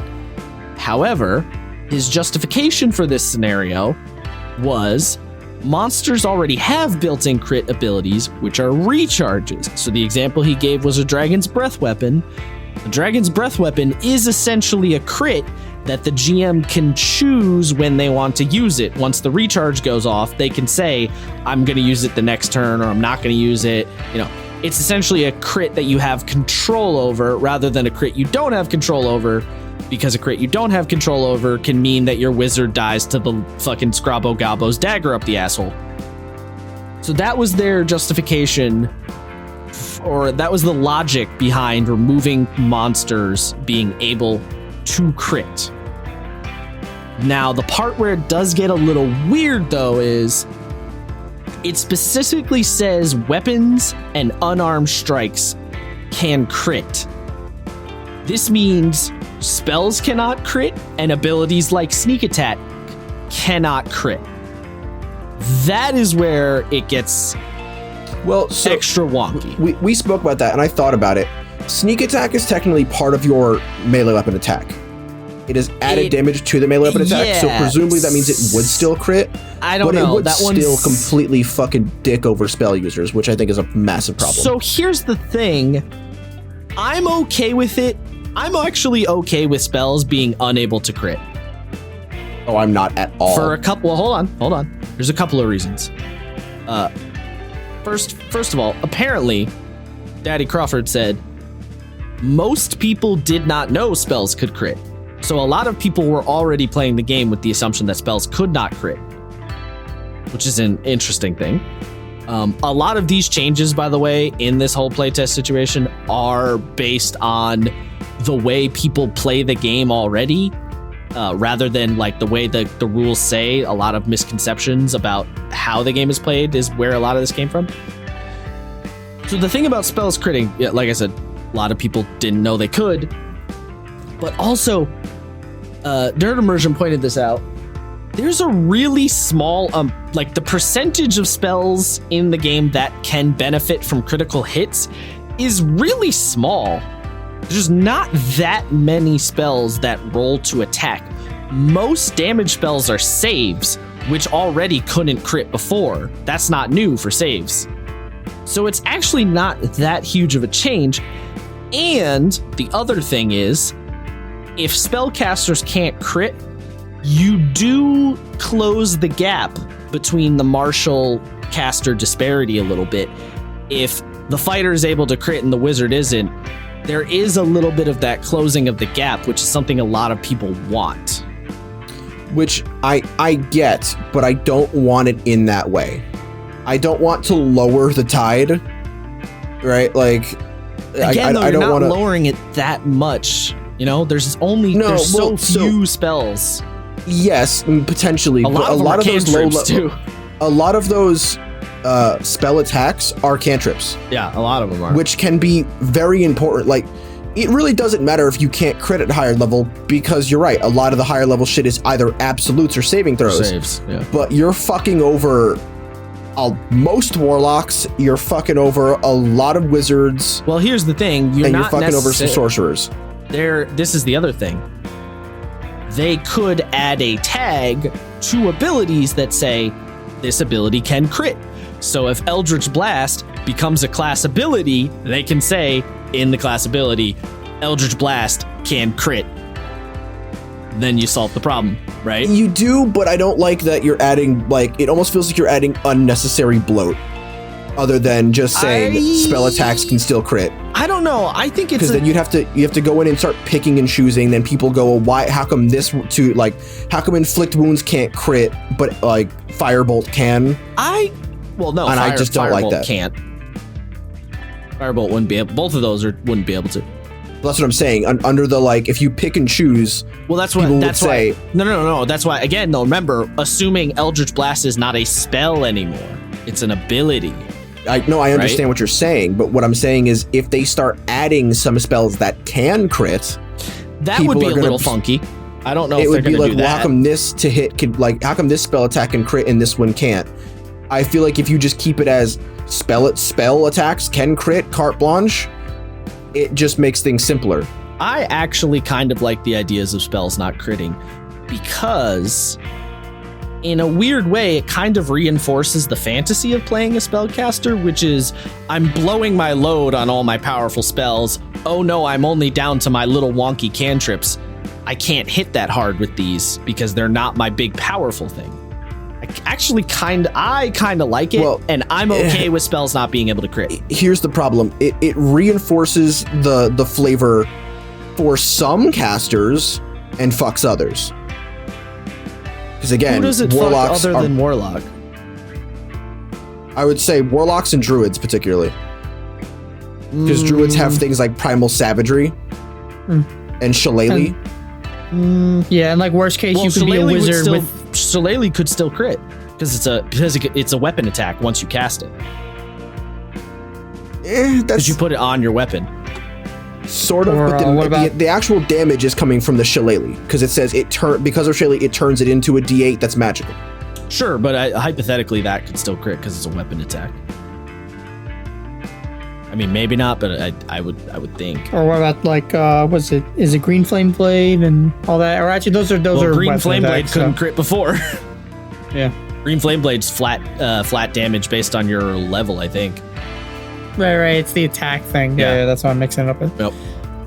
However, his justification for this scenario was monsters already have built-in crit abilities, which are recharges. So the example he gave was a Dragon's Breath weapon. The Dragon's Breath weapon is essentially a crit that the GM can choose when they want to use it. Once the recharge goes off, they can say, I'm going to use it the next turn, or I'm not going to use it. It's essentially a crit that you have control over rather than a crit you don't have control over, because a crit you don't have control over can mean that your wizard dies to the fucking Scrabo Gobbo's dagger up the asshole. So that was their justification, or that was the logic behind removing monsters being able to crit. Now, the part where it does get a little weird, though, is it specifically says weapons and unarmed strikes can crit. This means spells cannot crit and abilities like sneak attack cannot crit. That is where it gets extra wonky. We spoke about that, and I thought about it. Sneak attack is technically part of your melee weapon attack. It is added damage to the melee weapon attack, so presumably that means it would still crit. I don't know. But it would still completely fucking dick over spell users, which I think is a massive problem. So here's the thing. I'm okay with it. I'm actually okay with spells being unable to crit. Oh, I'm not at all. For a couple. Well, hold on. There's a couple of reasons. First of all, apparently, Daddy Crawford said most people did not know spells could crit. So a lot of people were already playing the game with the assumption that spells could not crit, which is an interesting thing. A lot of these changes, by the way, in this whole playtest situation are based on the way people play the game already, rather than like the way the rules say. A lot of misconceptions about how the game is played is where a lot of this came from. So the thing about spells critting, like I said, a lot of people didn't know they could, but also Nerd Immersion pointed this out. There's a really small, like the percentage of spells in the game that can benefit from critical hits is really small. There's not that many spells that roll to attack. Most damage spells are saves, which already couldn't crit before. That's not new for saves. So it's actually not that huge of a change. And the other thing is, if spellcasters can't crit, you do close the gap between the martial caster disparity a little bit. If the fighter is able to crit and the wizard isn't, there is a little bit of that closing of the gap, which is something a lot of people want. Which I get, but I don't want it in that way. I don't want to lower the tide, right? Like, again, I don't want to lowering it that much. You know, there's so few spells. Yes, potentially, but a lot of those low too. A lot of those spell attacks are cantrips. Yeah, a lot of them are. Which can be very important. Like, it really doesn't matter if you can't crit at higher level, because you're right. A lot of the higher level shit is either absolutes or saving throws. Saves, yeah. But you're fucking over most warlocks. You're fucking over a lot of wizards. Well, here's the thing. You're fucking over some sorcerers. This is the other thing. They could add a tag to abilities that say this ability can crit. So if Eldritch Blast becomes a class ability, they can say in the class ability, Eldritch Blast can crit. Then you solve the problem, right? You do, but I don't like that you're adding, like, it almost feels like you're adding unnecessary bloat. Other than just saying spell attacks can still crit. I don't know. I think it's because then you have to go in and start picking and choosing. Then people go, well, why? How come how come inflict wounds can't crit, but like firebolt can? I just don't like that. Can't. Firebolt wouldn't be able. Both of those wouldn't be able to. That's what I'm saying. Under the if you pick and choose. Well, that's why. No. That's why. Again, though, remember, assuming Eldritch Blast is not a spell anymore, it's an ability. I understand what you're saying, but what I'm saying is if they start adding some spells that can crit, that would be a little funky. I don't know if they're going to do that. Well, how come this to hit how come this spell attack can crit and this one can't? I feel like if you just keep it as spell attacks can crit, carte blanche, it just makes things simpler. I actually kind of like the ideas of spells not critting, because in a weird way, it kind of reinforces the fantasy of playing a spellcaster, which is, I'm blowing my load on all my powerful spells. Oh no, I'm only down to my little wonky cantrips. I can't hit that hard with these because they're not my big powerful thing. I kind of like it, and I'm okay with spells not being able to crit. Here's the problem. It reinforces the flavor for some casters and fucks others. Because again, who does it fuck other than Warlock? I would say Warlocks and Druids particularly. Because Druids have things like Primal Savagery and Shillelagh. Yeah, and like worst case, you could be a wizard with... Shillelagh could still crit, because it's a weapon attack once you cast it. Because you put it on your weapon. Sort of, Or, but what about- the actual damage is coming from the shillelagh, because it says because of shillelagh, it turns it into a D8 that's magical. Sure, but hypothetically that could still crit because it's a weapon attack. I mean, maybe not, but I would think. Or what about like is it Green Flame Blade and all that? Or actually, those are Green weapon Flame Blade attacks, couldn't so- crit before. Yeah. Green Flame Blade's flat damage based on your level, I think. Right. It's the attack thing. Yeah. Yeah, that's what I'm mixing it up with. Yep.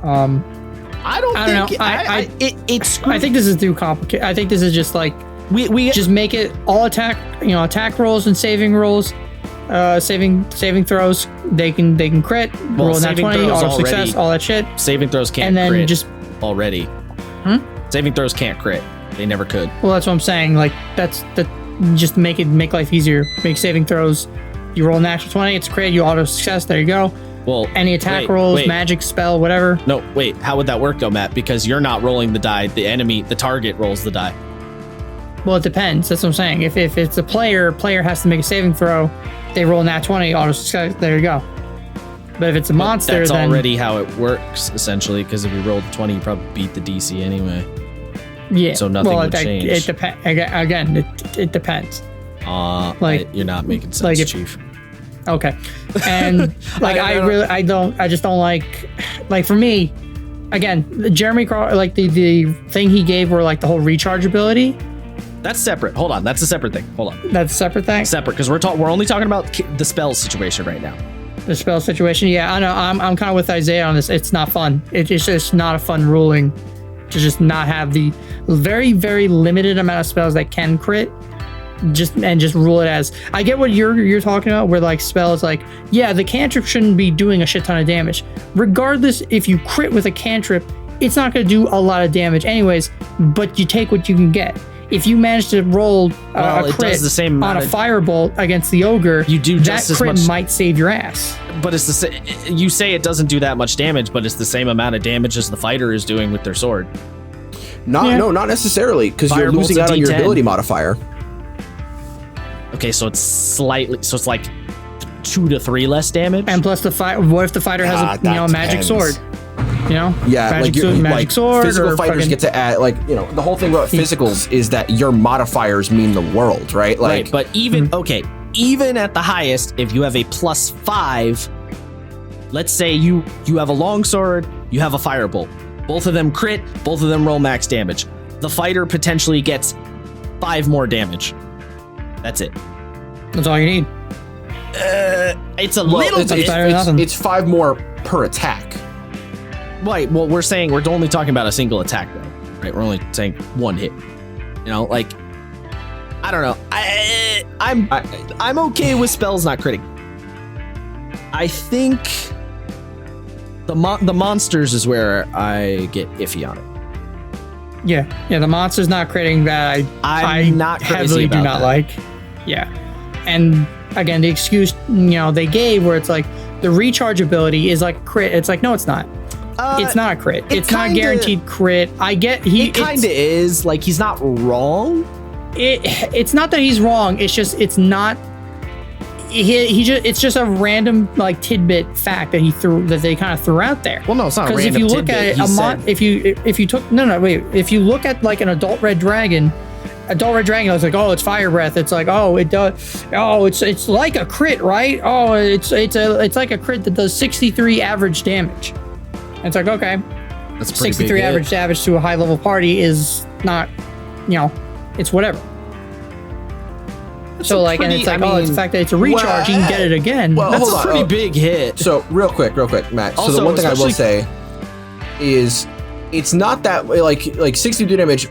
I don't know. I think this is too complicated. I think this is just like we just make it all attack rolls and saving rolls, saving throws. They can crit, roll nat 20, auto success, all that shit. Saving throws can't And then crit just already. Saving throws can't crit. They never could. well, that's what I'm saying. Like that's just make life easier. Make saving throws. You roll natural 20, it's crit. You auto success. There you go. Well, Any attack rolls, magic, spell, whatever. No, wait. How would that work though, Matt? Because you're not rolling the die. The target rolls the die. Well, it depends. That's what I'm saying. If it's a player has to make a saving throw. They roll nat 20, auto success. There you go. But if it's a monster, that's then already how it works essentially. Because if you rolled 20, you probably beat the DC anyway. yeah. So nothing would change. It depends. Again, it depends. You're not making sense, like Chief. Okay. And like I just don't like for me, again, Jeremy Craw, like the thing he gave were like the whole recharge ability. That's separate. Hold on. That's a separate thing. Hold on. That's a separate thing. Separate, because we're only talking about the spell situation right now. The spell situation. Yeah, I know. I'm kind of with Isaiah on this. It's not fun. It's just not a fun ruling to just not have the very, very limited amount of spells that can crit. Just rule it as. I get what you're talking about, where like spells like, yeah, the cantrip shouldn't be doing a shit ton of damage. Regardless, if you crit with a cantrip, it's not going to do a lot of damage anyways, but you take what you can get. If you manage to roll a crit the same on a firebolt against the ogre, you do just that as crit much, might save your ass. But it's the same. You say it doesn't do that much damage, but it's the same amount of damage as the fighter is doing with their sword. No, not necessarily, because you're losing out on your ability modifier. Okay, so it's like 2 to 3 less damage. And plus what if the fighter has a magic sword? Yeah, magic sword. Physical fighters get to add, the whole thing about physicals is that your modifiers mean the world, right? Right, but even even at the highest, if you have a +5, let's say you have a longsword, you have a firebolt. Both of them crit, both of them roll max damage. The fighter potentially gets 5 more damage. That's it. That's all you need. It's a little bit. It's 5 more per attack. Right. Well, we're only talking about a single attack, though. Right. We're only saying 1 hit. I don't know. I'm okay with spells not critting. I think the monsters is where I get iffy on it. Yeah. The monster's not critting that I not heavily do not like. Yeah. And again, the excuse they gave where it's like the recharge ability is like a crit. It's like, no, it's not. It's not a crit. It's not guaranteed crit. I get it kind of is. Like, he's not wrong. It's not that he's wrong. It's just it's not. It's just a random tidbit fact that they kind of threw out there. Well, no, it's not a because random if you look tidbit. at if you took if you look at like an adult red dragon. Adult red dragon, I was like, oh, it's fire breath. It's like, oh, it does. Oh, it's like a crit, right? Oh, it's like a crit that does 63 average damage. And it's like, okay, that's 63 average damage to a high level party is not, it's whatever. It's the fact that it's a recharge, you can get it again. Well, that's a pretty big hit. So real quick, Matt. Also, so the one thing I will say is, it's not that like 62 damage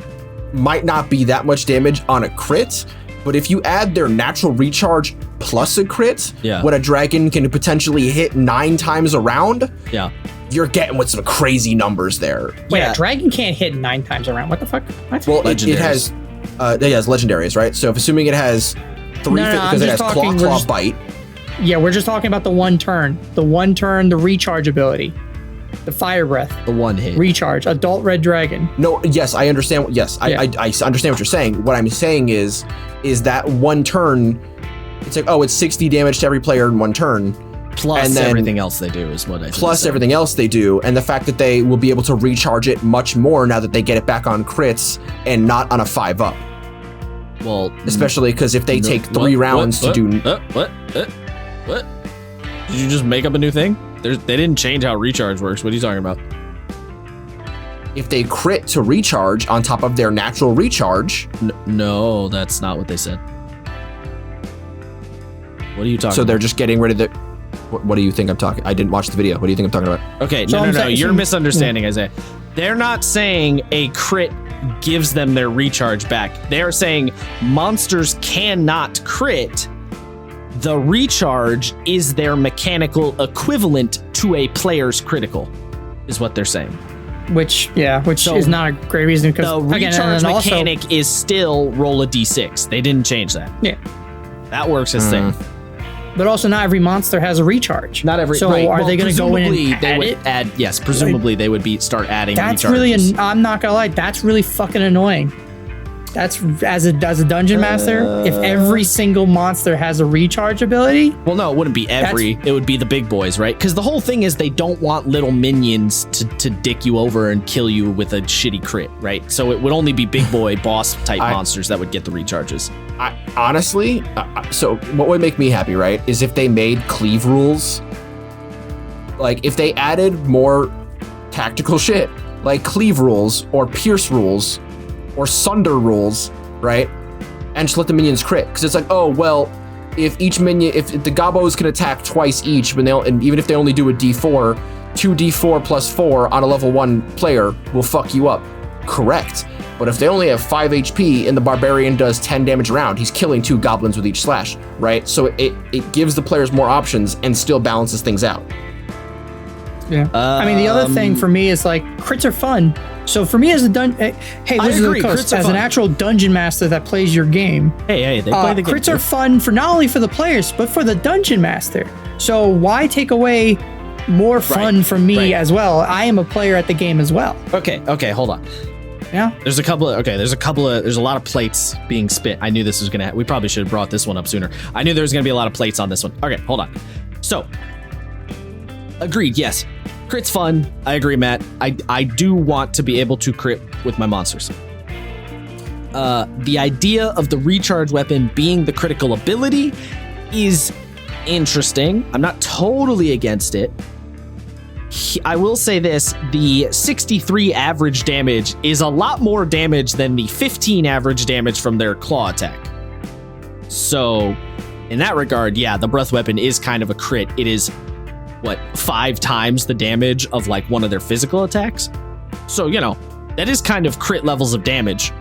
might not be that much damage on a crit, but if you add their natural recharge plus a crit, when a dragon can potentially hit 9 times a round, you're getting with some crazy numbers there. Wait, a dragon can't hit 9 times around. What the fuck? What? Well, it has legendaries, right? So if assuming it has 3 because it has claw, bite. Yeah, we're just talking about the one turn, the recharge ability. The fire breath. The 1 hit. Recharge. Adult red dragon. No, yes, I understand. Yes, I understand what you're saying. What I'm saying is that 1 turn, it's like, oh, it's 60 damage to every player in 1 turn. Plus and then, everything else they do is what I think. Plus everything else they do, and the fact that they will be able to recharge it much more now that they get it back on crits and not on a 5-up. Well, especially because if they take 3 rounds to do... What? Did you just make up a new thing? They didn't change how recharge works. What are you talking about? If they crit to recharge on top of their natural recharge... No, that's not what they said. What are you talking about? So they're just getting rid of the... What do you think I'm talking? I didn't watch the video. What do you think I'm talking about? Okay, no. You're misunderstanding, Isaiah. They're not saying a crit gives them their recharge back. They're saying monsters cannot crit. The recharge is their mechanical equivalent to a player's critical, is what they're saying. Which is not a great reason, because the recharge mechanic is still roll a d6. They didn't change that. Yeah. That works as same. But also, not every monster has a recharge. Not every. So are they going to go in and add it? Yes, presumably they would start adding. That's recharges. really. I'm not gonna lie. That's really fucking annoying. That's as a dungeon master. If every single monster has a recharge ability. Well, no, it wouldn't be every. It would be the big boys, right? Because the whole thing is they don't want little minions to dick you over and kill you with a shitty crit, right? So it would only be big boy boss type monsters that would get the recharges. Honestly, so what would make me happy, right, is if they made cleave rules. Like, if they added more tactical shit, like cleave rules or pierce rules or sunder rules, right, and just let the minions crit. Because it's like, oh, well, if each minion, if the gobos can attack twice each, and even if they only do a d4, 2d4 plus 4 on a level 1 player will fuck you up. Correct. But if they only have 5 HP and the barbarian does 10 damage a round, he's killing 2 goblins with each slash, right? So it gives the players more options and still balances things out. Yeah. I mean, the other thing for me is, like, crits are fun. So for me as a as an actual dungeon master that plays your game, they play the game. Crits are fun for not only for the players but for the dungeon master. So why take away more fun from me as well? I am a player at the game as well. Okay, hold on. Yeah. There's a lot of plates being spit. I knew this was gonna. We probably should have brought this one up sooner. I knew there was gonna be a lot of plates on this one. Okay, hold on. So, agreed. Yes, crit's fun. I agree, Matt. I do want to be able to crit with my monsters. The idea of the recharge weapon being the critical ability is interesting. I'm not totally against it. I will say this, the 63 average damage is a lot more damage than the 15 average damage from their claw attack. So, in that regard, yeah, the breath weapon is kind of a crit. It is, 5 times the damage of, like, one of their physical attacks? So, that is kind of crit levels of damage.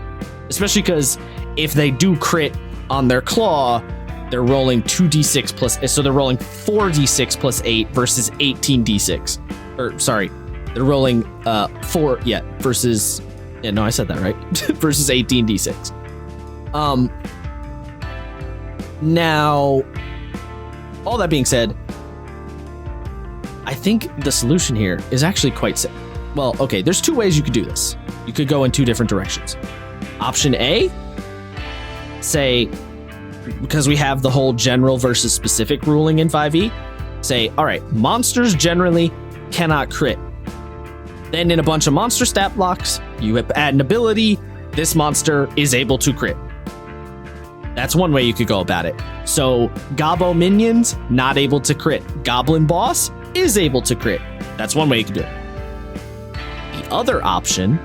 Especially because if they do crit on their claw, they're rolling 2d6 plus, so they're rolling 4d6 plus 8 versus 18d6. They're rolling 4, versus, I said that right, versus 18d6. Now, all that being said, I think the solution here is actually quite simple. Well, okay, there's 2 ways you could do this. You could go in 2 different directions. Option A, say, because we have the whole general versus specific ruling in 5e, say, all right, monsters generally cannot crit. Then in a bunch of monster stat blocks, you add an ability, this monster is able to crit. That's one way you could go about it. So Gobbo minions, not able to crit. Goblin boss is able to crit. That's one way you could do it. The other option,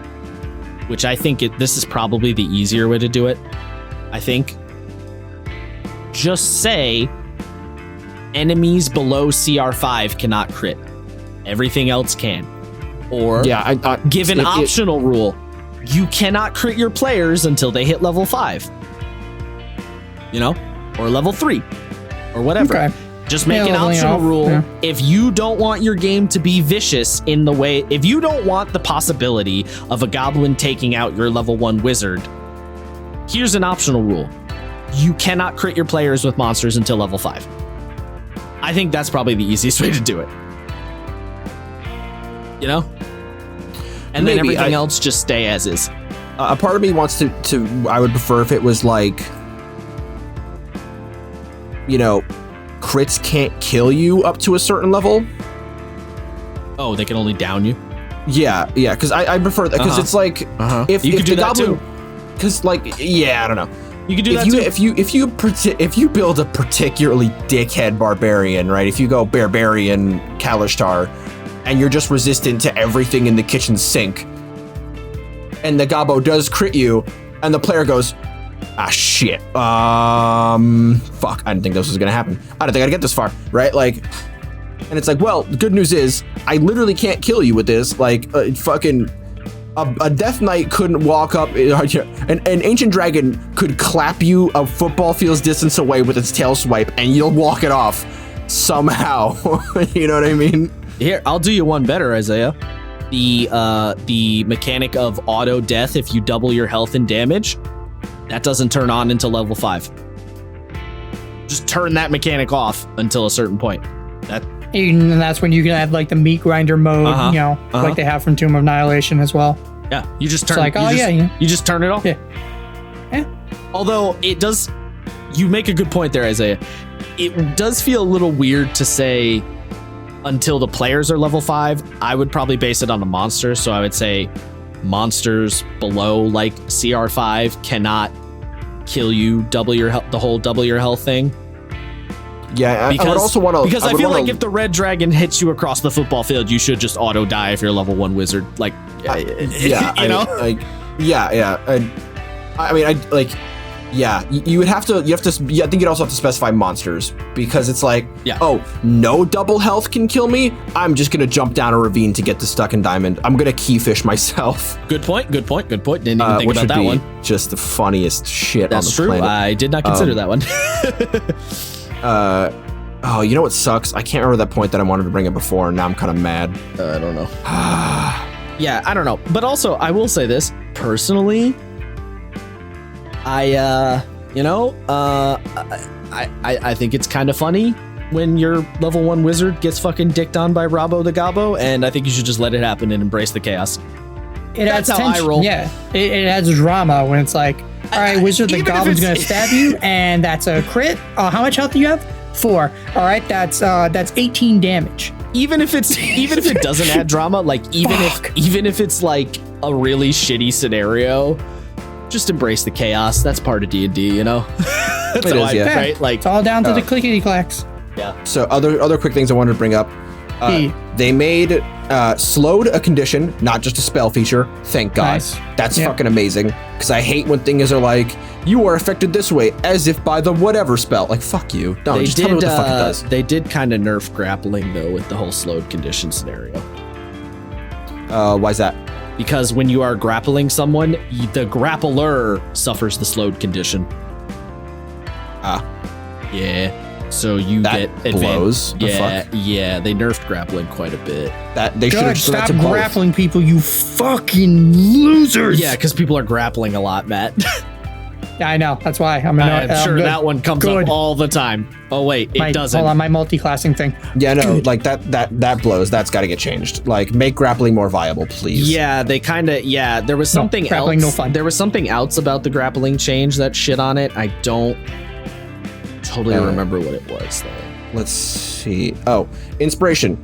which I think this is probably the easier way to do it, I think, just say enemies below CR5 cannot crit. Everything else can. Or give an optional rule. You cannot crit your players until they hit level 5. Or level 3. Or whatever. Okay. Just make an optional rule. Yeah. If you don't want your game to be vicious in the way, if you don't want the possibility of a goblin taking out your level 1 wizard, here's an optional rule. You cannot crit your players with monsters until level 5. I think that's probably the easiest way to do it. And then everything else just stay as is. A part of me wants to I would prefer if it was like, crits can't kill you up to a certain level. Oh, they can only down you? Yeah, because I prefer that, because it's like, if you could do the that goblin, too. because like, yeah, I don't know. You could do that too. If you build a particularly dickhead barbarian, right? If you go barbarian Kalishtar, and you're just resistant to everything in the kitchen sink, and the gobbo does crit you, and the player goes, ah, shit, fuck, I didn't think this was gonna happen. I didn't think I'd get this far, right? Like, and it's like, well, the good news is, I literally can't kill you with this. Like, fucking, a Death Knight couldn't walk up, an Ancient Dragon could clap you a football field's distance away with its tail swipe, and you'll walk it off somehow. You know what I mean? Here, I'll do you one better, Isaiah. The mechanic of auto death, if you double your health and damage, that doesn't turn on until level 5. Just turn that mechanic off until a certain point. And that's when you can have like the meat grinder mode, like they have from Tomb of Annihilation as well. Yeah, you just turn. It's like, you just turn it off. Yeah. Although it does, you make a good point there, Isaiah. It does feel a little weird to say until the players are level 5. I would probably base it on the monster, so I would say monsters below like CR5 cannot kill you double your health, the whole double your health thing. Yeah, I would also want to, because I feel like if the red dragon hits you across the football field, you should just auto die if you're a level 1 wizard. Like, yeah, you know, you would have to. I think you'd also have to specify monsters, because it's like, no double health can kill me. I'm just gonna jump down a ravine to get to Stuck in Diamond. I'm gonna keyfish myself. Good point. Didn't even think about that one. Just the funniest shit on the planet. That's true. I did not consider that one. You know what sucks? I can't remember that point that I wanted to bring up before, and now I'm kind of mad. I don't know. Yeah, I don't know. But also, I will say this personally. I think it's kind of funny when your level 1 wizard gets fucking dicked on by Robbo the Gobbo, and I think you should just let it happen and embrace the chaos. That's how tension. I roll. Yeah, it adds drama when it's like, all right, wizard, the goblin's gonna stab you, and that's a crit. How much health do you have? 4. All right, that's 18 damage. Even if it doesn't add drama, like even if it's like a really shitty scenario, just embrace the chaos. That's part of D&D, you know. That's it is, yeah. Right? Like, it's all down to the clickety clacks. Yeah. So other quick things I wanted to bring up. They made slowed a condition, not just a spell feature. Thank God. Nice. That's fucking amazing. Because I hate when things are like, you are affected this way, as if by the whatever spell. Like, fuck you. No, just tell me what the fuck it does. They did kind of nerf grappling, though, with the whole slowed condition scenario. Why's that? Because when you are grappling someone, the grappler suffers the slowed condition. Yeah. So you get blows. Yeah, they nerfed grappling quite a bit. That they should stop grappling people, you fucking losers. Yeah, because people are grappling a lot, Matt. Yeah, I know. That's why I'm sure that one comes up all the time. Oh wait, it doesn't. Hold on, my multi-classing thing. Yeah, no, like that blows. That's got to get changed. Like, make grappling more viable, please. Yeah, they kind of. Yeah, there was something else. No fun. There was something else about the grappling change that shit on it. I don't totally remember what it was though. Let's see. Oh, inspiration.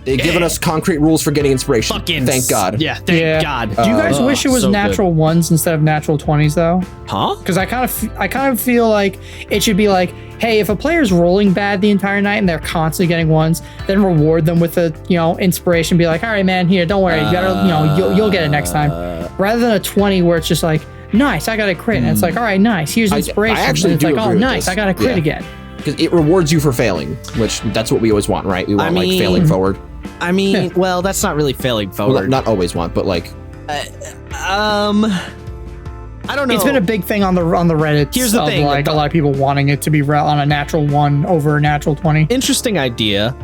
They've given us concrete rules for getting inspiration. Thank God. Yeah, thank God. Do you guys wish it was natural ones instead of natural 20s though? Huh? Because I kind of feel like it should be like, hey, if a player's rolling bad the entire night and they're constantly getting ones, then reward them with a inspiration. Be like, all right, man, here, don't worry, you gotta you'll get it next time. Rather than a 20 where it's just like, nice, I got a crit, and it's like, all right, nice, here's inspiration. I actually and it's do like, oh, agree with nice, this. I got a crit again. Because it rewards you for failing, which that's what we always want, right? We want like failing forward. I mean, well, that's not really failing forward. Well, not always want, but like. I don't know. It's been a big thing on the Reddit. Here's the thing, like a lot of people wanting it to be on a natural 1 over a natural 20. Interesting idea.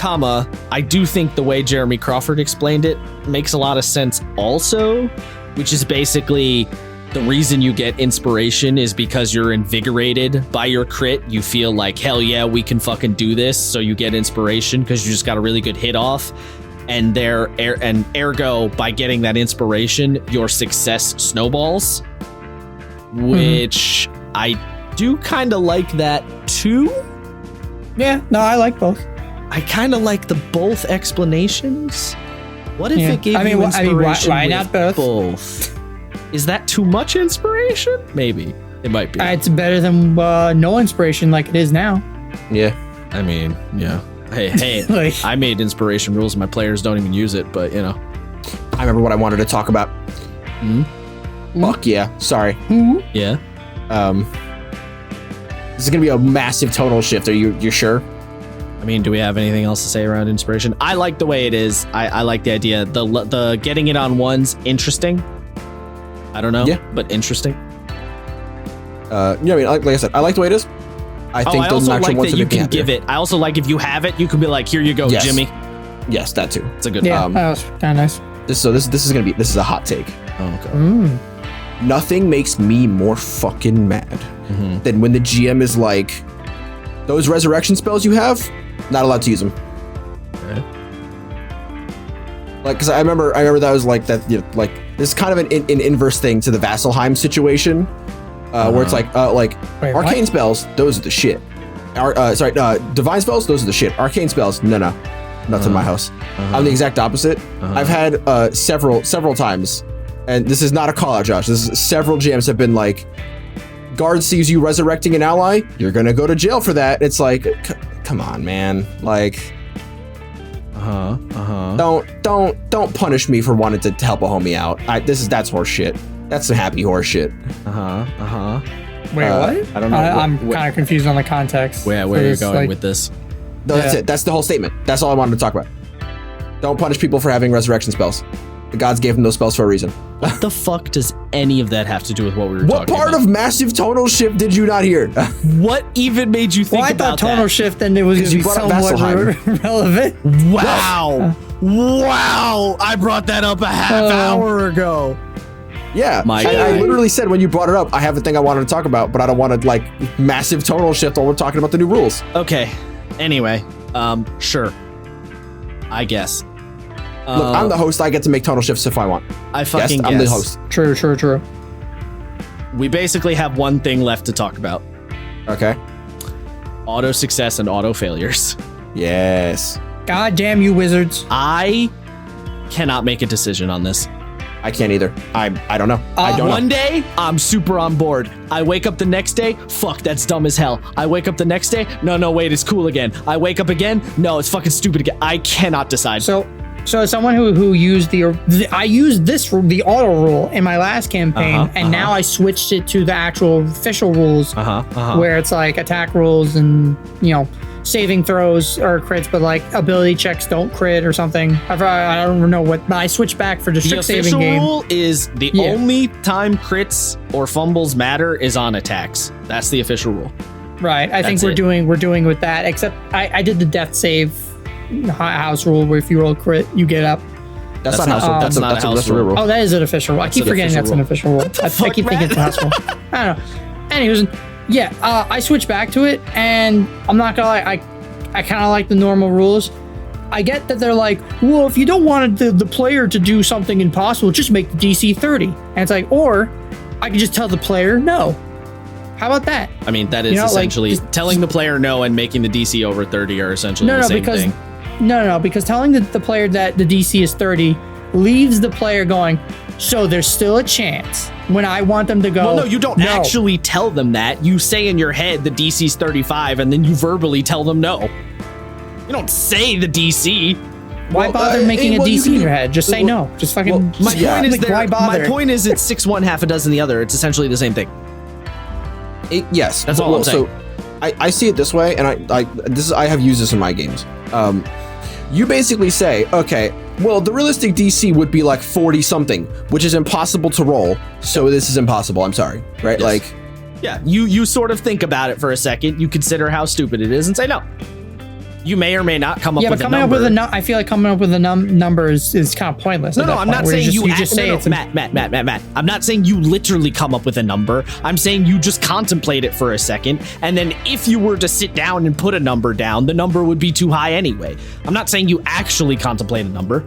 I do think the way Jeremy Crawford explained it makes a lot of sense also, which is basically the reason you get inspiration is because you're invigorated by your crit. You feel like, hell yeah, we can fucking do this. So you get inspiration because you just got a really good hit off. And ergo, by getting that inspiration, your success snowballs, which I do kind of like that too. Yeah, no, I like both. I kind of like the both explanations. What if it gave you inspiration why not with both? Is that too much inspiration? Maybe. It might be. It's better than no inspiration like it is now. Yeah. I mean, yeah. Hey, Like- I made inspiration rules and my players don't even use it, but you know. I remember what I wanted to talk about. Fuck yeah. Sorry. Yeah. This is gonna be a massive tonal shift. Are you sure? I mean, do we have anything else to say around inspiration? I like the way it is. I like the idea. The getting it on one's interesting. I don't know. Yeah. But interesting. I mean, like I said, I like the way it is. I think I those also natural like ones that you make me can give happier. it. I also like if you have it, you can be like, here you go, Yes. Jimmy. Yes, that too. It's a good Yeah, that was kind of nice. This is a hot take. Oh, okay. Nothing makes me more fucking mad than when the GM is like, those resurrection spells you have, not allowed to use them. Okay. Like, because I remember that was like that. You know, like this is kind of an inverse thing to the Vasselheim situation, where it's like Wait, arcane what? spells, those are the shit. Divine spells, those are the shit. Arcane spells, no, nothing in my house. I'm the exact opposite. I've had several times, and this is not a call out, Josh. This is several GMs have been like, guard sees you resurrecting an ally, you're gonna go to jail for that. It's like, come on, man. Like, don't punish me for wanting to help a homie out. That's horse shit. That's some happy horse shit. Wait, what? I don't know. I'm kind of confused on the context. Where for are you this, going like- with this? No, that's Yeah. it. That's the whole statement. That's all I wanted to talk about. Don't punish people for having resurrection spells. The gods gave them those spells for a reason. What the fuck does any of that have to do with what we were What talking part about? of massive tonal shift did you not hear? What even made you think Well, I about thought tonal that? shift and it was going to you be brought up somewhat Vasselheim. relevant. Wow. Wow. I brought that up a half hour ago. Yeah, My I God. literally said when you brought it up, I have a thing I wanted to talk about, but I don't want to like massive tonal shift while we're talking about the new rules. Okay. Anyway, sure. I guess. Look, I'm the host. I get to make tonal shifts if I want. I fucking I'm the guess. host. True. We basically have one thing left to talk about. Okay. Auto success and auto failures. Yes. God damn you, wizards. I cannot make a decision on this. I can't either. I don't know. I don't know. One day, I'm super on board. I wake up the next day, fuck, that's dumb as hell. I wake up the next day, no, wait, it's cool again. I wake up again, no, it's fucking stupid again. I cannot decide. So as someone who used I used the auto rule in my last campaign, and now I switched it to the actual official rules, where it's like attack rules and saving throws or crits, but like ability checks don't crit or something. I don't know what. But I switched back for the The strict saving official game. rule is the only time crits or fumbles matter is on attacks. That's the official rule. Right. I think That's we're doing with that. Except I did the death save house rule where if you roll a crit, you get up. That's That's not not- house. that's not a house that's a real rule. rule. Oh, that is an official rule. I keep an forgetting official that's an official rule. I keep thinking it's a house rule. I don't know. Anyways, yeah, I switched back to it, and I'm not gonna lie, I kind of like the normal rules. I get that they're like, well, if you don't want the player to do something impossible, just make the DC 30. And it's like, or I can just tell the player no. How about that? I mean, that is like, essentially just- telling the player no and making the DC over 30 are essentially the same thing. Because telling the player that the DC is 30 leaves the player going, so there's still a chance when I want them to go. Well, no, you don't actually tell them that. You say in your head the DC's 35 and then you verbally tell them no. You don't say the DC. Why bother making a well, you DC can- in your head? Just say no. Just fucking. My Yeah. point is Like, why bother? My point is it's 6 one, half a dozen the other. It's essentially the same thing. Yes, That's all I'm saying. So I see it this way, and I have used this in my games. You basically say, okay, well, the realistic DC would be like 40 something, which is impossible to roll. So this is impossible. I'm sorry, right? Yes. Like, Yeah, you sort of think about it for a second. You consider how stupid it is and say no. You may or may not come up Yeah, with but a coming number. up with I feel like coming up with a number is kind of pointless. No, at no, that I'm point, not where saying you just say it's Matt. I'm not saying you literally come up with a number. I'm saying you just contemplate it for a second, and then if you were to sit down and put a number down, the number would be too high anyway. I'm not saying you actually contemplate a number.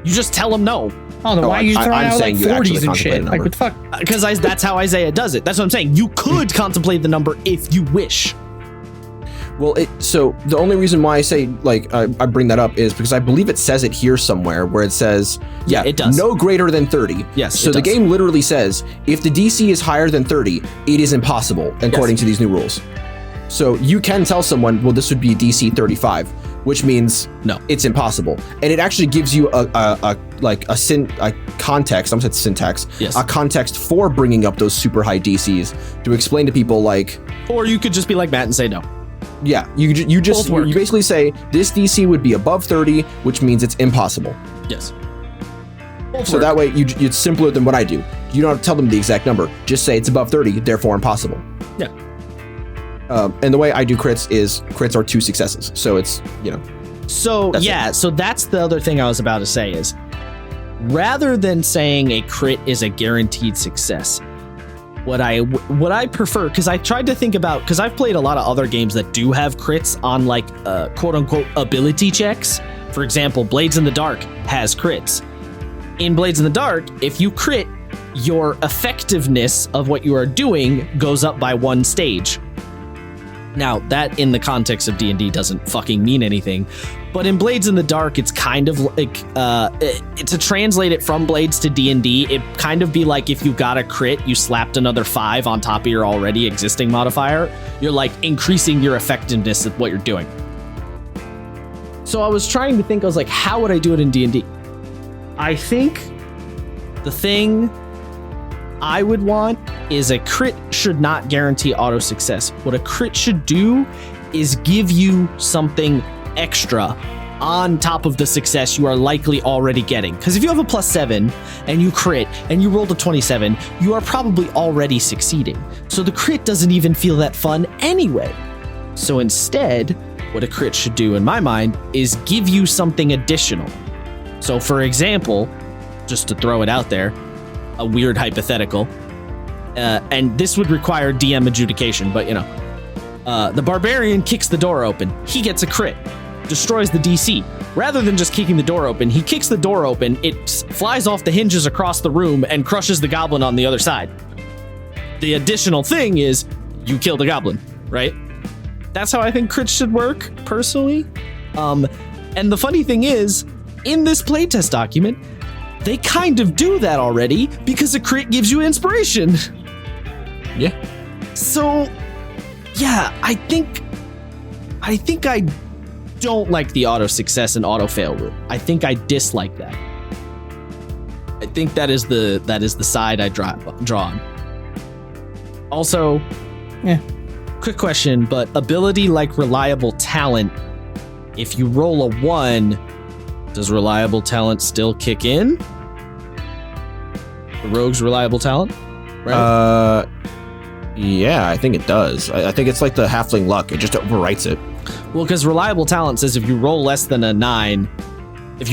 You just tell them no. Oh, then why are you throwing I'm out like saying you actually 40s and contemplate shit? a Like number. what the fuck? Because that's how Isaiah does it. That's what I'm saying. You could contemplate the number if you wish. Well, so the only reason why I say like I bring that up is because I believe it says it here somewhere where it says it does. No greater than 30. Yes. So the game literally says if the DC is higher than 30, it is impossible according to these new rules. So you can tell someone, well, this would be DC 35, which means no, it's impossible, and it actually gives you a context. I'm saying syntax. Yes. A context for bringing up those super high DCs to explain to people like. Or you could just be like Matt and say no. Yeah, you basically say this DC would be above 30, which means it's impossible. Yes. So that way it's simpler than what I do. You don't have to tell them the exact number. Just say it's above 30, therefore impossible. Yeah. And the way I do crits are 2 successes. So it's, So so that's the other thing I was about to say is rather than saying a crit is a guaranteed success, what I prefer, because I tried to think about, because I've played a lot of other games that do have crits on like quote unquote ability checks. For example, Blades in the Dark has crits. In Blades in the Dark, if you crit, your effectiveness of what you are doing goes up by 1 stage. Now, that in the context of D&D doesn't fucking mean anything, but in Blades in the Dark, it's kind of like, to translate it from Blades to D&D, it kind of be like if you got a crit, you slapped another 5 on top of your already existing modifier, you're like increasing your effectiveness of what you're doing. So I was trying to think, I was like, how would I do it in D&D? I think the thing I would want is a crit should not guarantee auto success. What a crit should do is give you something extra on top of the success you are likely already getting. Because if you have a +7 and you crit and you rolled a 27, you are probably already succeeding. So the crit doesn't even feel that fun anyway. So instead, what a crit should do in my mind is give you something additional. So for example, just to throw it out there, a weird hypothetical, and this would require DM adjudication, but the barbarian kicks the door open. He gets a crit, destroys the DC. Rather than just kicking the door open, he kicks the door open, it flies off the hinges across the room and crushes the goblin on the other side. The additional thing is you kill the goblin, right? That's how I think crits should work, personally. And the funny thing is, in this playtest document, they kind of do that already because a crit gives you inspiration. Yeah. So, yeah, I think I don't like the auto success and auto fail rule. I think I dislike that. I think that is the side I draw on. Also, quick question, but ability like reliable talent, if you roll a 1, does reliable talent still kick in? The rogue's reliable talent? Right? Yeah, I think it does. I think it's like the halfling luck. It just overwrites it. Well, because reliable talent says if you roll less than a 9, it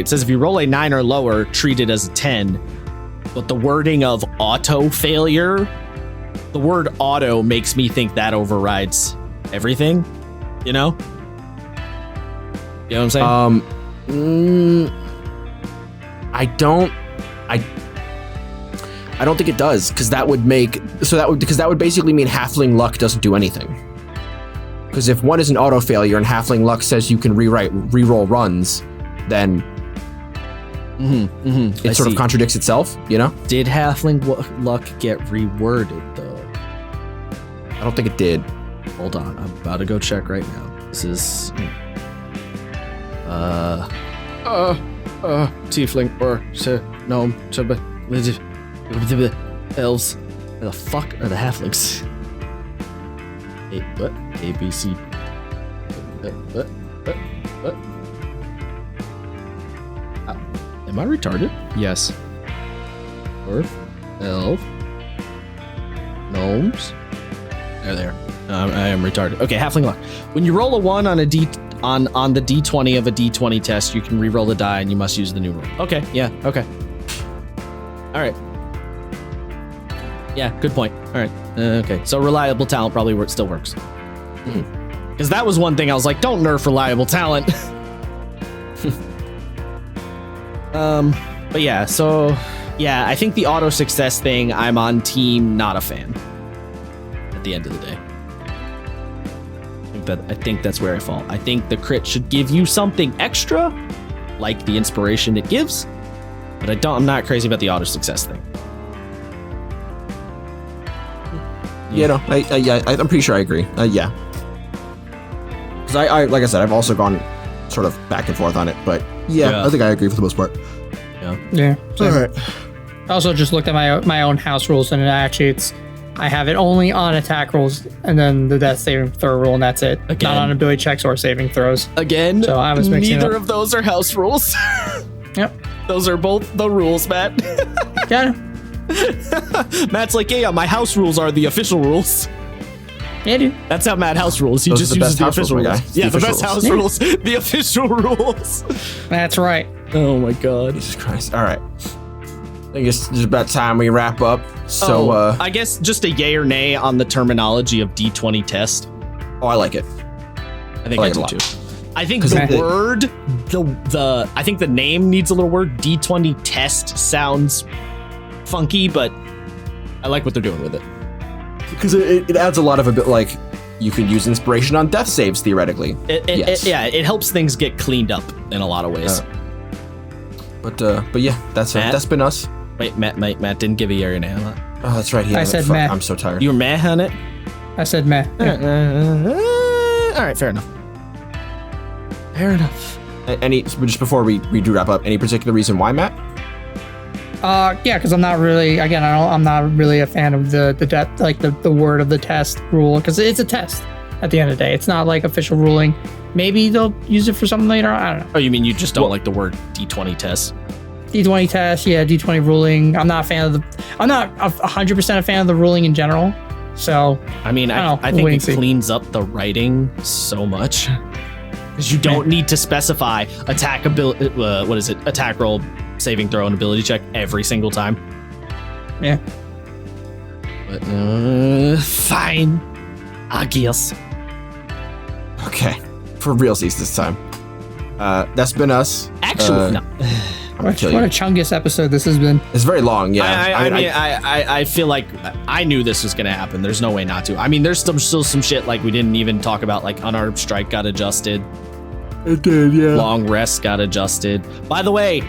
says if you roll a 9 or lower, treat it as a 10. But the wording of auto failure, the word auto makes me think that overrides everything, You know what I'm saying? I don't think it does, because that would basically mean halfling luck doesn't do anything. Because if 1 is an auto failure and halfling luck says you can reroll runs, then it sort of contradicts itself, Did halfling luck get reworded though? I don't think it did. Hold on, I'm about to go check right now. This is tiefling or gnome, elves. Where the fuck are the halflings? What? A, B, C. What? Am I retarded? Yes. Dwarf, elf, gnomes. There they are. I am retarded. Okay, halfling luck. When you roll a 1 on a on the D20 of a D20 test, you can re-roll the die and you must use the new roll. Okay, yeah, okay. All right. Yeah, good point. All right. Okay, so reliable talent probably still works. Because that was one thing I was like, don't nerf reliable talent. But yeah, so yeah, I think the auto success thing, I'm on team not a fan at the end of the day. I think think that's where I fall. I think the crit should give you something extra, like the inspiration it gives, but I'm not crazy about the auto success thing. Yeah, no, I'm pretty sure I agree. Yeah. Because I like I said, I've also gone sort of back and forth on it, but yeah. I think I agree for the most part. Yeah. All right. I also just looked at my own house rules, and I have it only on attack rolls, and then the death saving throw rule, and that's it. Again. Not on ability checks or saving throws. Again, so I was mixing neither it up. of those are house rules. Yep. Those are both the rules, Matt. Yeah. Matt's like, yeah, my house rules are the official rules. Yeah, dude. That's how Matt house rules. He just uses the official rules. Yeah, the best house rules. The official rules. That's right. Oh my god. Jesus Christ. All right. I think it's just about time we wrap up. So, I guess just a yay or nay on the terminology of D20 test. I like it. I think I do too. I think the word, I think the name needs a little word. D20 test sounds funky, but I like what they're doing with it. Because it adds a lot of a bit like you can use inspiration on death saves theoretically. It helps things get cleaned up in a lot of ways. But yeah, that's been us. Wait, Matt didn't give a yay or nay on that. Oh, that's right. I said meh. I'm so tired. You were meh on it? I said meh. All right, fair enough. Fair enough. Just before we do wrap up, any particular reason why, Matt? Yeah, because I'm not really a fan of the word of the test rule, because it's a test at the end of the day. It's not like official ruling. Maybe they'll use it for something later. I don't know. Oh, you mean you just don't like the word D20 test? D20 test, yeah, D20 ruling. I'm not 100% a fan of the ruling in general. So I mean, I think it cleans up the writing so much, because you don't need to specify attack roll, saving throw, and ability check every single time. Yeah. But fine, I guess. Okay, for realsies this time. That's been us. Actually, no. What a chungus episode this has been. It's very long, yeah. I feel like I knew this was gonna happen. There's no way not to. I mean, there's still some shit like we didn't even talk about, like unarmed strike got adjusted. It did, yeah. Long rest got adjusted. By the way,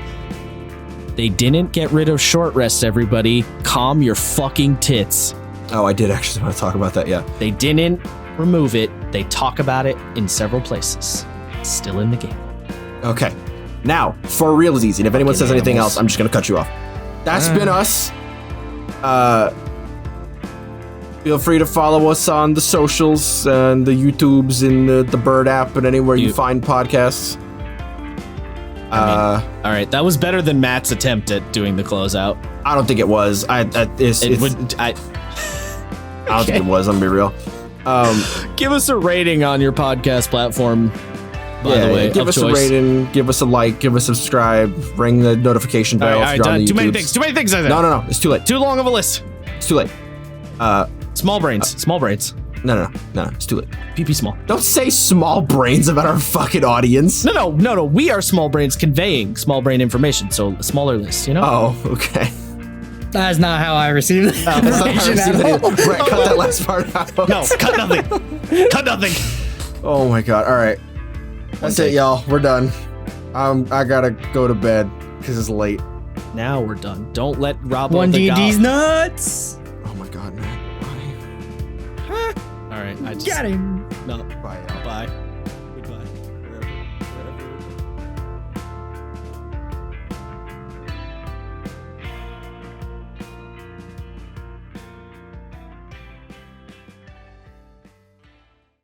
they didn't get rid of short rest, everybody. Calm your fucking tits. Oh, I did actually want to talk about that, yeah. They didn't remove it. They talk about it in several places. It's still in the game. Okay. Now, for realsies, and if anyone says anything else, I'm just going to cut you off. That's been us. Feel free to follow us on the socials and the YouTubes and the Bird app and anywhere you find podcasts. All right, that was better than Matt's attempt at doing the closeout. I don't think it was. I don't think it was. I'm gonna be real. Give us a rating on your podcast platform. By the way, give us a rating, give us a like, give us a subscribe, ring the notification bell. All right, done. Too many things. I said. No. It's too late. Too long of a list. It's too late. Small brains. No. It's too late. PP small. Don't say small brains about our fucking audience. No. We are small brains conveying small brain information. So a smaller list, you know? Oh, okay. That is not how I received it. Brett, cut that last part out. No, cut nothing. Cut nothing. Oh my god. All right. That's it, y'all. We're done. I gotta go to bed because it's late. Now we're done. Don't let Rob. One D&D's nuts. Oh my god, man. All right. Got him. No. Bye, y'all. Bye.